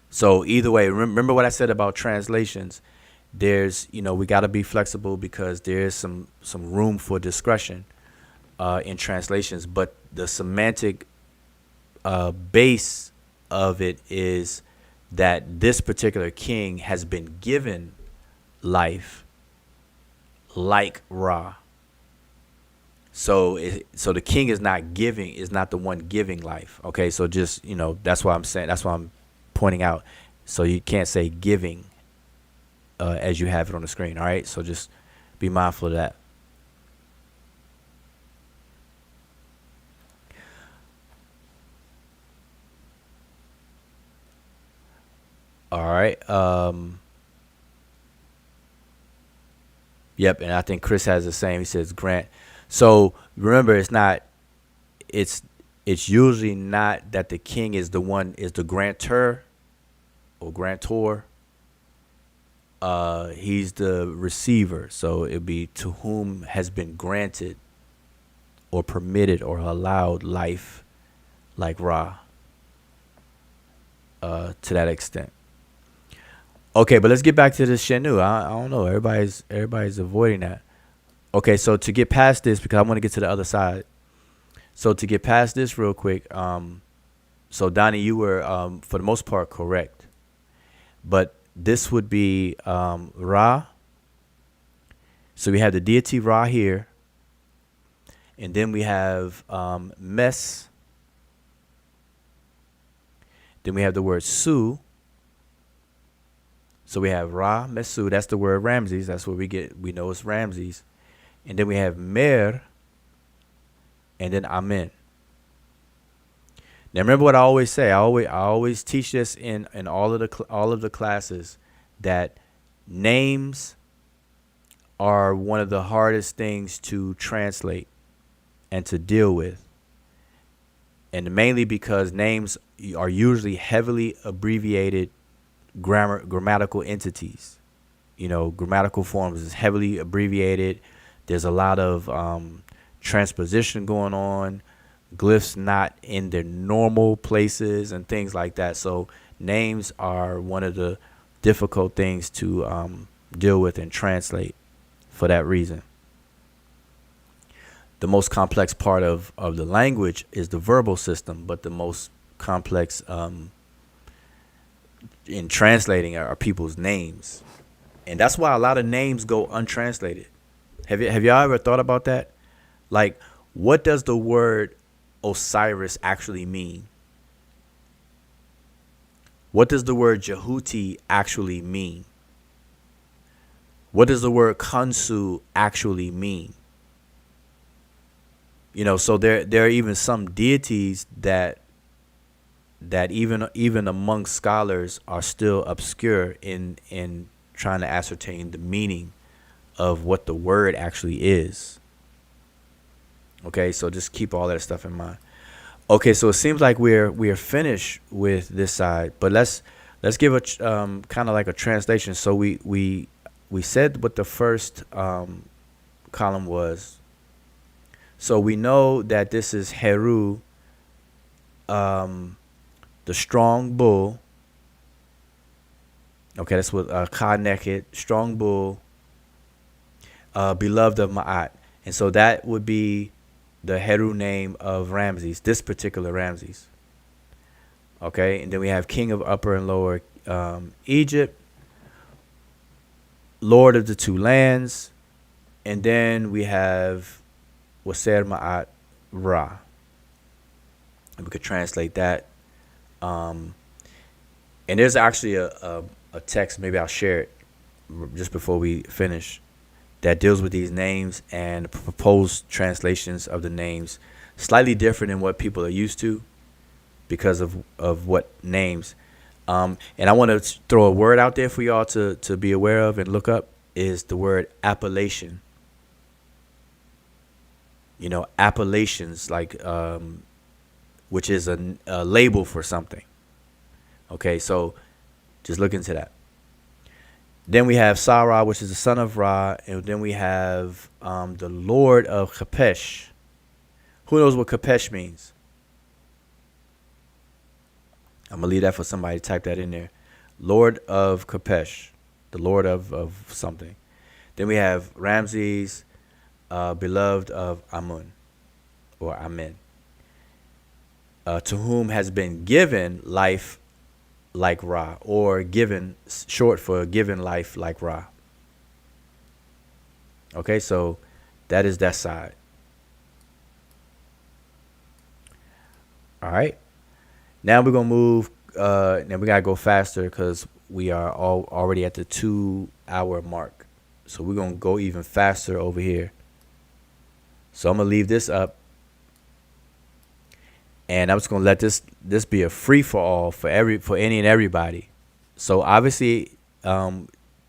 So either way, remember what I said about translations. There's, we got to be flexible because there's some room for discretion in translations. But the semantic base of it is that this particular king has been given life like Ra. So the king is not giving, is not the one giving life. Okay, so just that's why I'm saying, that's why I'm pointing out. So you can't say giving as you have it on the screen. All right, so just be mindful of that. All right. Yep, and I think Chris has the same. He says grant. So remember, it's it's usually not that the king is the one, is the grantor or grantor. He's the receiver. So it'd be to whom has been granted or permitted or allowed life like Ra, to that extent. Okay, but let's get back to the Shenu. I don't know. Everybody's avoiding that. Okay, so to get past this, because I want to get to the other side. So to get past this real quick, so Donnie, you were for the most part correct, but this would be Ra. So we have the deity Ra here, and then we have Mes. Then we have the word Su. So we have Ra, Mesu. That's the word Ramses. That's what we know it's Ramses. And then we have Mer, and then Amen. Now remember what I always say. I always teach this in all of the classes, that names are one of the hardest things to translate and to deal with, and mainly because names are usually heavily abbreviated grammatical entities. Grammatical forms is heavily abbreviated. There's a lot of transposition going on, glyphs not in their normal places and things like that. So names are one of the difficult things to deal with and translate for that reason. The most complex part of the language is the verbal system, but the most complex in translating are people's names. And that's why a lot of names go untranslated. Have y'all ever thought about that? Like, what does the word Osiris actually mean? What does the word Jehuti actually mean? What does the word Kansu actually mean? So there are even some deities that even among scholars are still obscure in trying to ascertain the meaning of what the word actually is. Okay, so just keep all that stuff in mind. Okay, so it seems like we're finished with this side, but let's give a kind of like a translation. So we said what the first column was. So we know that this is Heru, the strong bull. Okay, that's what Ka naked, strong bull, beloved of Ma'at. And so that would be the Heru name of Ramses, this particular Ramses. Okay, and then we have king of upper and lower Egypt, lord of the two lands, and then we have Waser Ma'at Ra. And we could translate that. And there's actually a text, maybe I'll share it just before we finish, that deals with these names and proposed translations of the names, slightly different than what people are used to because of what names. And I want to throw a word out there for y'all to be aware of and look up, is the word appellation. Appellations, like which is a label for something. Okay, so just look into that. Then we have Sarah, which is the son of Ra, and then we have the Lord of Kapesh. Who knows what Kapesh means? I'm gonna leave that for somebody to type that in there. Lord of Kapesh, the Lord of something. Then we have Ramses, beloved of Amun, or Amen, to whom has been given life like Ra, or given, short for given life like Ra. Okay, so that is that side. All right. Now we're gonna move. Now we gotta go faster because we are already at the 2 hour mark. So we're gonna go even faster over here. So I'm gonna leave this up, and I'm just gonna let this be a free for all for any and everybody. So obviously,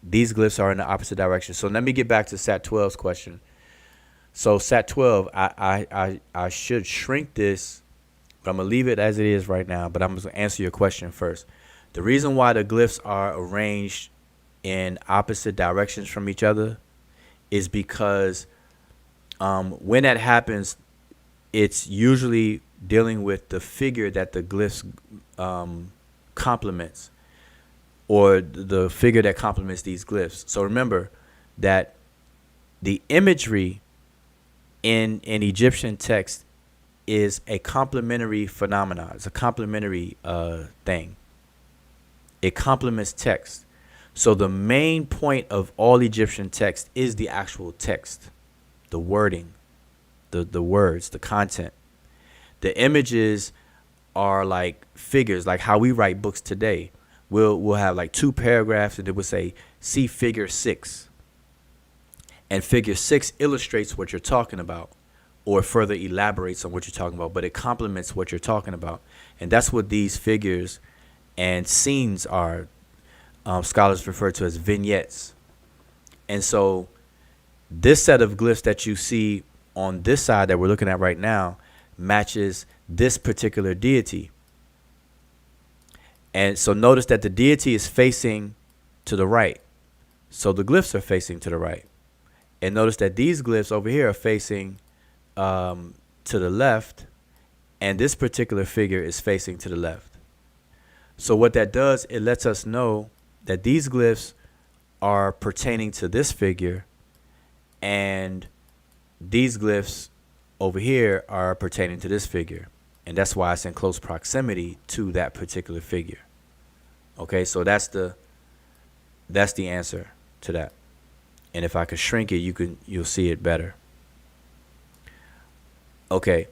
these glyphs are in the opposite direction. So let me get back to Sat 12's question. So Sat 12, I should shrink this, but I'm gonna leave it as it is right now. But I'm gonna answer your question first. The reason why the glyphs are arranged in opposite directions from each other is because when that happens, it's usually dealing with the figure that the glyphs complements, or the figure that complements these glyphs. So remember that the imagery in Egyptian text is a complementary phenomenon. It's a complementary thing. It complements text. So the main point of all Egyptian text is the actual text, the wording, the words, the content. The images are like figures, like how we write books today. We'll have like 2 paragraphs, and it will say, see figure 6. And figure 6 illustrates what you're talking about, or further elaborates on what you're talking about, but it complements what you're talking about. And that's what these figures and scenes are. Scholars refer to as vignettes. And so this set of glyphs that you see on this side that we're looking at right now matches this particular deity. And so notice that the deity is facing to the right. So the glyphs are facing to the right. And notice that these glyphs over here are facing to the left, and this particular figure is facing to the left. So what that does, it lets us know that these glyphs are pertaining to this figure, and these glyphs over here are pertaining to this figure. And that's why it's in close proximity to that particular figure. Okay, so that's the answer to that. And if I could shrink it, you'll see it better. Okay.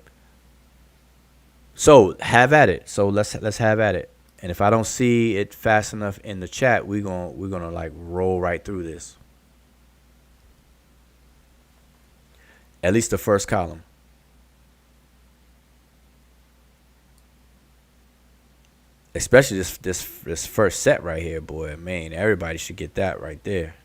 So have at it. So let's have at it. And if I don't see it fast enough in the chat, we're gonna like roll right through this. At least the first column. Especially this first set right here, boy. Man, everybody should get that right there.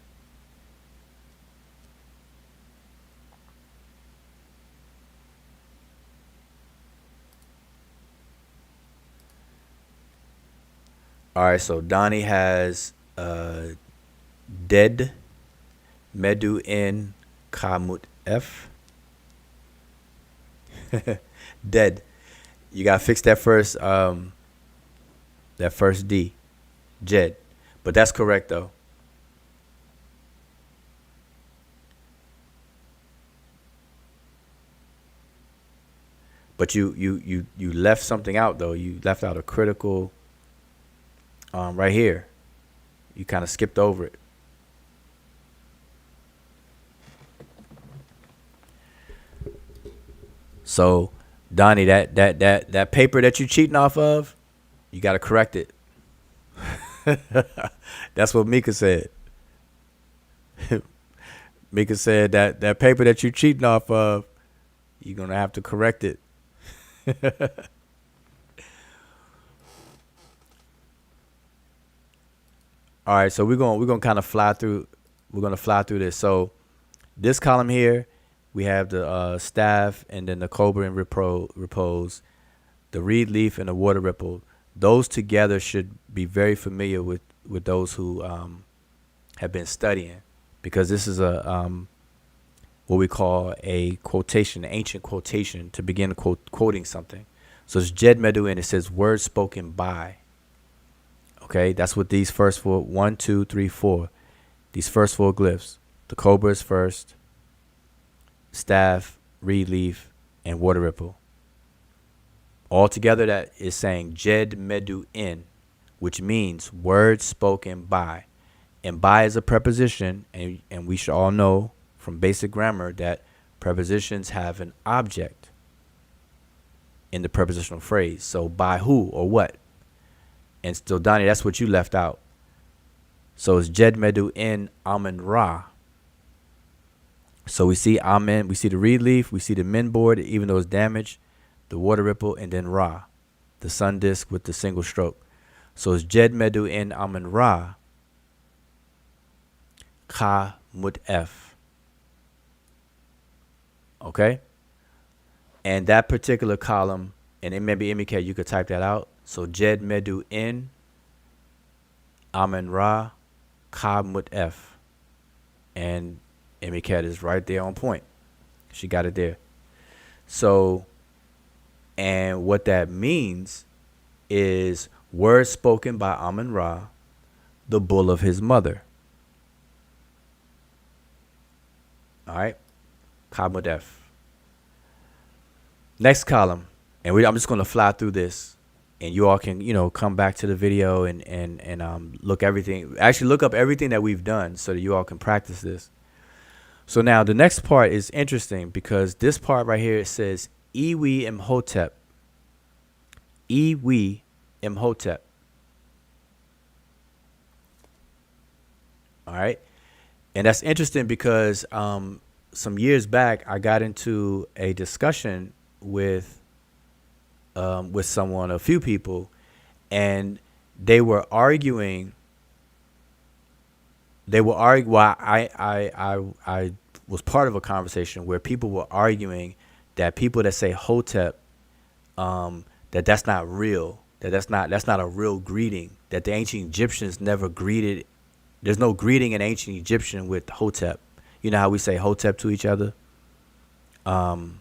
All right, so Donnie has dead Medew in Kamut F. Dead. You gotta fix that first D. Jed. But that's correct though. But you left something out though. You left out a critical right here. You kind of skipped over it. So, Donnie, that paper that you cheating off of, you got to correct it. That's what Mika said. Mika said that paper that you cheating off of, you're gonna have to correct it. All right, so we're gonna kind of fly through. We're gonna fly through this. So this column here, we have the staff, and then the cobra in repose, the reed leaf, and the water ripple. Those together should be very familiar with those who have been studying, because this is a what we call a quotation, an ancient quotation to begin quoting something. So it's Jed Medew, and it says words spoken by. Okay, that's what these first 4, 1, 2, 3, 4, these first 4 glyphs. The cobra is first, staff, reed leaf, and water ripple. All together, that is saying Jed Medew in, which means words spoken by. And by is a preposition, and we should all know from basic grammar that prepositions have an object. in the prepositional phrase. So by who or what? And still, Donnie, that's what you left out. So it's Jed Medew in Amen Ra. So we see Amen, we see the reed leaf, we see the min board, even though it's damaged, the water ripple, and then Ra, the sun disk with the single stroke. So it's Jed Medew in Amen Ra, Ka Mut F. Okay? And that particular column, and it may be MK, you could type that out. So Jed Medew in Amen Ra, Ka Mut F. And MK is right there on point. She got it there. So, and what that means is words spoken by Amen Ra, the bull of his mother. All right, Kabudef. Next column, and I'm just gonna fly through this, and you all can come back to the video and look everything. Actually, look up everything that we've done so that you all can practice this. So now the next part is interesting because this part right here, it says Iwi Imhotep. Iwi Imhotep. All right. And that's interesting because some years back I got into a discussion with someone, a few people, and they were arguing. Well, I was part of a conversation where people were arguing that people that say Hotep, that's not real, that's not a real greeting, that the ancient Egyptians never greeted. There's no greeting in ancient Egyptian with Hotep. You know how we say Hotep to each other, and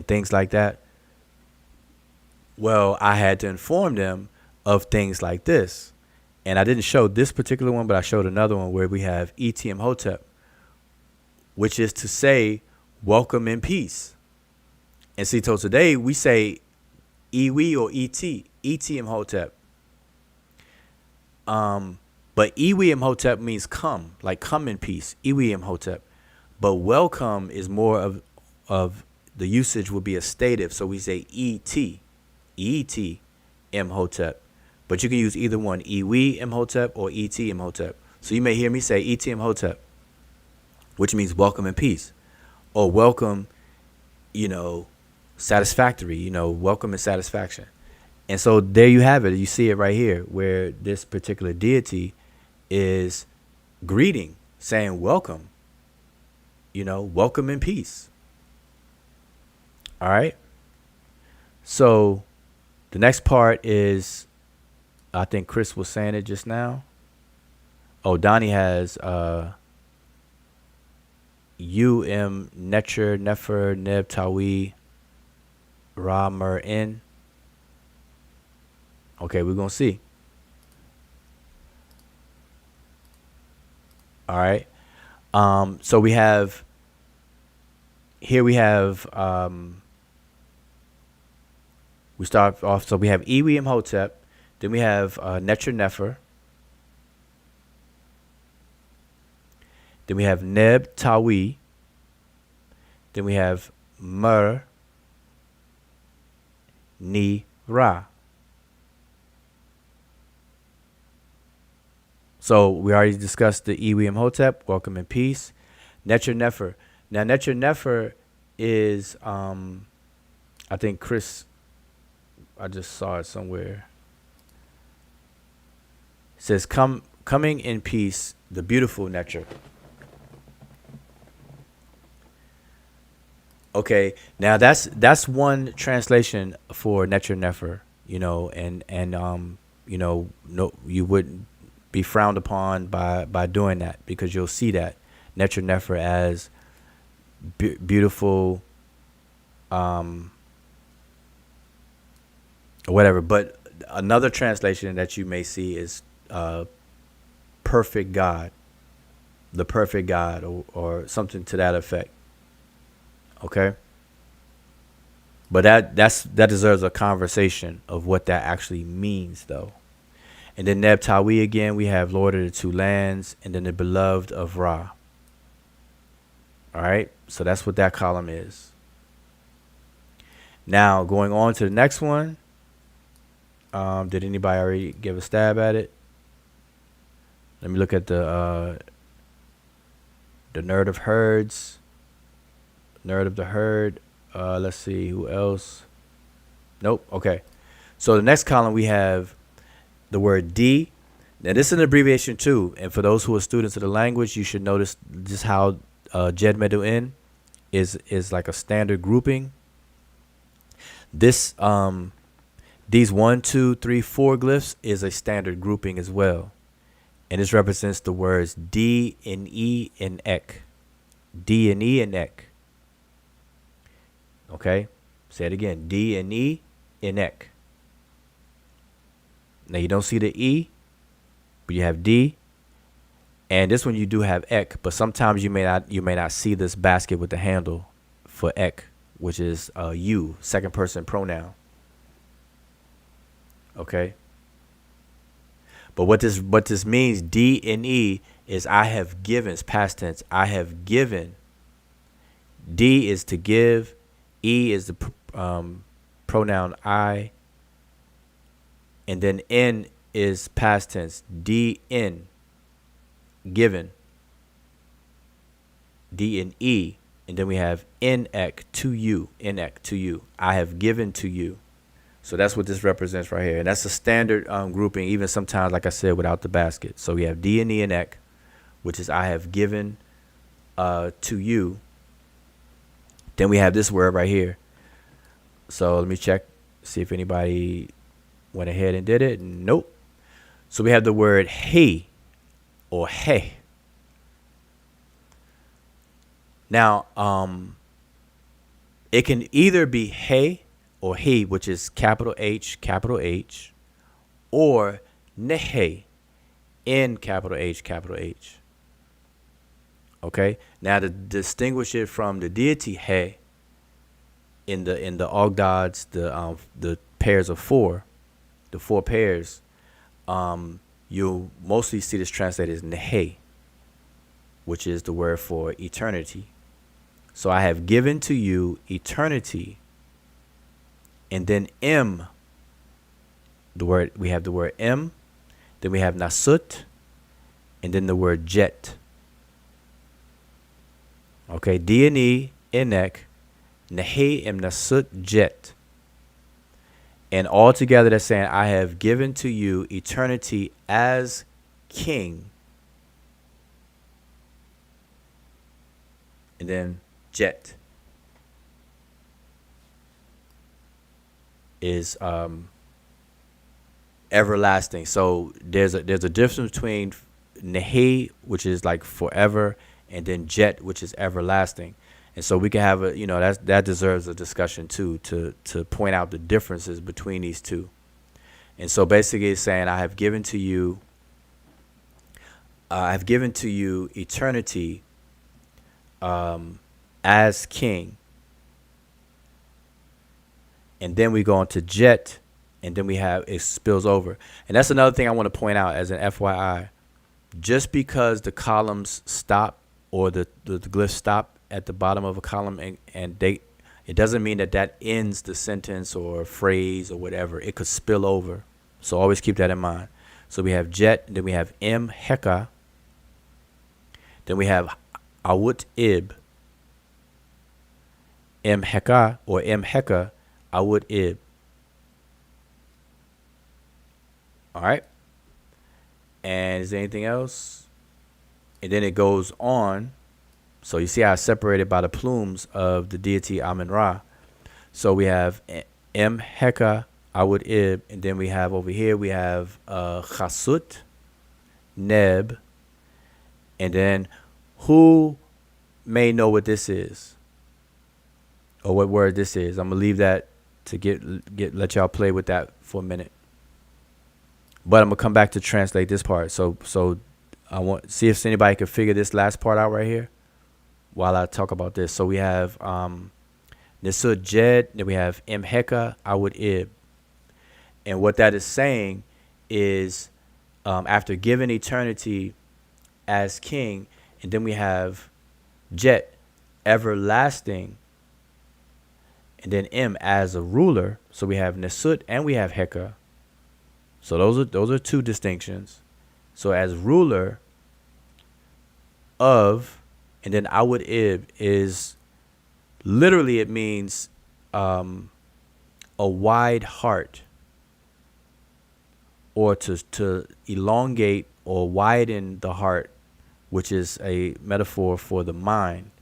things like that. Well, I had to inform them of things like this. And I didn't show this particular one, but I showed another one where we have ETM Hotep, which is to say, welcome in peace. And see, so today we say Iwi or ETM Hotep. But Iwi Imhotep means come, like come in peace, Iwi Imhotep. But welcome is more of the usage would be a stative. So we say ET Imhotep. But you can use either one, Iwi Imhotep or ET Imhotep. So you may hear me say ET Imhotep, which means welcome and peace. Or welcome, satisfactory, welcome and satisfaction. And so there you have it. You see it right here where this particular deity is greeting, saying welcome, welcome and peace. All right. So the next part is, I think Chris was saying it just now. Oh, Donnie has Netcher, Nefer, Neb, Tawi, Ra, Mer, In. Okay, we're going to see. All right. So we have, here we have, we start off, so we have Iwi Imhotep. Then we have Netcher Nefer. Then we have Neb Tawi. Then we have Mer Ni Ra. So we already discussed the Iwi Imhotep, welcome and peace. Netcher Nefer. Now Netcher Nefer is, I think Chris, I just saw it somewhere. It says, coming in peace, the beautiful Netcher. Okay, now that's one translation for Netcher Nefer, and no, you wouldn't be frowned upon by doing that, because you'll see that Netcher Nefer as beautiful, or whatever. But another translation that you may see is perfect God, the perfect God, or something to that effect. Okay, but that deserves a conversation of what that actually means, though. And then Neb Tawi again, we have Lord of the Two Lands, and then the beloved of Ra. All right, so that's what that column is. Now, going on to the next one. Did anybody already give a stab at it? Let me look at the nerd of herds. Nerd of the herd. Let's see who else. Nope. Okay. So the next column we have the word D. Now this is an abbreviation too, and for those who are students of the language, you should notice just how Jed Medew N is like a standard grouping. This these 1, 2, 3, 4 glyphs is a standard grouping as well, and this represents the words D and E and ek. D and E and ek. Okay, say it again. D and E and ek. Now you don't see the E, but you have D, and this one you do have ek. But sometimes you may not see this basket with the handle for ek, which is you, second person pronoun. Okay. But what this means, D and E, is I have given. It's past tense. I have given. D is to give. E is the pronoun I. And then N is past tense. D N. Given. D and E. And then we have N ek to you. N ek to you. I have given to you. So that's what this represents right here. And that's a standard grouping, even sometimes, like I said, without the basket. So we have D and E and ek, which is I have given to you. Then we have this word right here. So let me check, see if anybody went ahead and did it. Nope. So we have the word he or he. Now, it can either be he or he, which is capital H, or nehe, N, capital H, capital H. Okay. Now to distinguish it from the deity he, in the Ogdods, the pairs of four, the 4 pairs, you'll mostly see this translated as nehe, which is the word for eternity. So I have given to you eternity. And then M, we have the word M, then we have nasut, and then the word jet. Okay, D and E, Enek, Nehe M nasut jet. And all together they're saying, I have given to you eternity as king. And then jet is everlasting. So there's a difference between Nehe, which is like forever, and then jet, which is everlasting. And so we can have that deserves a discussion too, to point out the differences between these two. And so basically it's saying I have given to you eternity as king. And then we go on to jet, and then it spills over. And that's another thing I want to point out as an FYI. Just because the columns stop or the glyphs stop at the bottom of a column and it doesn't mean that ends the sentence or phrase or whatever. It could spill over. So always keep that in mind. So we have jet, then we have M heka, then we have awut ib, M heka or M heka, awut ib. All right. And is there anything else? And then it goes on. So you see how it's separated by the plumes of the deity Amun Ra. So we have M heka, awut ib, and then we have over here we have chasut, neb, and then who may know what this is or what word this is. I'm gonna leave that to let y'all play with that for a minute. But I'm gonna come back to translate this part. So I want to see if anybody can figure this last part out right here while I talk about this. So we have Nisud Jed, then we have Mheka Awud Ib. And what that is saying is after giving eternity as king, and then we have Jet, everlasting. and then M as a ruler. So we have Nesut and we have Heka. So those are two distinctions. So as ruler of, and then Awud Ib is literally, it means a wide heart, or to elongate or widen the heart, which is a metaphor for the mind.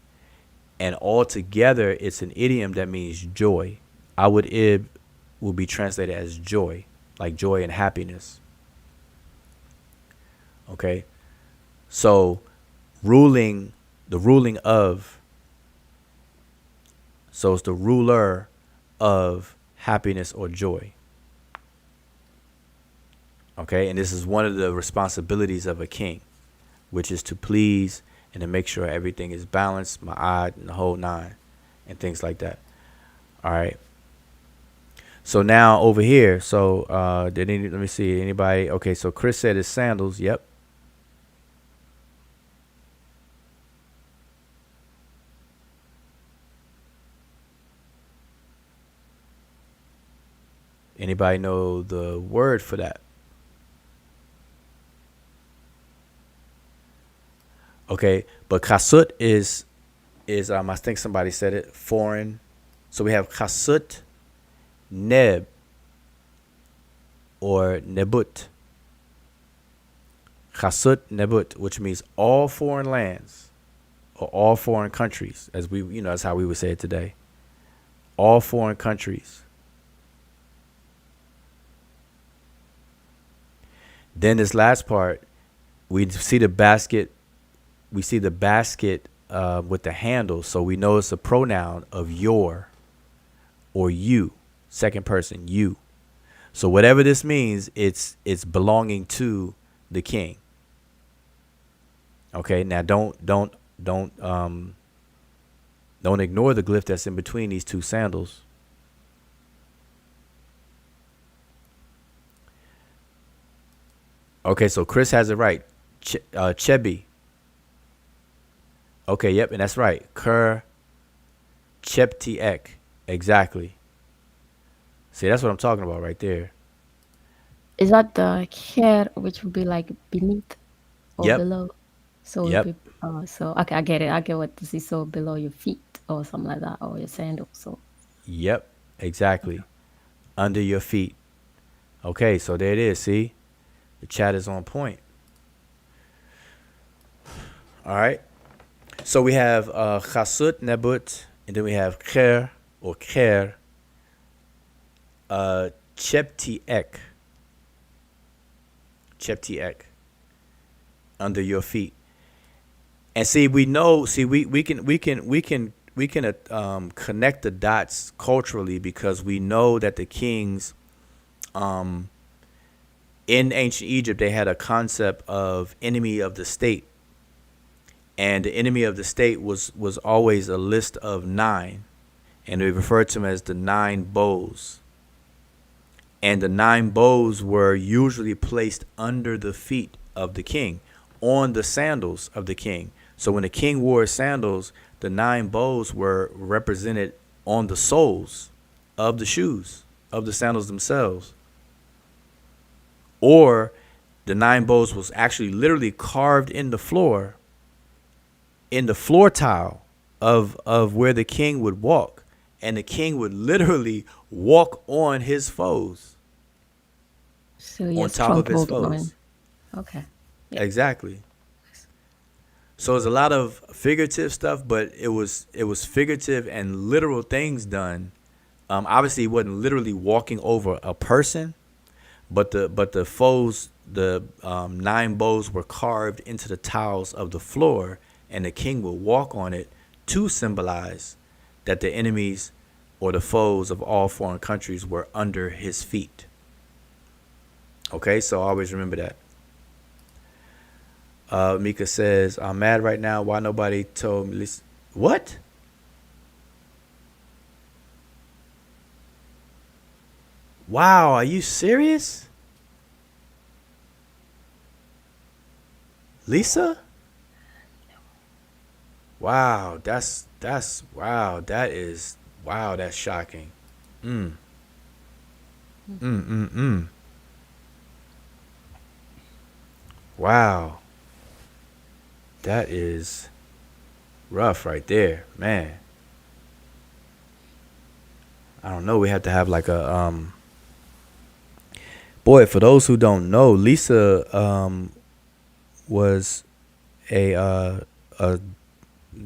And altogether, it's an idiom that means joy. Awud Ib will be translated as joy, like joy and happiness. Okay? So, the ruling of, so it's the ruler of happiness or joy. Okay? And this is one of the responsibilities of a king, which is to please and to make sure everything is balanced, ma'ad, and the whole nine, and things like that. All right. So now over here, so let me see, anybody? Okay, so Chris said it's sandals. Yep. Anybody know the word for that? Okay, but kasut is I think somebody said it, foreign. So we have kasut neb or nebut. Kasut nebut, which means all foreign lands or all foreign countries, as that's how we would say it today. All foreign countries. Then this last part, we see the basket. We see the basket with the handle, so we know it's a pronoun of your or you, second person, you. So whatever this means, it's belonging to the king. Okay, now don't ignore the glyph that's in between these two sandals. Okay, so Chris has it right. Chebi. Okay, yep, and that's right. Ker Cheptiek. Exactly. See, that's what I'm talking about right there.
Is that the hair which would be like beneath or
Yep.
below? So it'll
Yep.
be so okay, I get it. I get what this is. So below your feet or something like that, or your sandals. So
Yep. Exactly. Under your feet. Okay, so there it is. See? The chat is on point. All right. So we have Chasut Nebut, and then we have Kher or Kher, Cheptiek. Cheptiek. Under your feet. And see, we know, see, we can connect the dots culturally because we know that the kings in ancient Egypt, they had a concept of enemy of the state. And the enemy of the state was always a list of 9. And they referred to them as the 9 bows. And the 9 bows were usually placed under the feet of the king, on the sandals of the king. So when the king wore sandals, the 9 bows were represented on the soles of the shoes, of the sandals themselves. Or the 9 bows was actually literally carved in the floor tile of where the king would walk. And the king would literally walk on his foes.
so
On
yes,
top of his
trampled on.
foes.
Okay. Yeah.
Exactly. So it's a lot of figurative stuff, but it was figurative and literal things done. Obviously, he wasn't literally walking over a person, but the foes, the 9 bows were carved into the tiles of the floor, and the king would walk on it to symbolize that the enemies or the foes of all foreign countries were under his feet. Okay, so always remember that. Mika says, I'm mad right now. Why nobody told me? What? Wow, are you serious? Lisa? Wow, that's wow, that is Wow, that's shocking. Mm. Mm. Wow, that is rough right there, man. I don't know. We have to have like a boy. For those who don't know, Lisa was a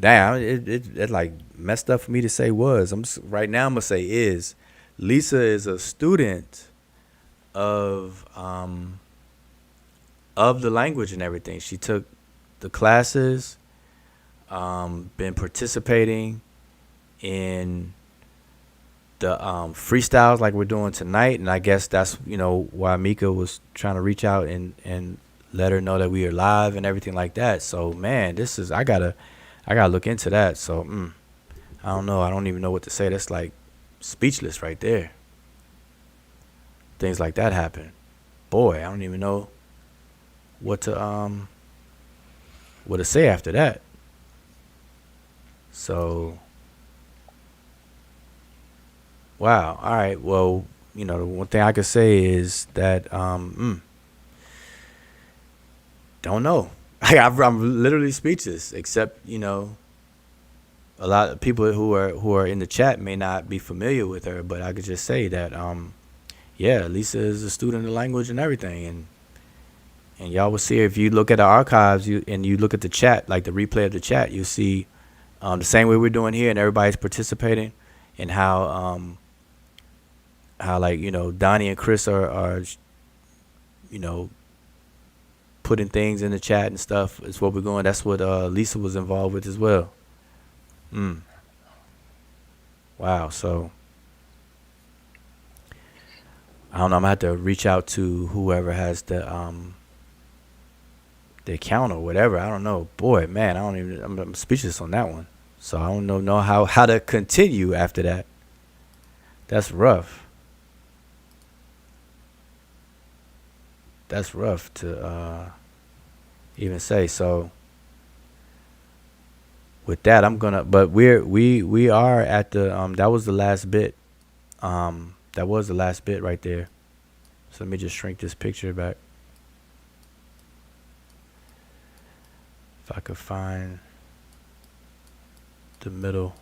damn. It like messed up for me to say was. Right now. I'm gonna say is. Lisa is a student of the language and everything. She took the classes, been participating in the freestyles like we're doing tonight, and I guess that's why Mika was trying to reach out and let her know that we are live and everything like that. So man, this is I gotta look into that. So I don't know. I don't even know what to say. That's like speechless right there. Things like that happen. Boy, I don't even know what to say after that. So wow. All right. Well, the one thing I could say is that don't know. I'm literally speechless. Except a lot of people who are in the chat may not be familiar with her, but I could just say that yeah, Lisa is a student of language and everything, and y'all will see if you look at the archives you look at the chat, like the replay of the chat, you see the same way we're doing here, and everybody's participating, and how like Donnie and Chris are you know putting things in the chat and stuff. Is what we're going. That's what Lisa was involved with as well. Mm, wow. So I don't know. I'm gonna have to reach out to whoever has the account or whatever. I don't know. Boy, man, I don't even. I'm speechless on that one. So I don't know how to continue after that. That's rough. That's rough to even say. So with that, I'm gonna. But we are at the that was the last bit. That was the last bit right there. So let me just shrink this picture back. If I could find the middle.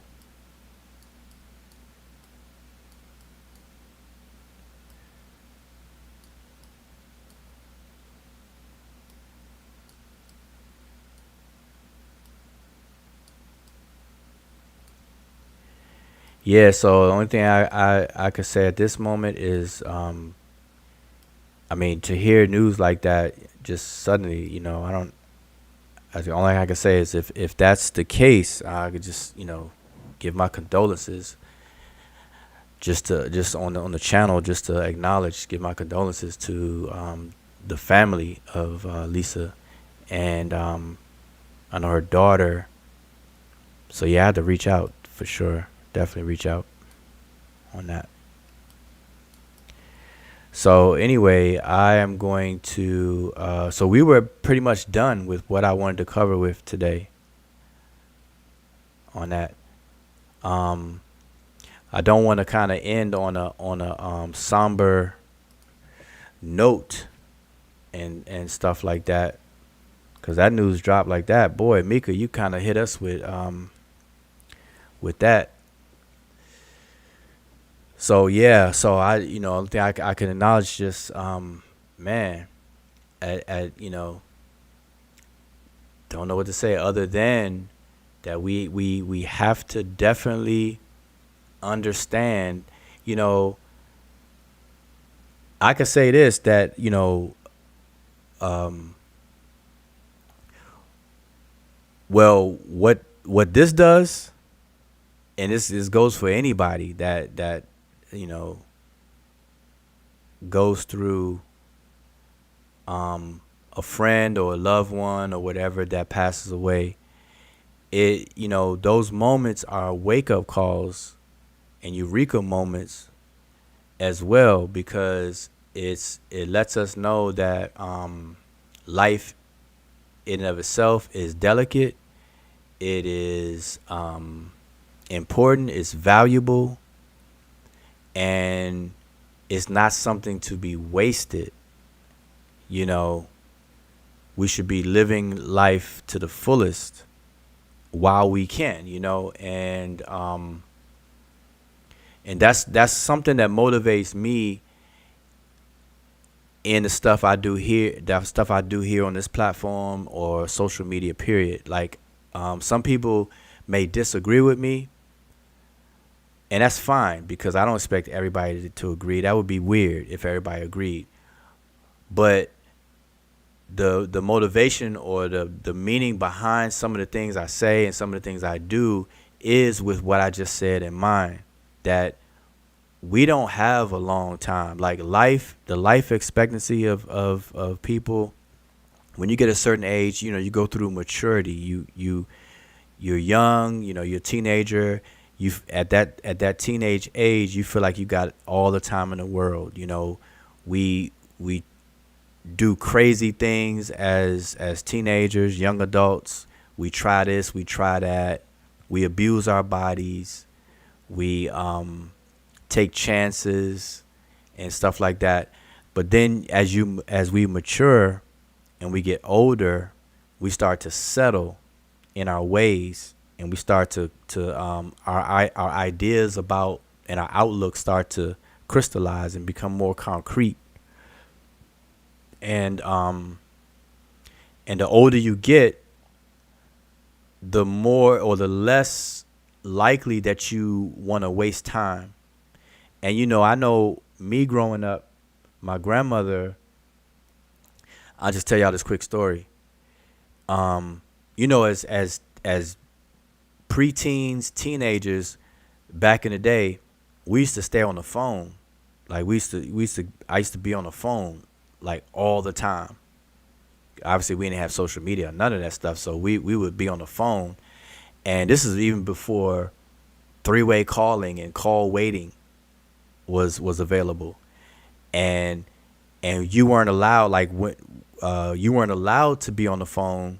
Yeah, so the only thing I could say at this moment is, I mean, to hear news like that just suddenly, I don't. The only thing I can say is if that's the case, I could just give my condolences, just on the channel, just to acknowledge, give my condolences to the family of Lisa, and I know her daughter. So yeah, I had to reach out for sure. Definitely reach out on that. So anyway, I am going to. So we were pretty much done with what I wanted to cover with today on that. Um, I don't want to kind of end on a somber note and stuff like that, because that news dropped like that. Boy, Mika, you kind of hit us with that. So yeah, so I think I can acknowledge just man, at don't know what to say other than that we have to definitely understand. You know, I could say this, that um, well, what this does, and this goes for anybody that you know goes through a friend or a loved one or whatever that passes away. It those moments are wake up calls and eureka moments as well, because it lets us know that life in and of itself is delicate. It is important, it's valuable, and it's not something to be wasted. You know, we should be living life to the fullest while we can, and that's something that motivates me in the stuff I do here on this platform or social media, period. Like, some people may disagree with me, and that's fine because I don't expect everybody to agree. That would be weird if everybody agreed. But the motivation or the meaning behind some of the things I say and some of the things I do is with what I just said in mind, that we don't have a long time. Like, the life expectancy of people, when you get a certain age, you go through maturity. You're young, you're a teenager. You at that teenage age, you feel like you got all the time in the world. We do crazy things as teenagers, young adults. We try this, we try that. We abuse our bodies. We take chances and stuff like that. But then as we mature and we get older, we start to settle in our ways, and we start to our ideas about and our outlook start to crystallize and become more concrete. And the older you get, the more or the less likely that you want to waste time. And I know me growing up, my grandmother. I'll just tell y'all this quick story. As preteens, teenagers, back in the day, we used to stay on the phone. Like, I used to be on the phone like all the time. Obviously, we didn't have social media, none of that stuff, so we would be on the phone. And this is even before three-way calling and call waiting was available. And you weren't allowed, like, you weren't allowed to be on the phone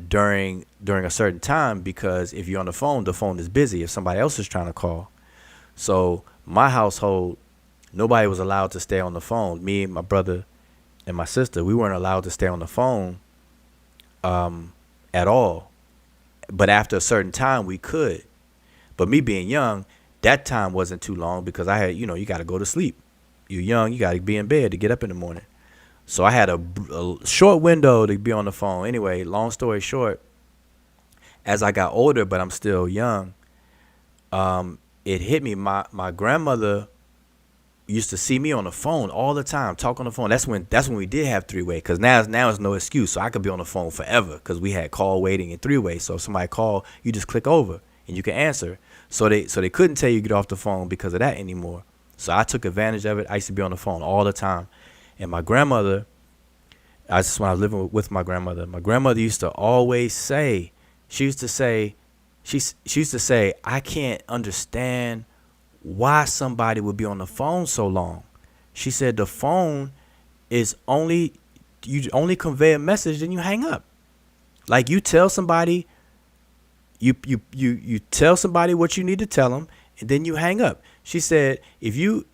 during a certain time, because if you're on the phone is busy if somebody else is trying to call. So my household, nobody was allowed to stay on the phone. Me, my brother, and my sister, we weren't allowed to stay on the phone at all. But after a certain time, we could. But me being young, that time wasn't too long, because I had, you got to go to sleep. You're young, you got to be in bed to get up in the morning. So I had a short window to be on the phone. Anyway, long story short, as I got older, but I'm still young, it hit me. My grandmother used to see me on the phone all the time, talk on the phone. That's when we did have three-way, because now it's no excuse. So I could be on the phone forever, because we had call waiting and three-way. So if somebody called, you just click over and you can answer. So they couldn't tell you to get off the phone because of that anymore. So I took advantage of it. I used to be on the phone all the time. And my grandmother, when I was living with my grandmother used to always say, she used to say, I can't understand why somebody would be on the phone so long. She said the phone is you only convey a message, then you hang up. Like, you tell somebody, you tell somebody what you need to tell them, and then you hang up. She said if you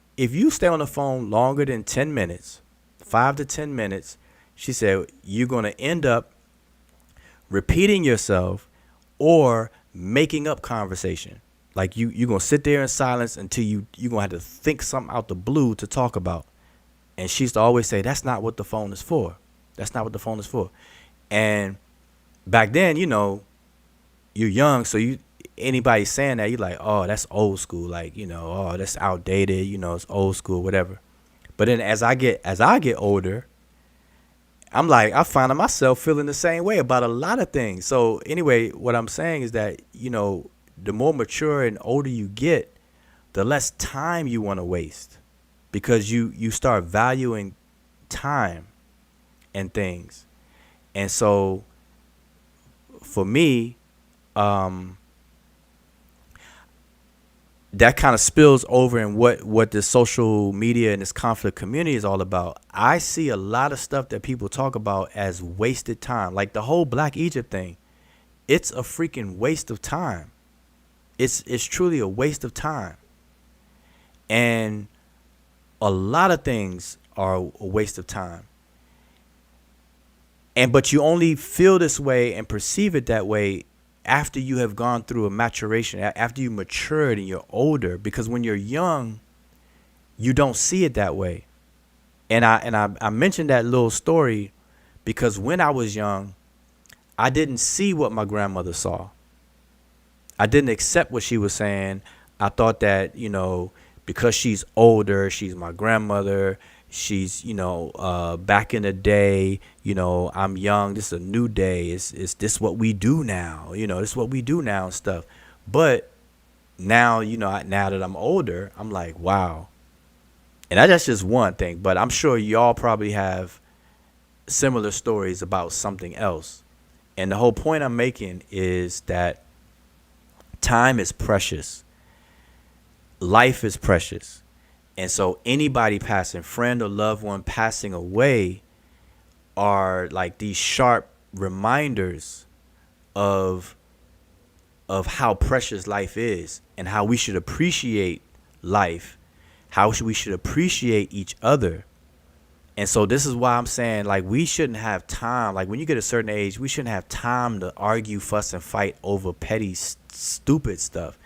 stay on the phone longer than 10 minutes, 5 to 10 minutes, she said you're going to end up repeating yourself or making up conversation. Like, you're going to sit there in silence until you're going to have to think something out the blue to talk about. And she used to always say, that's not what the phone is for. That's not what the phone is for. And back then, you're young, so anybody saying that, you're like, oh, that's old school. Like, oh, that's outdated. It's old school, whatever. But then as I get older, I'm like, I find myself feeling the same way about a lot of things. So anyway, what I'm saying is that, the more mature and older you get, the less time you want to waste, because you start valuing time and things. And so for me, that kind of spills over in what the social media and this conflict community is all about. I see a lot of stuff that people talk about as wasted time. Like the whole Black Egypt thing. It's a freaking waste of time. It's truly a waste of time. And a lot of things are a waste of time. And but you only feel this way and perceive it that way after you have gone through a maturation, after you matured and you're older. Because when you're young, you don't see it that way. And I mentioned that little story because when I was young, I didn't see what my grandmother saw. I didn't accept what she was saying. I thought that, because she's older, she's my grandmother, she's, back in the day, I'm young, this is a new day. It's this what we do now, this is what we do now and stuff. But now, now that I'm older, I'm like, wow. And that's just one thing, but I'm sure y'all probably have similar stories about something else. And the whole point I'm making is that time is precious. Life is precious. And so anybody passing, friend or loved one passing away, are like these sharp reminders of how precious life is and how we should appreciate life, how we should appreciate each other. And so this is why I'm saying, like, we shouldn't have time. Like, when you get a certain age, we shouldn't have time to argue, fuss, and fight over petty, stupid stuff,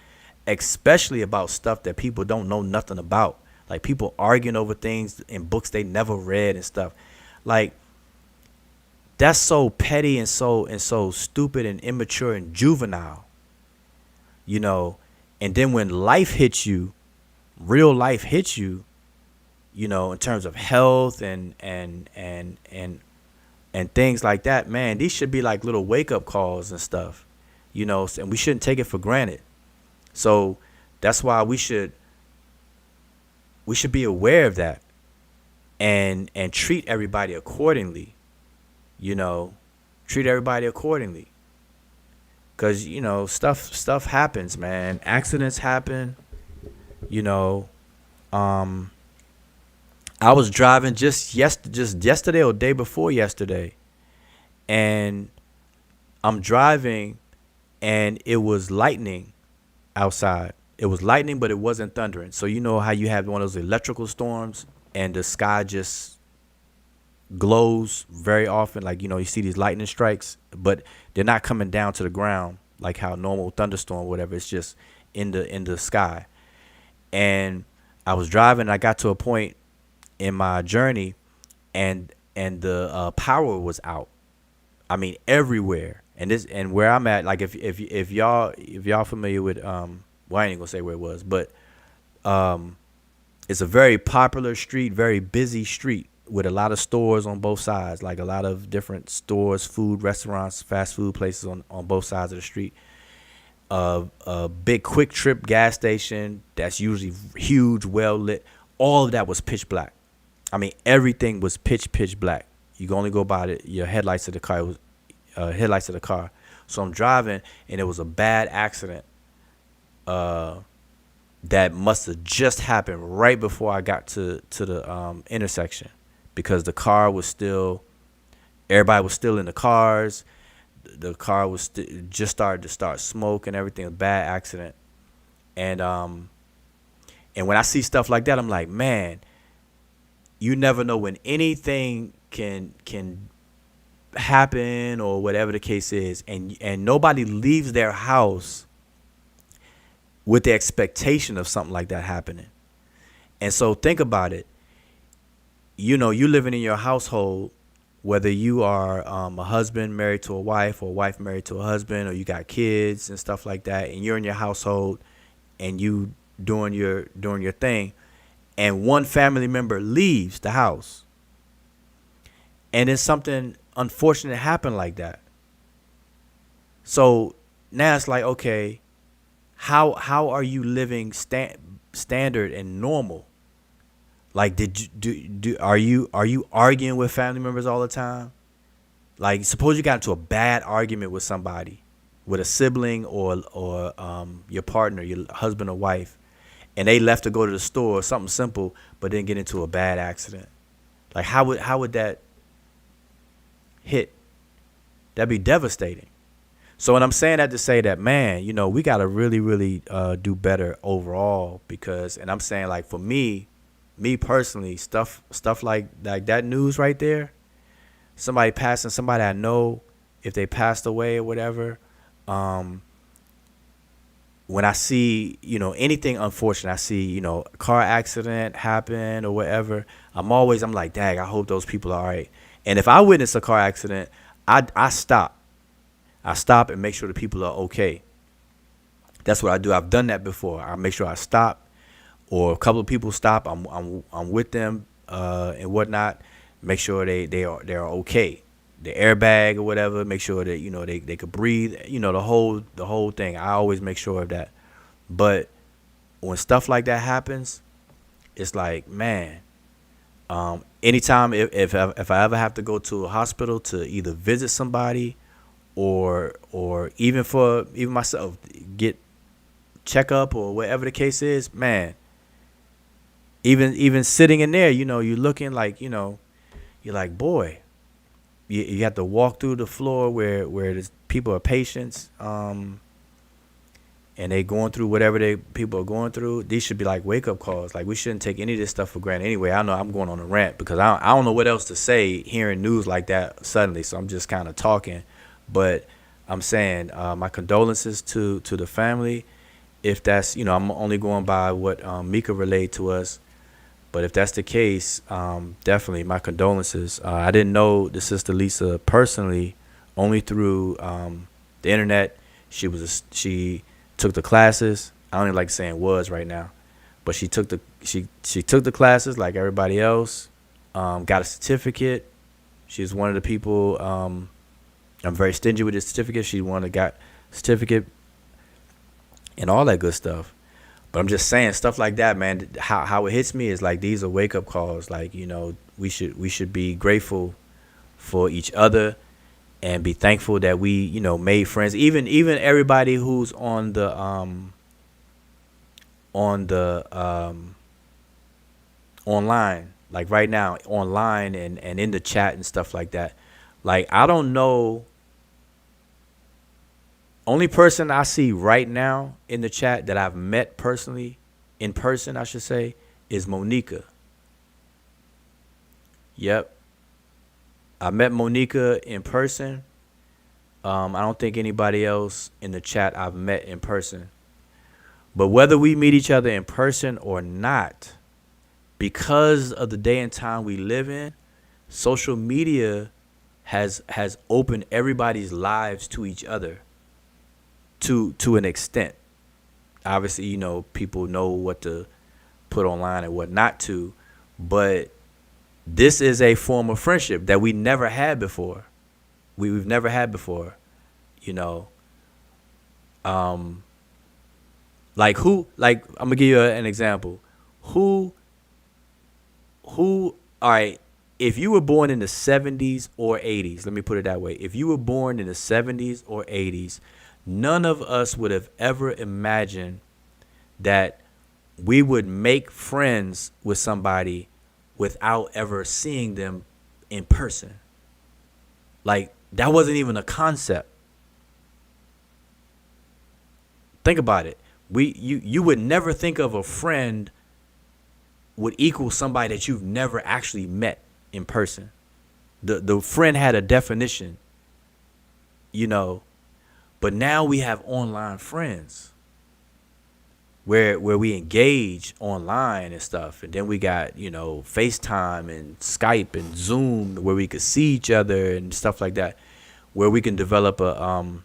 especially about stuff that people don't know nothing about. Like, people arguing over things in books they never read and stuff. Like, that's so petty and so stupid and immature and juvenile, And then when life hits you, real life hits you, in terms of health and things like that, man, these should be like little wake up calls and stuff, and we shouldn't take it for granted. So that's why we should be aware of that and treat everybody accordingly, treat everybody accordingly. Cause stuff happens, man. Accidents happen, I was driving just yesterday or day before yesterday, and I'm driving, and it was lightning outside. It was lightning, but it wasn't thundering. So you know how you have one of those electrical storms, and the sky just glows very often. Like, you see these lightning strikes, but they're not coming down to the ground like how normal thunderstorm or whatever. It's just in the sky. And I was driving, and I got to a point in my journey, and the power was out. I mean, everywhere. And where I'm at, like, if y'all familiar with well, I ain't gonna say where it was, but it's a very popular street, very busy street with a lot of stores on both sides, like a lot of different stores, food, restaurants, fast food places on both sides of the street. A big Quick Trip gas station that's usually huge, well lit. All of that was pitch black. I mean, everything was pitch black. You can only go by your headlights of the car. It was headlights of the car. So I'm driving, and it was a bad accident that must have just happened right before I got to the intersection, because the car was still, everybody was still in the cars. The car was just started to start smoke and everything. A bad accident. And when I see stuff like that, I'm like, man, you never know when anything can happen or whatever the case is, and nobody leaves their house with the expectation of something like that happening. And so think about it. You living in your household, whether you are a husband married to a wife, or a wife married to a husband, or you got kids and stuff like that, and you're in your household and you doing your thing, and one family member leaves the house, and then something unfortunate happened like that. So now it's like, okay, how are you living standard and normal? Like, are you arguing with family members all the time? Like, suppose you got into a bad argument with somebody, with a sibling or your partner, your husband or wife, and they left to go to the store, something simple, but then get into a bad accident. Like, how would that hit? That'd be devastating. So, and I'm saying that to say that, man, we got to really, really do better overall because, and I'm saying like for me personally, stuff like that news right there, somebody passing, somebody I know, if they passed away or whatever, um, when I see, anything unfortunate, I see, a car accident happen or whatever, I'm like, dang, I hope those people are all right. And if I witness a car accident, I stop. I stop and make sure the people are okay. That's what I do. I've done that before. I make sure I stop, or a couple of people stop. I'm with them and whatnot. Make sure they're okay. The airbag or whatever. Make sure that they could breathe. The whole thing. I always make sure of that. But when stuff like that happens, it's like, man. Anytime if I ever have to go to a hospital to either visit somebody or even myself get checkup or whatever the case is, man, even sitting in there, you're looking like, you're like, boy, you have to walk through the floor where there's people are patients, and they going through whatever they people are going through. These should be like wake up calls. Like we shouldn't take any of this stuff for granted. Anyway, I know I'm going on a rant because I don't know what else to say hearing news like that suddenly. So I'm just kind of talking, but I'm saying my condolences to the family. If that's I'm only going by what Mika relayed to us, but if that's the case, definitely my condolences. I didn't know the sister Lisa personally, only through the internet. She took the classes. I don't even like saying was right now, but she took the classes like everybody else. Got a certificate. She's one of the people. I'm very stingy with the certificate. She one that got certificate and all that good stuff. But I'm just saying stuff like that, man. How it hits me is like these are wake up calls. Like we should be grateful for each other and be thankful that we made friends. Even everybody who's on the online, like right now online and in the chat and stuff like that. Like I don't know. Only person I see right now in the chat that I've met personally, in person, I should say, is Monica. Yep. I met Monica in person. I don't think anybody else in the chat I've met in person. But whether we meet each other in person or not, because of the day and time we live in, social media has opened everybody's lives to each other to an extent. Obviously, people know what to put online and what not to, but this is a form of friendship that we never had before. We've never had before, like I'm gonna give you an example. Who all right, if you were born in the 70s or 80s, let me put it that way. If you were born in the 70s or 80s, none of us would have ever imagined that we would make friends with somebody without ever seeing them in person. Like that wasn't even a concept. Think about it. You would never think of a friend would equal somebody that you've never actually met in person. The friend had a definition, but now we have online friends where we engage online and stuff, and then we got FaceTime and Skype and Zoom where we could see each other and stuff like that, where we can develop a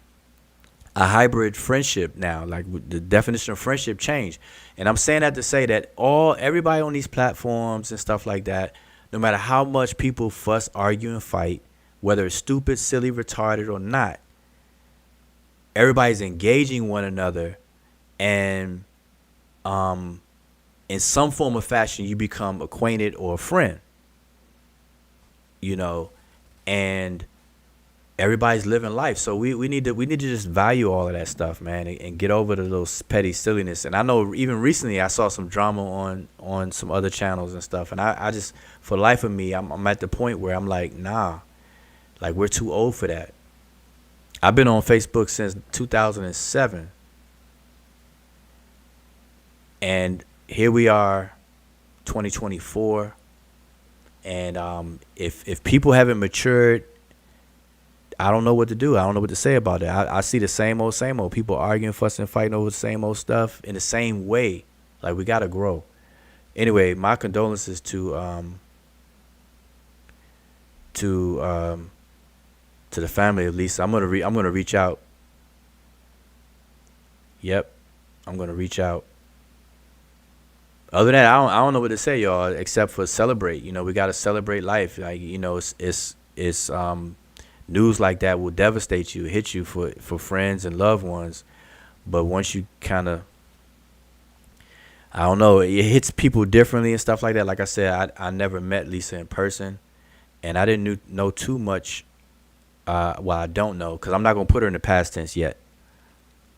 hybrid friendship now. Like the definition of friendship changed. And I'm saying that to say that everybody on these platforms and stuff like that, no matter how much people fuss, argue, and fight, whether it's stupid, silly, retarded, or not, everybody's engaging one another, and in some form or fashion you become acquainted or a friend, and everybody's living life. So we need to just value all of that stuff, man, and get over the little petty silliness. And I know even recently I saw some drama on some other channels and stuff, and I just, for the life of me, I'm at the point where I'm like, nah, like we're too old for that. I've been on Facebook since 2007, and here we are, 2024. And if people haven't matured, I don't know what to do. I don't know what to say about it. I see the same old people arguing, fussing, fighting over the same old stuff in the same way. Like, we gotta grow. Anyway, my condolences to to the family of Lisa. I'm gonna reach out. Yep, I'm gonna reach out. Other than that, I don't know what to say, y'all, except for celebrate. You know, we gotta celebrate life. Like, you know, it's news like that will devastate you, hit you for friends and loved ones. But once you kind of, I don't know, it hits people differently and stuff like that. Like I said, I never met Lisa in person, and I didn't know too much. Well, I don't know, because I'm not gonna put her in the past tense yet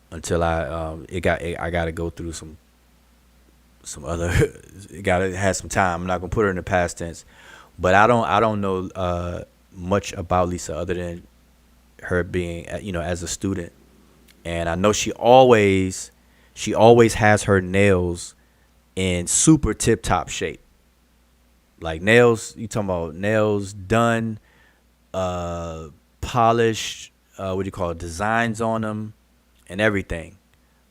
until I gotta go through some other. It gotta have some time. I'm not gonna put her in the past tense, but I don't know much about Lisa other than her being, as a student. And I know she always has her nails in super tip top shape. Like, nails, you talking about nails done, uh, polished, what do you call it, designs on them, and everything.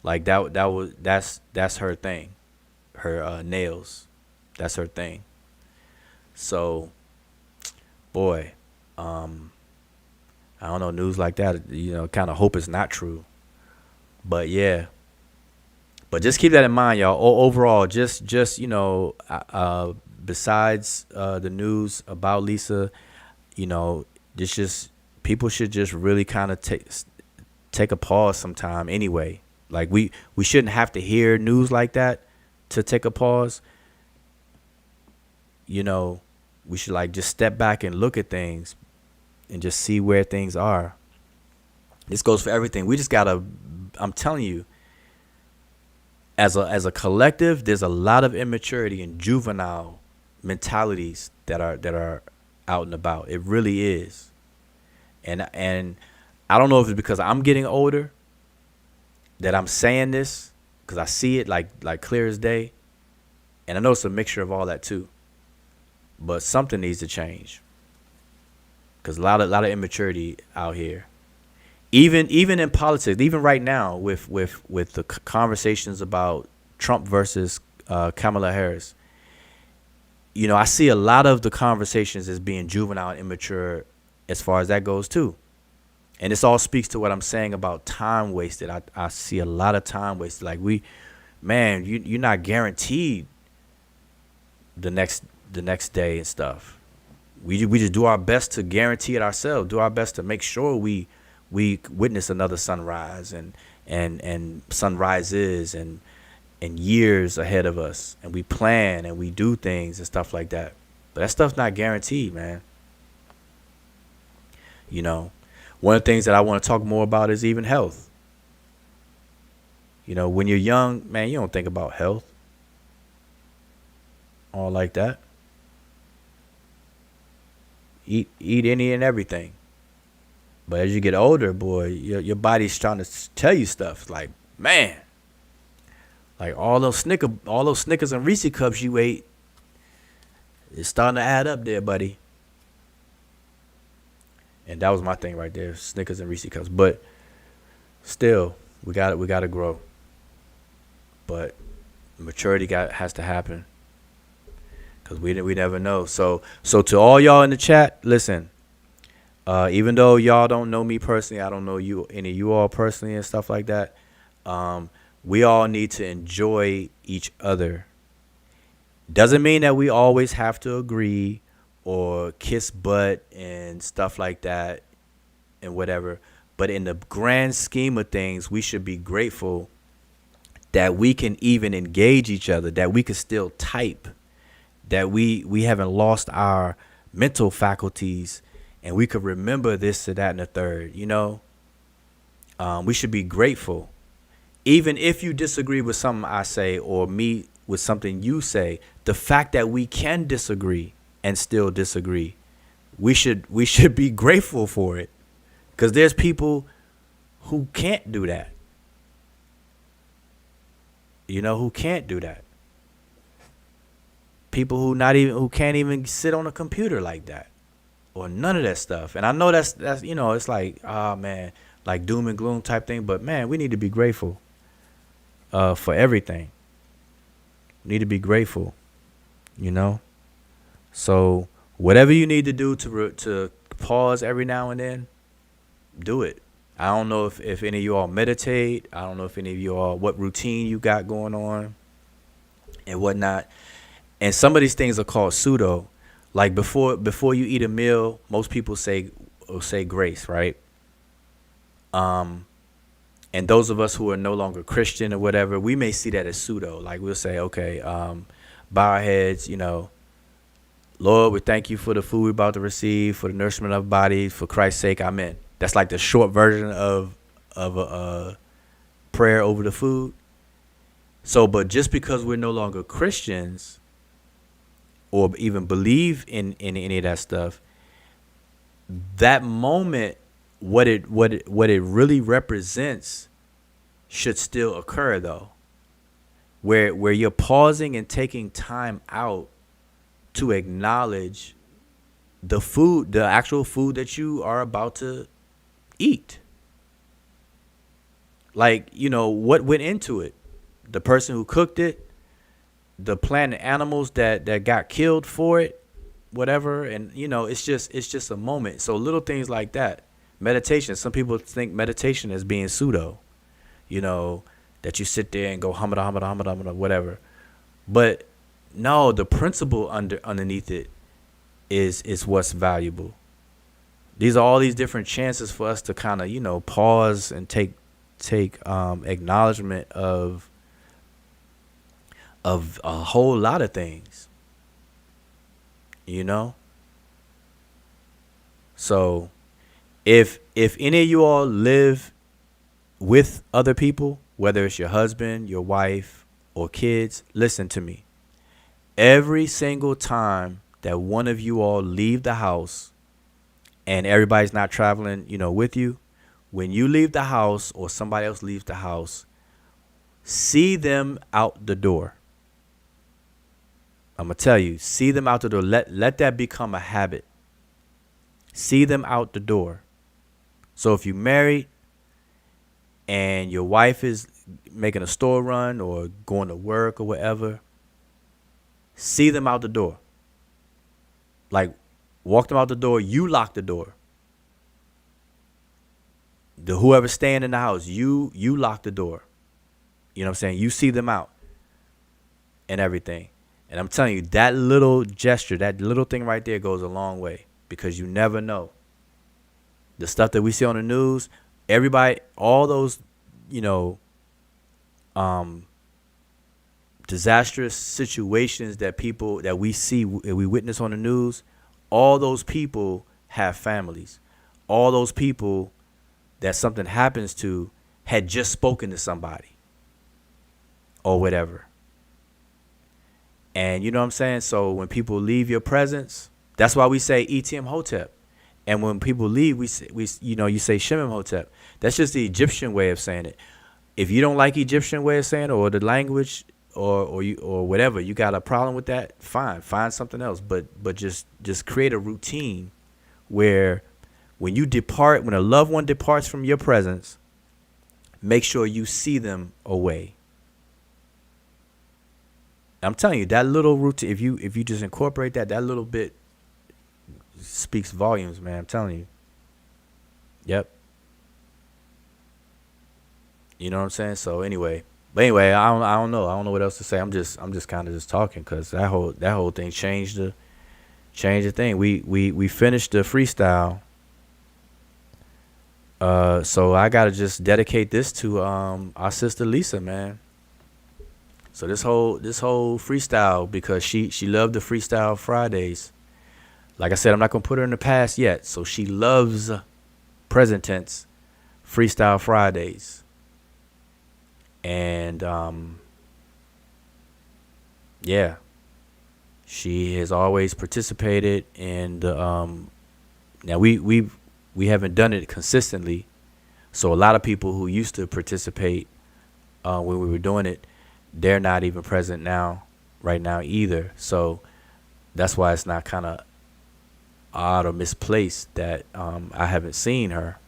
Like, that's her thing. Her nails, that's her thing. So, boy, um, I don't know, news like that. Kind of hope it's not true. But yeah, but just keep that in mind, y'all. Overall, just besides the news about Lisa, this just people should just really kind of take a pause sometime. Anyway, like, we shouldn't have to hear news like that to take a pause. You know, we should, like, just step back and look at things and just see where things are. This goes for everything. We just gotta. I'm telling you, as a collective, there's a lot of immaturity and juvenile mentalities that are out and about. It really is. And I don't know if it's because I'm getting older that I'm saying this, because I see it like clear as day, and I know it's a mixture of all that too. But something needs to change, because a lot of immaturity out here. Even in politics, even right now with the conversations about Trump versus Kamala Harris, I see a lot of the conversations as being juvenile and immature as far as that goes too. And this all speaks to what I'm saying about time wasted. I see a lot of time wasted. Like, you're not guaranteed the next day and stuff. We just do our best to guarantee it ourselves. Do our best to make sure we witness another sunrise and sunrises and years ahead of us, and we plan and we do things and stuff like that. But that stuff's not guaranteed, man. One of the things that I want to talk more about is even health. When you're young, man, you don't think about health all like that. Eat any and everything. But as you get older, boy, your body's trying to tell you stuff. Like, man, like all those Snickers and Reese cups you ate, it's starting to add up there, buddy. And that was my thing right there, Snickers and Reese cups. But still, we got to grow. But maturity has to happen, because we never know. So to all y'all in the chat, listen. Even though y'all don't know me personally, I don't know any of you all personally and stuff like that. We all need to enjoy each other. Doesn't mean that we always have to agree or kiss butt and stuff like that and whatever. But in the grand scheme of things, we should be grateful that we can even engage each other, that we can still type, that we haven't lost our mental faculties, and we could remember this to that and the third. We should be grateful. Even if you disagree with something I say, or me with something you say, the fact that we can disagree and still disagree, we should be grateful for it. Because there's people who can't do that. Who can't do that. People who can't even sit on a computer like that, or none of that stuff. And I know that's it's like, oh man, like doom and gloom type thing. But man, we need to be grateful for everything. We need to be grateful, you know. So whatever you need to do to pause every now and then, do it. I don't know if any of you all meditate. I don't know if any of you all what routine you got going on and whatnot. And some of these things are called pseudo. Like before you eat a meal, most people will say grace, right? And those of us who are no longer Christian or whatever, we may see that as pseudo. Like we'll say, okay, bow our heads, Lord, we thank you for the food we're about to receive, for the nourishment of body, for Christ's sake, amen. That's like the short version of a prayer over the food. So, but just because we're no longer Christians or even believe in any of that stuff, that moment, what it really represents should still occur though. Where you're pausing and taking time out to acknowledge the actual food that you are about to eat. Like, what went into it? The person who cooked it, the plant and animals that got killed for it, whatever. And, it's just a moment. So little things like that. Meditation. Some people think meditation as being pseudo, that you sit there and go humada, humada, humada, humada, whatever. But no, the principle underneath it is what's valuable. These are all these different chances for us to kind of, pause and take acknowledgement of a whole lot of things. So if any of you all live with other people, whether it's your husband, your wife, or kids, listen to me. Every single time that one of you all leave the house and everybody's not traveling, with you, when you leave the house or somebody else leaves the house, see them out the door. I'm going to tell you, see them out the door. Let that become a habit. See them out the door. So if you're married and your wife is making a store run or going to work or whatever, see them out the door. Like, walk them out the door. You lock the door. Whoever's staying in the house, you lock the door. You know what I'm saying? You see them out and everything. And I'm telling you, that little gesture, that little thing right there goes a long way, because you never know. The stuff that we see on the news, everybody, all those, disastrous situations that we see, we witness on the news, all those people have families. All those people that something happens to had just spoken to somebody or whatever. And you know what I'm saying? So when people leave your presence, that's why we say ETM Hotep. And when people leave, you say Shemem Hotep. That's just the Egyptian way of saying it. If you don't like Egyptian way of saying it, or the language, or whatever, you got a problem with that, fine, find something else. But just create a routine where when you depart, when a loved one departs from your presence, make sure you see them away. I'm telling you, that little routine, if you just incorporate that little bit, speaks volumes, man. I'm telling you. Yep. You know what I'm saying? So anyway, I don't know. I don't know what else to say. I'm just kind of just talking, because that whole thing changed the thing. We finished the freestyle. So I gotta just dedicate this to our sister Lisa, man. So this whole freestyle, because she loved the Freestyle Fridays. Like I said, I'm not gonna put her in the past yet. So she loves present tense Freestyle Fridays. And yeah, she has always participated in the now we haven't done it consistently, So a lot of people who used to participate when we were doing it, they're not even present now, right now either. So that's why it's not kind of odd or misplaced that I haven't seen her.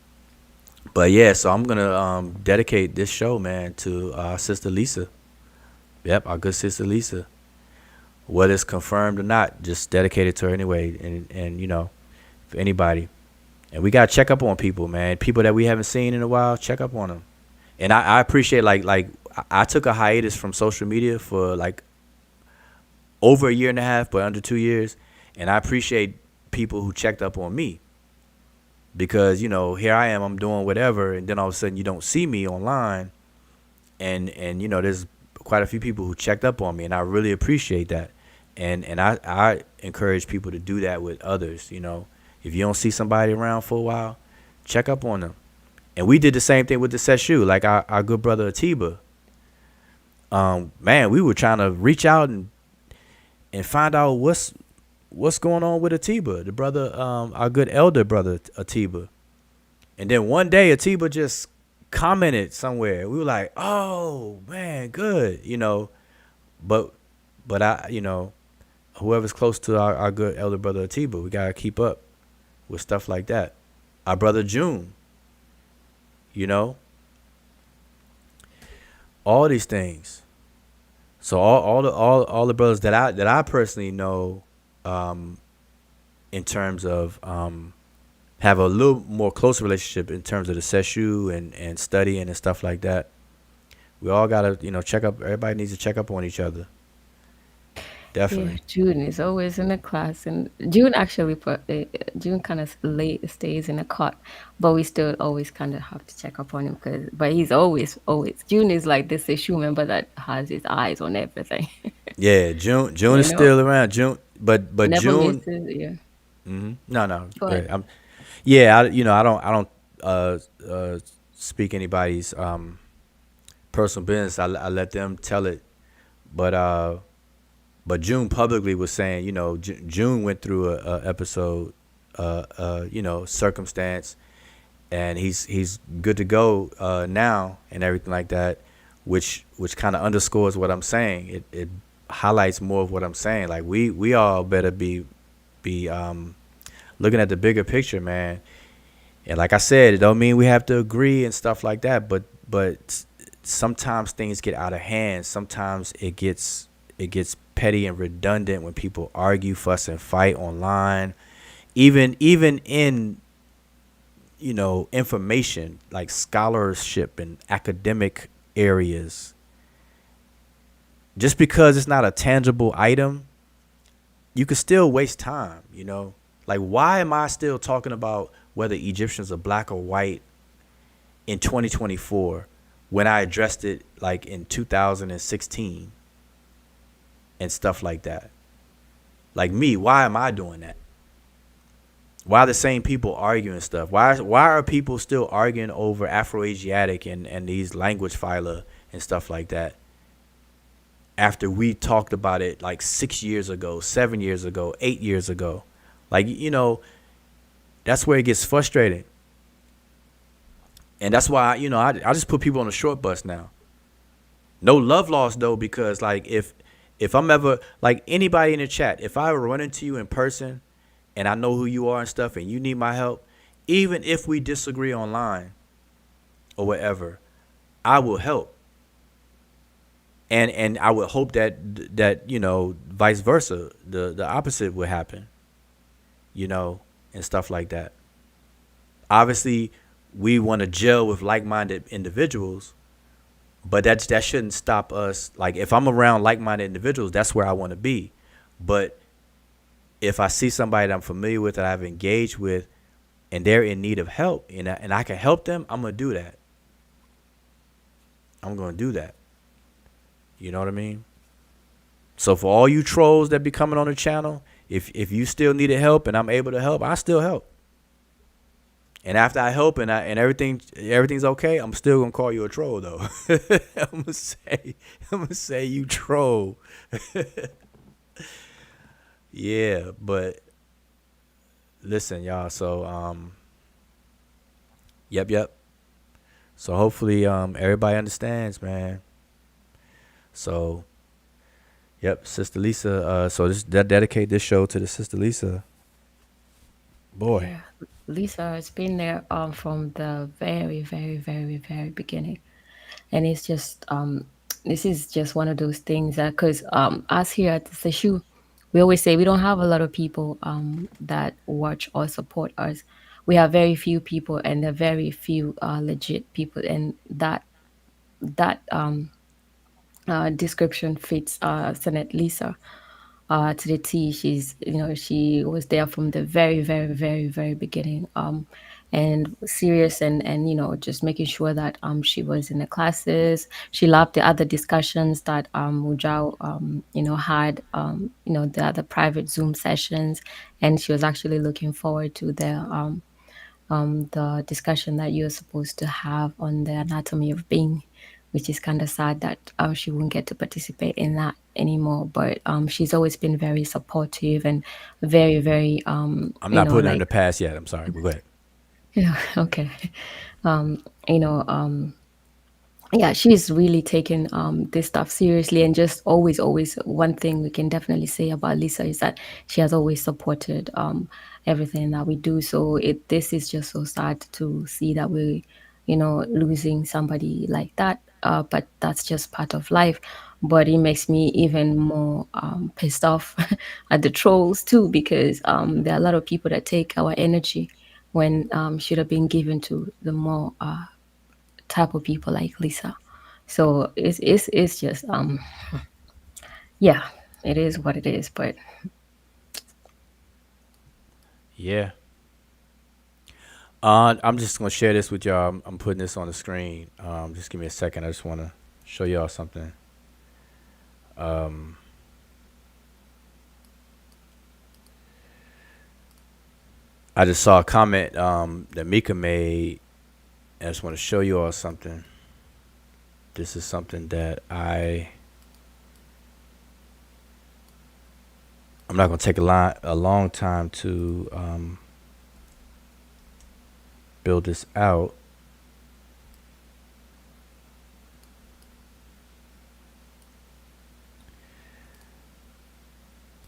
But yeah, so I'm gonna dedicate this show, man, to Sister Lisa. Yep, our good Sister Lisa. Whether it's confirmed or not, just dedicate it to her anyway. And for anybody, and we gotta check up on people, man. People that we haven't seen in a while, check up on them. And I appreciate like I took a hiatus from social media for like over a year and a half, but under 2 years, and I appreciate people who checked up on me because here I am, I'm doing whatever, and then all of a sudden you don't see me online, and there's quite a few people who checked up on me, and I really appreciate that, and I encourage people to do that with others. If you don't see somebody around for a while, check up on them. And we did the same thing with the Sesh, like our good brother Atiba. Man, we were trying to reach out and find out what's going on with Atiba, the brother, our good elder brother Atiba. And then one day Atiba just commented somewhere. We were like, "Oh man, good," But whoever's close to our good elder brother Atiba, we gotta keep up with stuff like that. Our brother June, you know, all these things. So all the brothers that I personally know, in terms of have a little more close relationship in terms of the seshu and studying and stuff like that. We all gotta check up. Everybody needs to check up on each other.
Yeah,
Definitely.
June is always in the class, and June actually, June kind of late stays in the cot, but we still always kind of have to check up on him but he's always. June is like this issue member that has his eyes on everything,
Yeah, June
you
is
know,
still around. But
never
June.
misses. Yeah,
No,
go
great.
ahead.
Yeah, I don't uh, uh, speak anybody's personal business. I let them tell it. But June publicly was saying, June went through a episode, circumstance, and he's good to go now and everything like that, which kind of underscores what I'm saying. It highlights more of what I'm saying. Like we all better be looking at the bigger picture, man. And like I said, it don't mean we have to agree and stuff like that, but sometimes things get out of hand. Sometimes it gets petty and redundant when people argue, fuss, and fight online. Even in information like scholarship and academic areas. Just because it's not a tangible item, you could still waste time. Like, why am I still talking about whether Egyptians are black or white in 2024 when I addressed it like in 2016 and stuff like that? Like, me, why am I doing that? Why are the same people arguing stuff? Why are people still arguing over Afroasiatic and these language phyla and stuff like that after we talked about it like 6 years ago, 7 years ago, 8 years ago? Like, that's where it gets frustrating. And that's why, I just put people on the short bus now. No love lost though, because like if I'm ever like anybody in the chat, if I ever run into you in person and I know who you are and stuff and you need my help, even if we disagree online or whatever, I will help. And I would hope that vice versa, the opposite would happen, and stuff like that. Obviously, we want to gel with like-minded individuals, but that shouldn't stop us. Like, if I'm around like-minded individuals, that's where I want to be. But if I see somebody that I'm familiar with, that I've engaged with, and they're in need of help, and I can help them, I'm going to do that. I'm going to do that. You know what I mean? So for all you trolls that be coming on the channel, if you still needed help and I'm able to help, I still help. And after I help and everything's okay, I'm still gonna call you a troll though. I'm gonna say you troll. Yeah, but listen, y'all. So yep. So hopefully everybody understands, man. So yep, Sister Lisa. So this dedicate this show to the Sister Lisa. Boy.
Yeah, Lisa has been there from the very, very, very, very beginning, and it's just this is just one of those things that because us here at the Seshu, we always say we don't have a lot of people that watch or support us. We have very few people, and they're very few legit people, and that description fits Senate Lisa to the T. She's, she was there from the very, very, very, very beginning, and serious and just making sure that she was in the classes. She loved the other discussions that Mujao had, the other private Zoom sessions, and she was actually looking forward to the discussion that you're supposed to have on the anatomy of being, which is kind of sad that she won't get to participate in that anymore. But she's always been very supportive and very, very,
I'm not putting her in
like,
the past yet. I'm sorry. But go ahead.
yeah, okay. You know, yeah, she's really taken this stuff seriously, and just always one thing we can definitely say about Lisa is that she has always supported everything that we do. So this is just so sad to see that we losing somebody like that, but that's just part of life. But it makes me even more pissed off at the trolls too, because there are a lot of people that take our energy when should have been given to the more type of people like Lisa. So it's just yeah, it is what it is. But
Yeah. I'm just gonna share this with y'all. I'm putting this on the screen. Just give me a second. I just want to show y'all something. Um, I just saw a comment that Mika made. I just want to show you all something. This is something that I'm not gonna take a long time to build this out.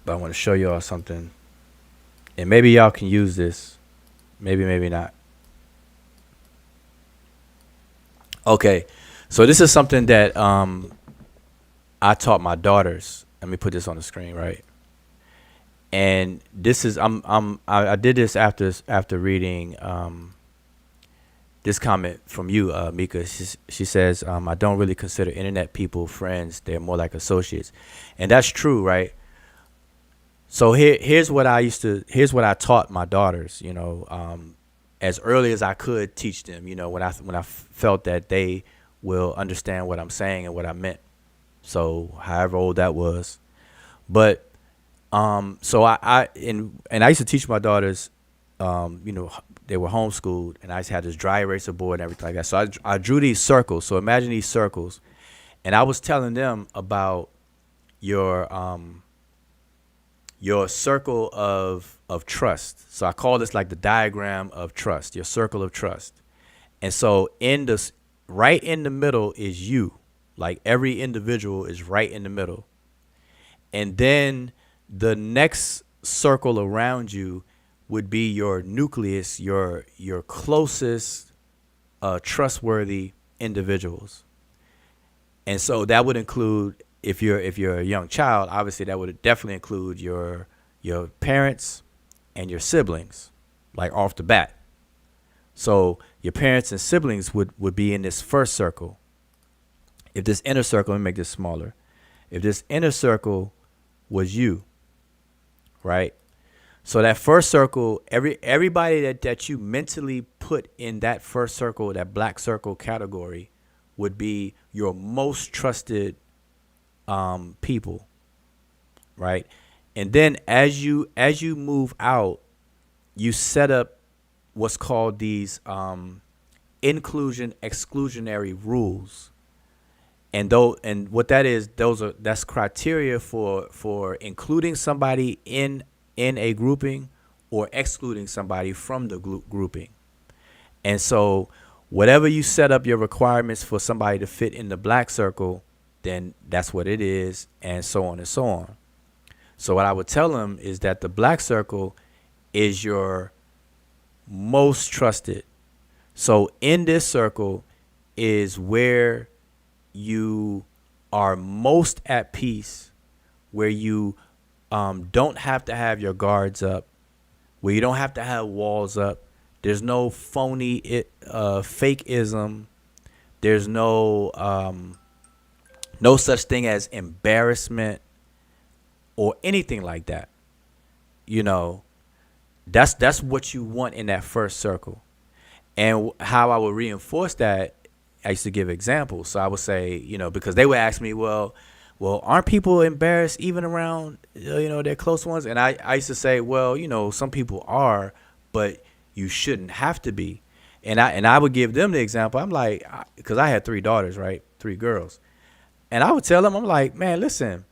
But I want to show y'all something, and maybe y'all can use this. Maybe not. Okay, so this is something that I taught my daughters. Let me put this on the screen, right? And this is I did this after reading this comment from you, Mika. She says, I don't really consider internet people friends. They're more like associates, and that's true, right? So here's what I taught my daughters. As early as I could teach them. When I felt that they will understand what I'm saying and what I meant. So however old that was, but so and I used to teach my daughters. They were homeschooled, and I just had this dry eraser board and everything like that. So I drew these circles. So imagine these circles, and I was telling them about your your circle of trust. So I call this like the diagram of trust, your circle of trust. And so right in the middle is you. Like every individual is right in the middle. And then the next circle around you would be your nucleus, your closest trustworthy individuals. And so that would include, if you're a young child, obviously that would definitely include your parents and your siblings, like off the bat. So your parents and siblings would be in this first circle. If this inner circle, let me make this smaller. If this inner circle was you, right? So that first circle, everybody that you mentally put in that first circle, that black circle category, would be your most trusted people, right? And then as you move out, you set up what's called these inclusion exclusionary rules. And what that is, that's criteria for including somebody in a grouping or excluding somebody from the grouping. And so Whatever you set up your requirements for somebody to fit in the black circle, then that's what it is, and so on and so on. So what I would tell them is that the black circle is your most trusted. So in this circle is where you are most at peace, where you don't have to have your guards up, where you don't have to have walls up. There's no phony fakeism. There's no such thing as embarrassment or anything like that. You know, that's what you want in that first circle. And how I would reinforce that, I used to give examples. So I would say, because they would ask me, well, aren't people embarrassed even around, their close ones? And I used to say, well, some people are, but you shouldn't have to be. And I would give them the example. I'm like, because I had 3 daughters, right? 3 girls. And I would tell them, I'm like, man, listen,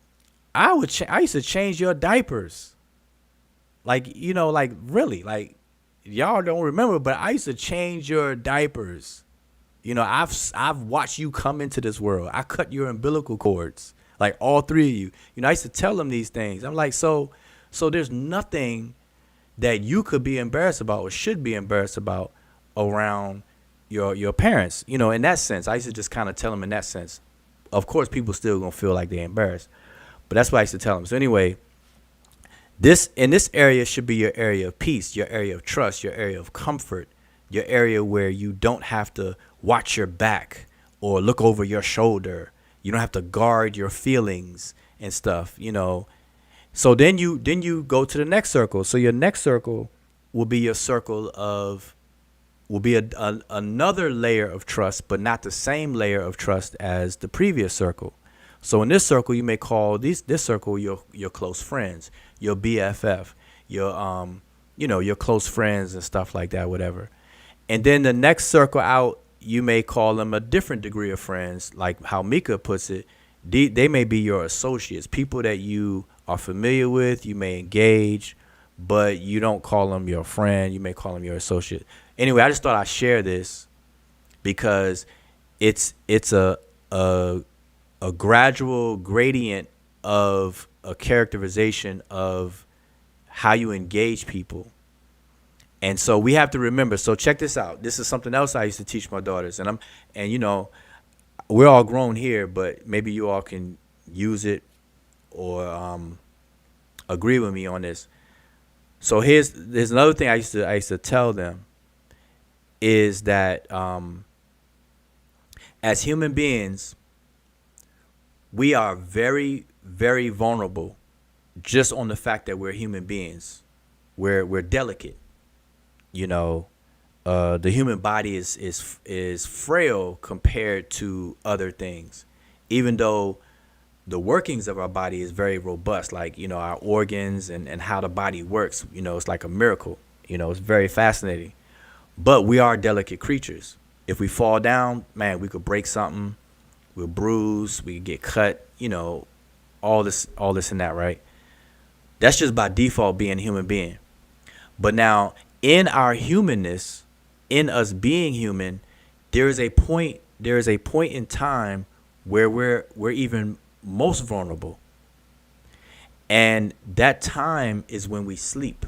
I used to change your diapers. Like, like really, like y'all don't remember, but I used to change your diapers. I've watched you come into this world. I cut your umbilical cords, like all 3 of you. I used to tell them these things. I'm like, so there's nothing that you could be embarrassed about or should be embarrassed about around your parents. In that sense, I used to just kind of tell them in that sense. Of course, people still gonna feel like they're embarrassed, but that's what I used to tell them. So anyway, this area should be your area of peace, your area of trust, your area of comfort, your area where you don't have to watch your back or look over your shoulder. You don't have to guard your feelings and stuff, So then you go to the next circle. So your next circle will be your circle will be another layer of trust, but not the same layer of trust as the previous circle. So in this circle, you may call this circle your close friends, your BFF, your close friends and stuff like that, whatever. And then the next circle out, you may call them a different degree of friends, like how Mika puts it. They may be your associates, people that you are familiar with, you may engage, but you don't call them your friend. You may call them your associate. Anyway, I just thought I'd share this because it's a gradual gradient of a characterization of how you engage people. And so we have to remember. So check this out. This is something else I used to teach my daughters. And we're all grown here, but maybe you all can use it or agree with me on this. So there's another thing I used to tell them is that as human beings, we are very, very vulnerable just on the fact that we're human beings. We're delicate. The human body is frail compared to other things, even though the workings of our body is very robust, like, our organs and how the body works, it's like a miracle, it's very fascinating. But we are delicate creatures. If we fall down, man, we could break something, we'll bruise, we could get cut, all this and that, right? That's just by default being a human being. But now in our humanness, in us being human, there is a point in time where we're even most vulnerable. And that time is when we sleep.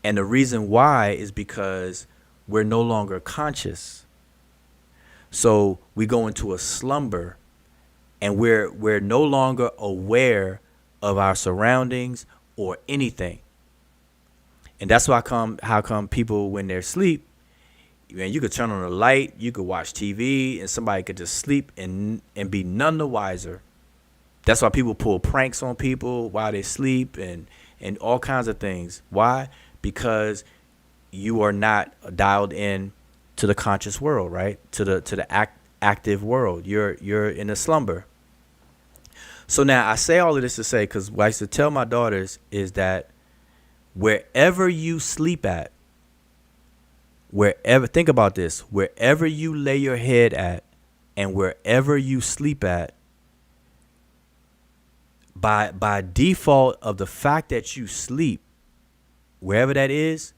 And the reason why is because we're no longer conscious. So we go into a slumber and we're no longer aware of our surroundings or anything. And that's how come people, when they're asleep, man, you could turn on a light, you could watch TV, and somebody could just sleep and be none the wiser. That's why people pull pranks on people while they sleep and all kinds of things. Why? Because you are not dialed in to the conscious world, right? To the active world. You're in a slumber. So now I say all of this to say, because what I used to tell my daughters is that wherever you sleep at, think about this, wherever you lay your head at and wherever you sleep at, by default of the fact that you sleep, wherever that is,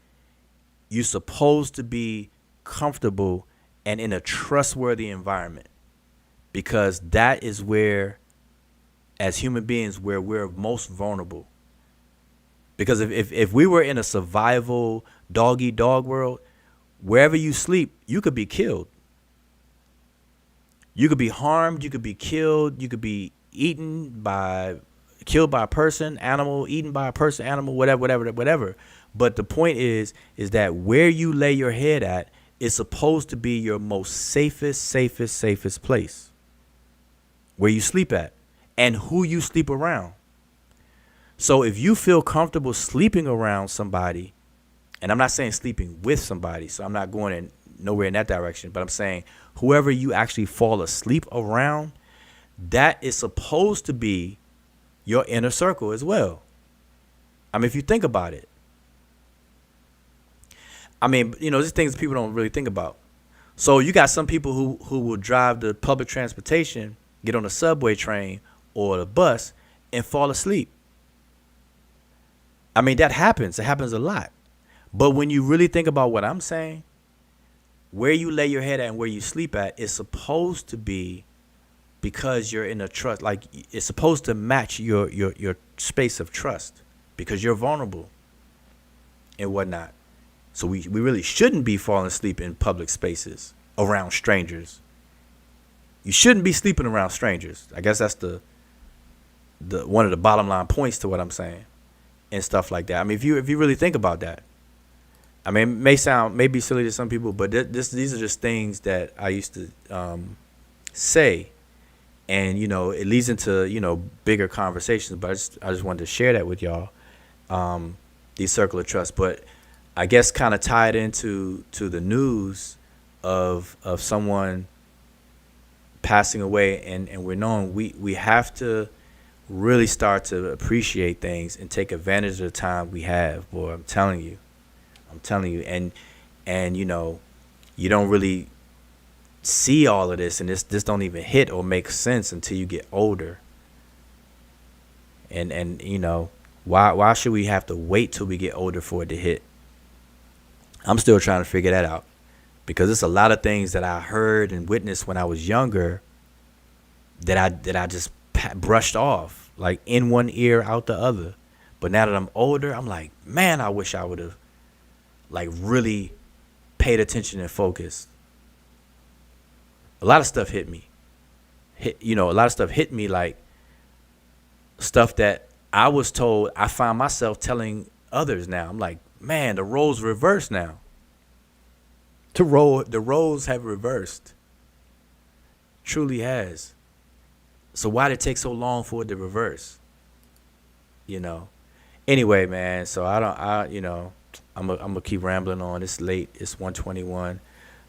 you're supposed to be comfortable and in a trustworthy environment, because that is where, as human beings, where we're most vulnerable. Because if we were in a survival dog eat dog world, wherever you sleep, you could be killed. You could be harmed. You could be killed. You could be killed by a person, animal, eaten by a person, animal, whatever, whatever, whatever. But the point is that where you lay your head at is supposed to be your most safest place. Where you sleep at and who you sleep around. So if you feel comfortable sleeping around somebody, and I'm not saying sleeping with somebody, so I'm not going in nowhere in that direction, but I'm saying whoever you actually fall asleep around, that is supposed to be your inner circle as well. I mean, if you think about it, I mean, these things people don't really think about. So you got some people who will drive the public transportation, get on the subway train or the bus, and fall asleep. I mean, that happens. It happens a lot. But when you really think about what I'm saying, where you lay your head at and where you sleep at is supposed to be, because you're in a trust, like it's supposed to match your space of trust, because you're vulnerable and whatnot. So we really shouldn't be falling asleep in public spaces around strangers. You shouldn't be sleeping around strangers. I guess that's the one of the bottom line points to what I'm saying and stuff like that. I mean, if you really think about that, I mean, it may be silly to some people, but these are just things that I used to say, and it leads into bigger conversations. But I just wanted to share that with y'all, these circle of trust. But I guess kind of tied into the news of someone passing away, and we're knowing we have to really start to appreciate things and take advantage of the time we have. Boy, I'm telling you, and you don't really see all of this, and this don't even hit or make sense until you get older. And why should we have to wait till we get older for it to hit? I'm still trying to figure that out, because it's a lot of things that I heard and witnessed when I was younger that I just brushed off, like in one ear out the other. But now that I'm older, I'm like, man, I wish I would have like really paid attention and focused. A lot of stuff hit me. A lot of stuff hit me, like stuff that I was told. I find myself telling others now. I'm like, man, the roles reversed now. The roles have reversed. Truly has. So why did it take so long for it to reverse? Anyway, man. So I'm gonna keep rambling on. It's late. It's 1:21.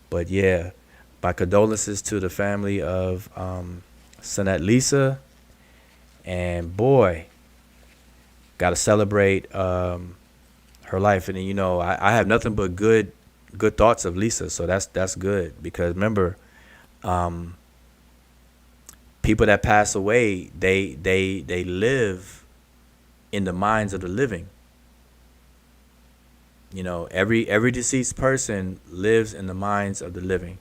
But yeah, my condolences to the family of Sonette Lisa, and boy, gotta celebrate her life. And I have nothing but good thoughts of Lisa, so that's good, because remember, people that pass away, they live in the minds of the living. Every deceased person lives in the minds of the living.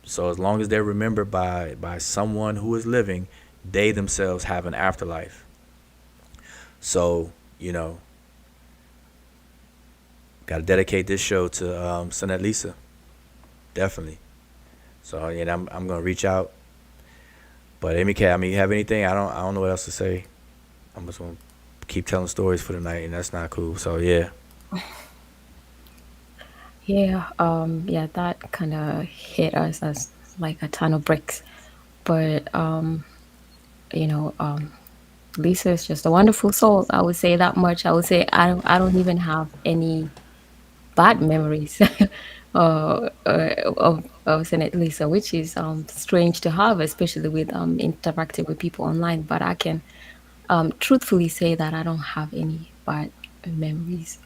So as long as they're remembered by someone who is living, they themselves have an afterlife. So got to dedicate this show to Sonette Lisa, definitely. So yeah, I'm gonna reach out. But MK, I mean, you have anything? I don't know what else to say. I'm just gonna keep telling stories for the night, and that's not cool. So yeah.
Yeah, yeah, that kind of hit us as like a ton of bricks. But you know, Lisa is just a wonderful soul. I would say that much. I would say I don't even have any bad memories of Senate Lisa, which is strange to have, especially with interacting with people online. But I can truthfully say that I don't have any bad memories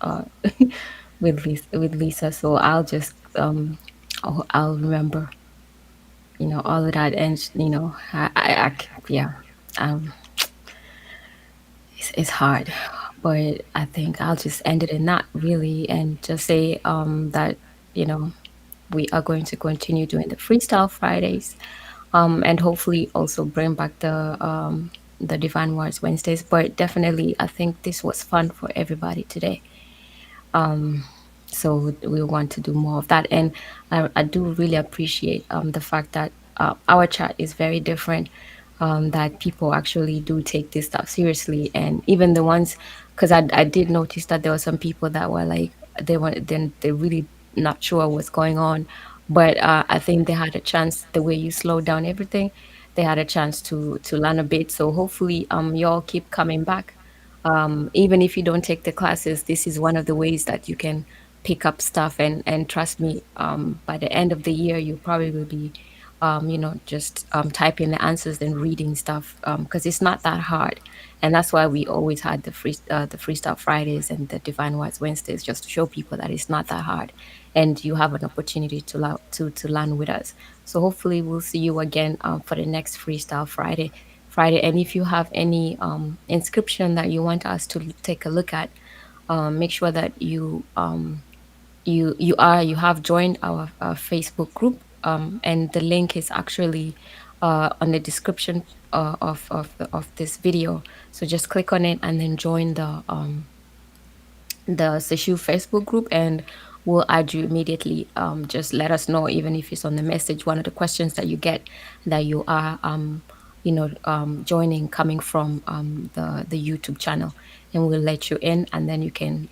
with Lisa. So I'll just I'll remember, all of that, and yeah, um, it's hard, but I think I'll just end it in that really, and just say that you know we are going to continue doing the Freestyle Fridays, and hopefully also bring back the Divine Wars Wednesdays. But definitely, I think this was fun for everybody today. So we want to do more of that. And I do really appreciate the fact that our chat is very different, that people actually do take this stuff seriously. And even the ones, because I did notice that there were some people that were like, they really not sure what's going on. But I think they had a chance, the way you slow down everything, they had a chance to learn a bit. So hopefully y'all keep coming back. Even if you don't take the classes, this is one of the ways that you can pick up stuff. And trust me, by the end of the year, you probably will be, just typing the answers and reading stuff, because it's not that hard. And that's why we always had the Freestyle Fridays and the Divine Wise Wednesdays, just to show people that it's not that hard, and you have an opportunity to learn with us. So hopefully we'll see you again for the next Freestyle Friday. And if you have any inscription that you want us to take a look at, make sure that you have joined our Facebook group, and the link is actually on the description of this video. So just click on it and then join the Seshu Facebook group, and we'll add you immediately. Just let us know, even if it's on the message, one of the questions that you get, that you are joining, coming from the YouTube channel, and we'll let you in, and then you can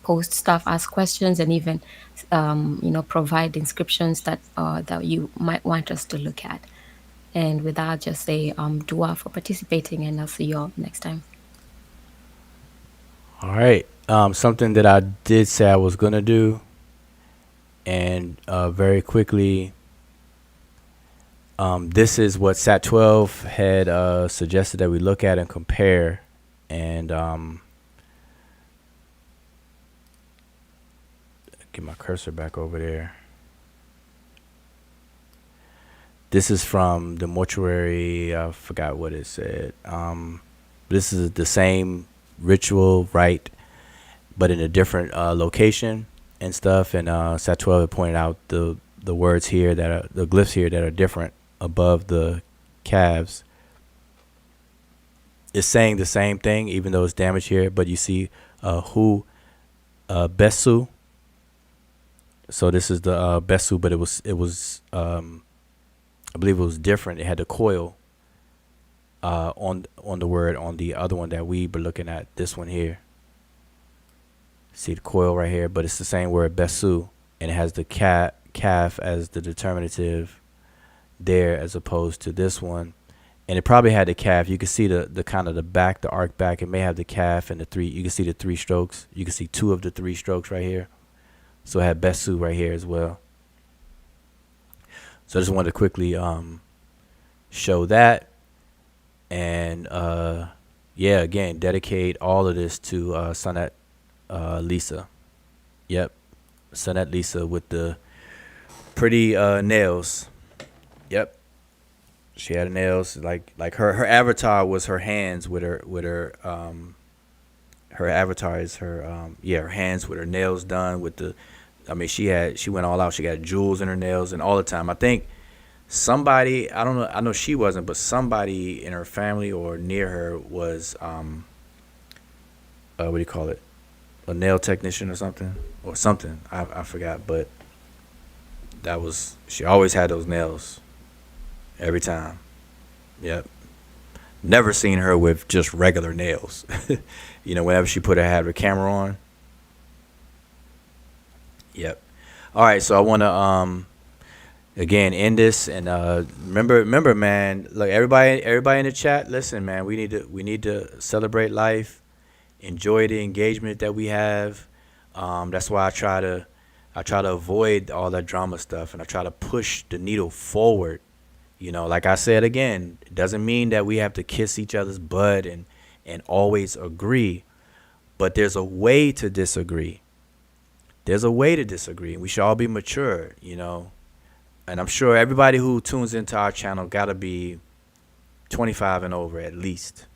post stuff, ask questions, and even provide inscriptions that you might want us to look at. And with that, just say dua for participating, and I'll see you all next time.
All right. Something that I did say I was gonna do, and very quickly, this is what Sat12 had suggested that we look at and compare, and get my cursor back over there. This is from the mortuary. I forgot what it said. This is the same ritual rite, but in a different location and stuff. And Sat12 had pointed out the words here that are the glyphs here that are different above the calves. It's saying the same thing, even though it's damaged here. But you see, who Besu. So this is the Besu, but it was I believe it was different. It had the coil on the word on the other one that we were looking at. This one here. See the coil right here, but it's the same word Besu, and it has the calf as the determinative there, as opposed to this one. And it probably had the calf. You can see the kind of the back, the arc back. It may have the calf and the three. You can see the three strokes. You can see two of the three strokes right here. So it had Besu right here as well. So I just wanted to quickly show that. And yeah, again, dedicate all of this to Sonette Lisa. Yep, Sonette Lisa with the pretty nails. Yep, she had nails like her avatar was her hands with her her avatar is her her hands with her nails done with the. I mean, she went all out. She got jewels in her nails and all the time. I think somebody, I don't know, I know she wasn't, but somebody in her family or near her was what do you call it, a nail technician or something. I forgot, but that was, she always had those nails every time. Yep. Never seen her with just regular nails. Whenever she had her camera on. Yep. All right, so I want to again end this, and remember, man. Look, everybody in the chat. Listen, man. We need to celebrate life, enjoy the engagement that we have. That's why I try to avoid all that drama stuff, and I try to push the needle forward. Like I said again, it doesn't mean that we have to kiss each other's butt and always agree, but there's a way to disagree. There's a way to disagree. We should all be mature, And I'm sure everybody who tunes into our channel got to be 25 and over at least.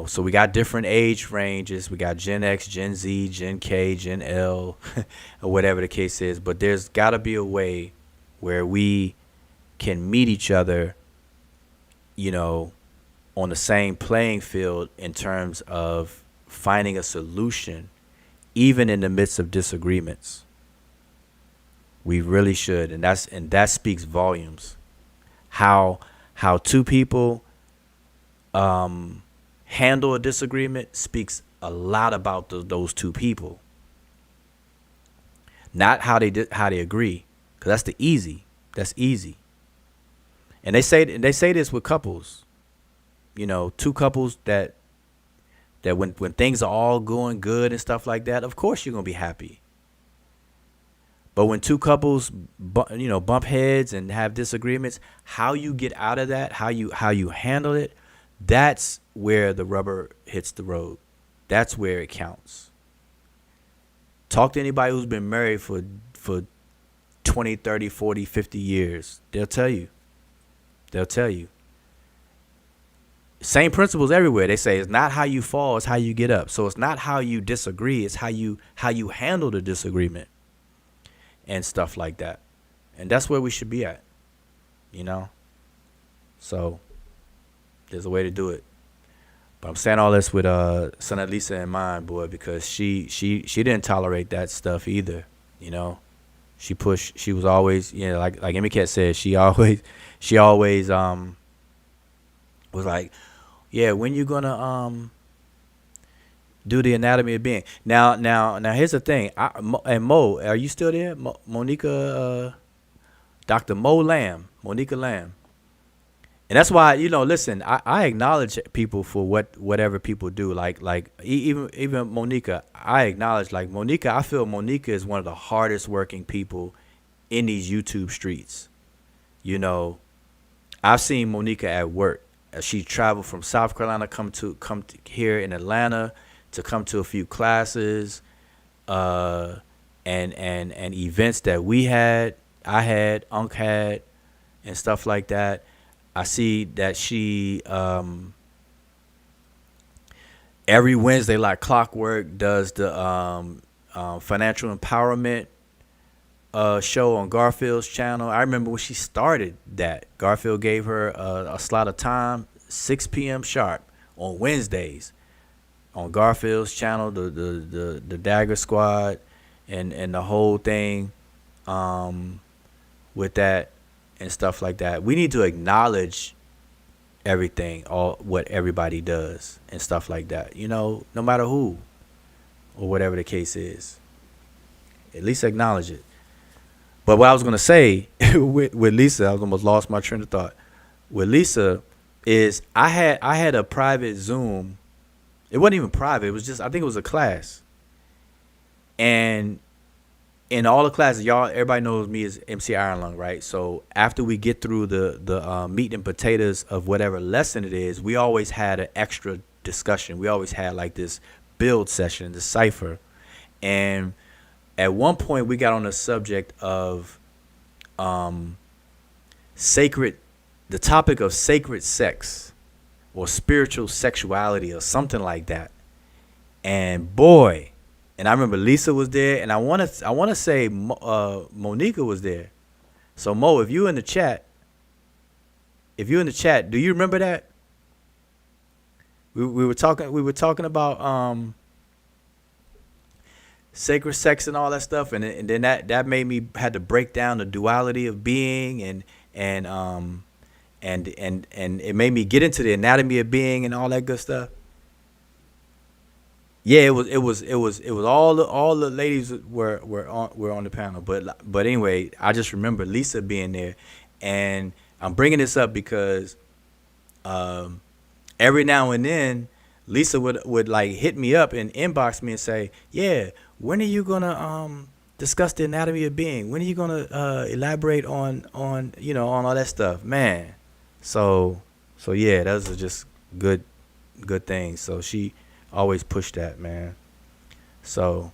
So we got different age ranges. We got Gen X, Gen Z, Gen K, Gen L, or whatever the case is. But there's got to be a way where we can meet each other, you know, on the same playing field in terms of finding a solution, even in the midst of disagreements. We really should, and that speaks volumes. How how two people handle a disagreement speaks a lot about those two people, not how they agree, because that's the easy. That's easy. And they say this with couples. Two couples that when things are all going good and stuff like that, of course you're gonna be happy. But when two couples, bump heads and have disagreements, how you get out of that, how you handle it, that's where the rubber hits the road. That's where it counts. Talk to anybody who's been married for 20, 30, 40, 50 years. They'll tell you. They'll tell you. Same principles everywhere. They say it's not how you fall, it's how you get up. So it's not how you disagree, it's how you handle the disagreement and stuff like that. And that's where we should be at, you know? So there's a way to do it. But I'm saying all this with Sana Lisa in mind, boy, because she didn't tolerate that stuff either, you know. She was always, like Emiket said, she always was like, yeah, when you gonna do the anatomy of being? Now here's the thing. And Mo, are you still there? Monica, Dr. Monica Lamb. And that's why, listen, I acknowledge people for whatever people do. Even Monica, I acknowledge, like, Monica, I feel Monica is one of the hardest working people in these YouTube streets. I've seen Monica at work. She traveled from South Carolina, come to here in Atlanta to come to a few classes, and events that I had, Unc had, and stuff like that. I see that she every Wednesday, like clockwork, does the financial empowerment show on Garfield's channel. I remember when she started that. Garfield gave her a slot of time, 6 p.m. sharp on Wednesdays on Garfield's channel, the Dagger Squad, and the whole thing with that and stuff like that. We need to acknowledge everything, all what everybody does and stuff like that. No matter who or whatever the case is, at least acknowledge it. But what I was gonna say with Lisa, I almost lost my train of thought. With Lisa, is I had a private Zoom. It wasn't even private. It was just, I think it was a class. And in all the classes, everybody knows me as MC Iron Lung, right? So after we get through the meat and potatoes of whatever lesson it is, we always had an extra discussion. We always had like this build session, the cipher. And at one point, we got on the subject of the topic of sacred sex or spiritual sexuality or something like that. And boy, and I remember Lisa was there, and I want to say Monica was there. So Mo, if you're in the chat, do you remember that? We were talking about sacred sex and all that stuff, and then that made me had to break down the duality of being, and it made me get into the anatomy of being and all that good stuff. Yeah, it was all the ladies were on the panel, but anyway, I just remember Lisa being there, and I'm bringing this up because every now and then Lisa would like hit me up and inbox me and say, yeah, when are you gonna discuss the anatomy of being? When are you gonna elaborate on on all that stuff, man? So yeah, those are just good things. So she always pushed that, man. So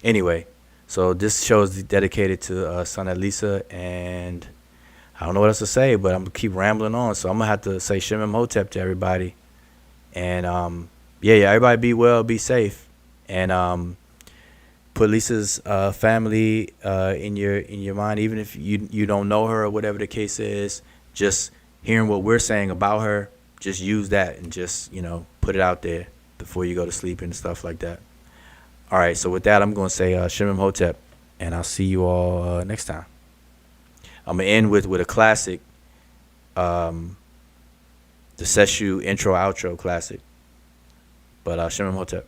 anyway, so this show is dedicated to Sana Lisa, and I don't know what else to say, but I'm gonna keep rambling on. So I'm gonna have to say Shemem Hotep to everybody. And yeah, everybody be well, be safe, and put Lisa's family in your mind, even if you don't know her or whatever the case is. Just hearing what we're saying about her, just use that and just put it out there before you go to sleep and stuff like that. All right, so with that, I'm gonna say Shemem Hotep, and I'll see you all next time. I'm gonna end with a classic, the Seshu intro outro classic. But Shemem Hotep.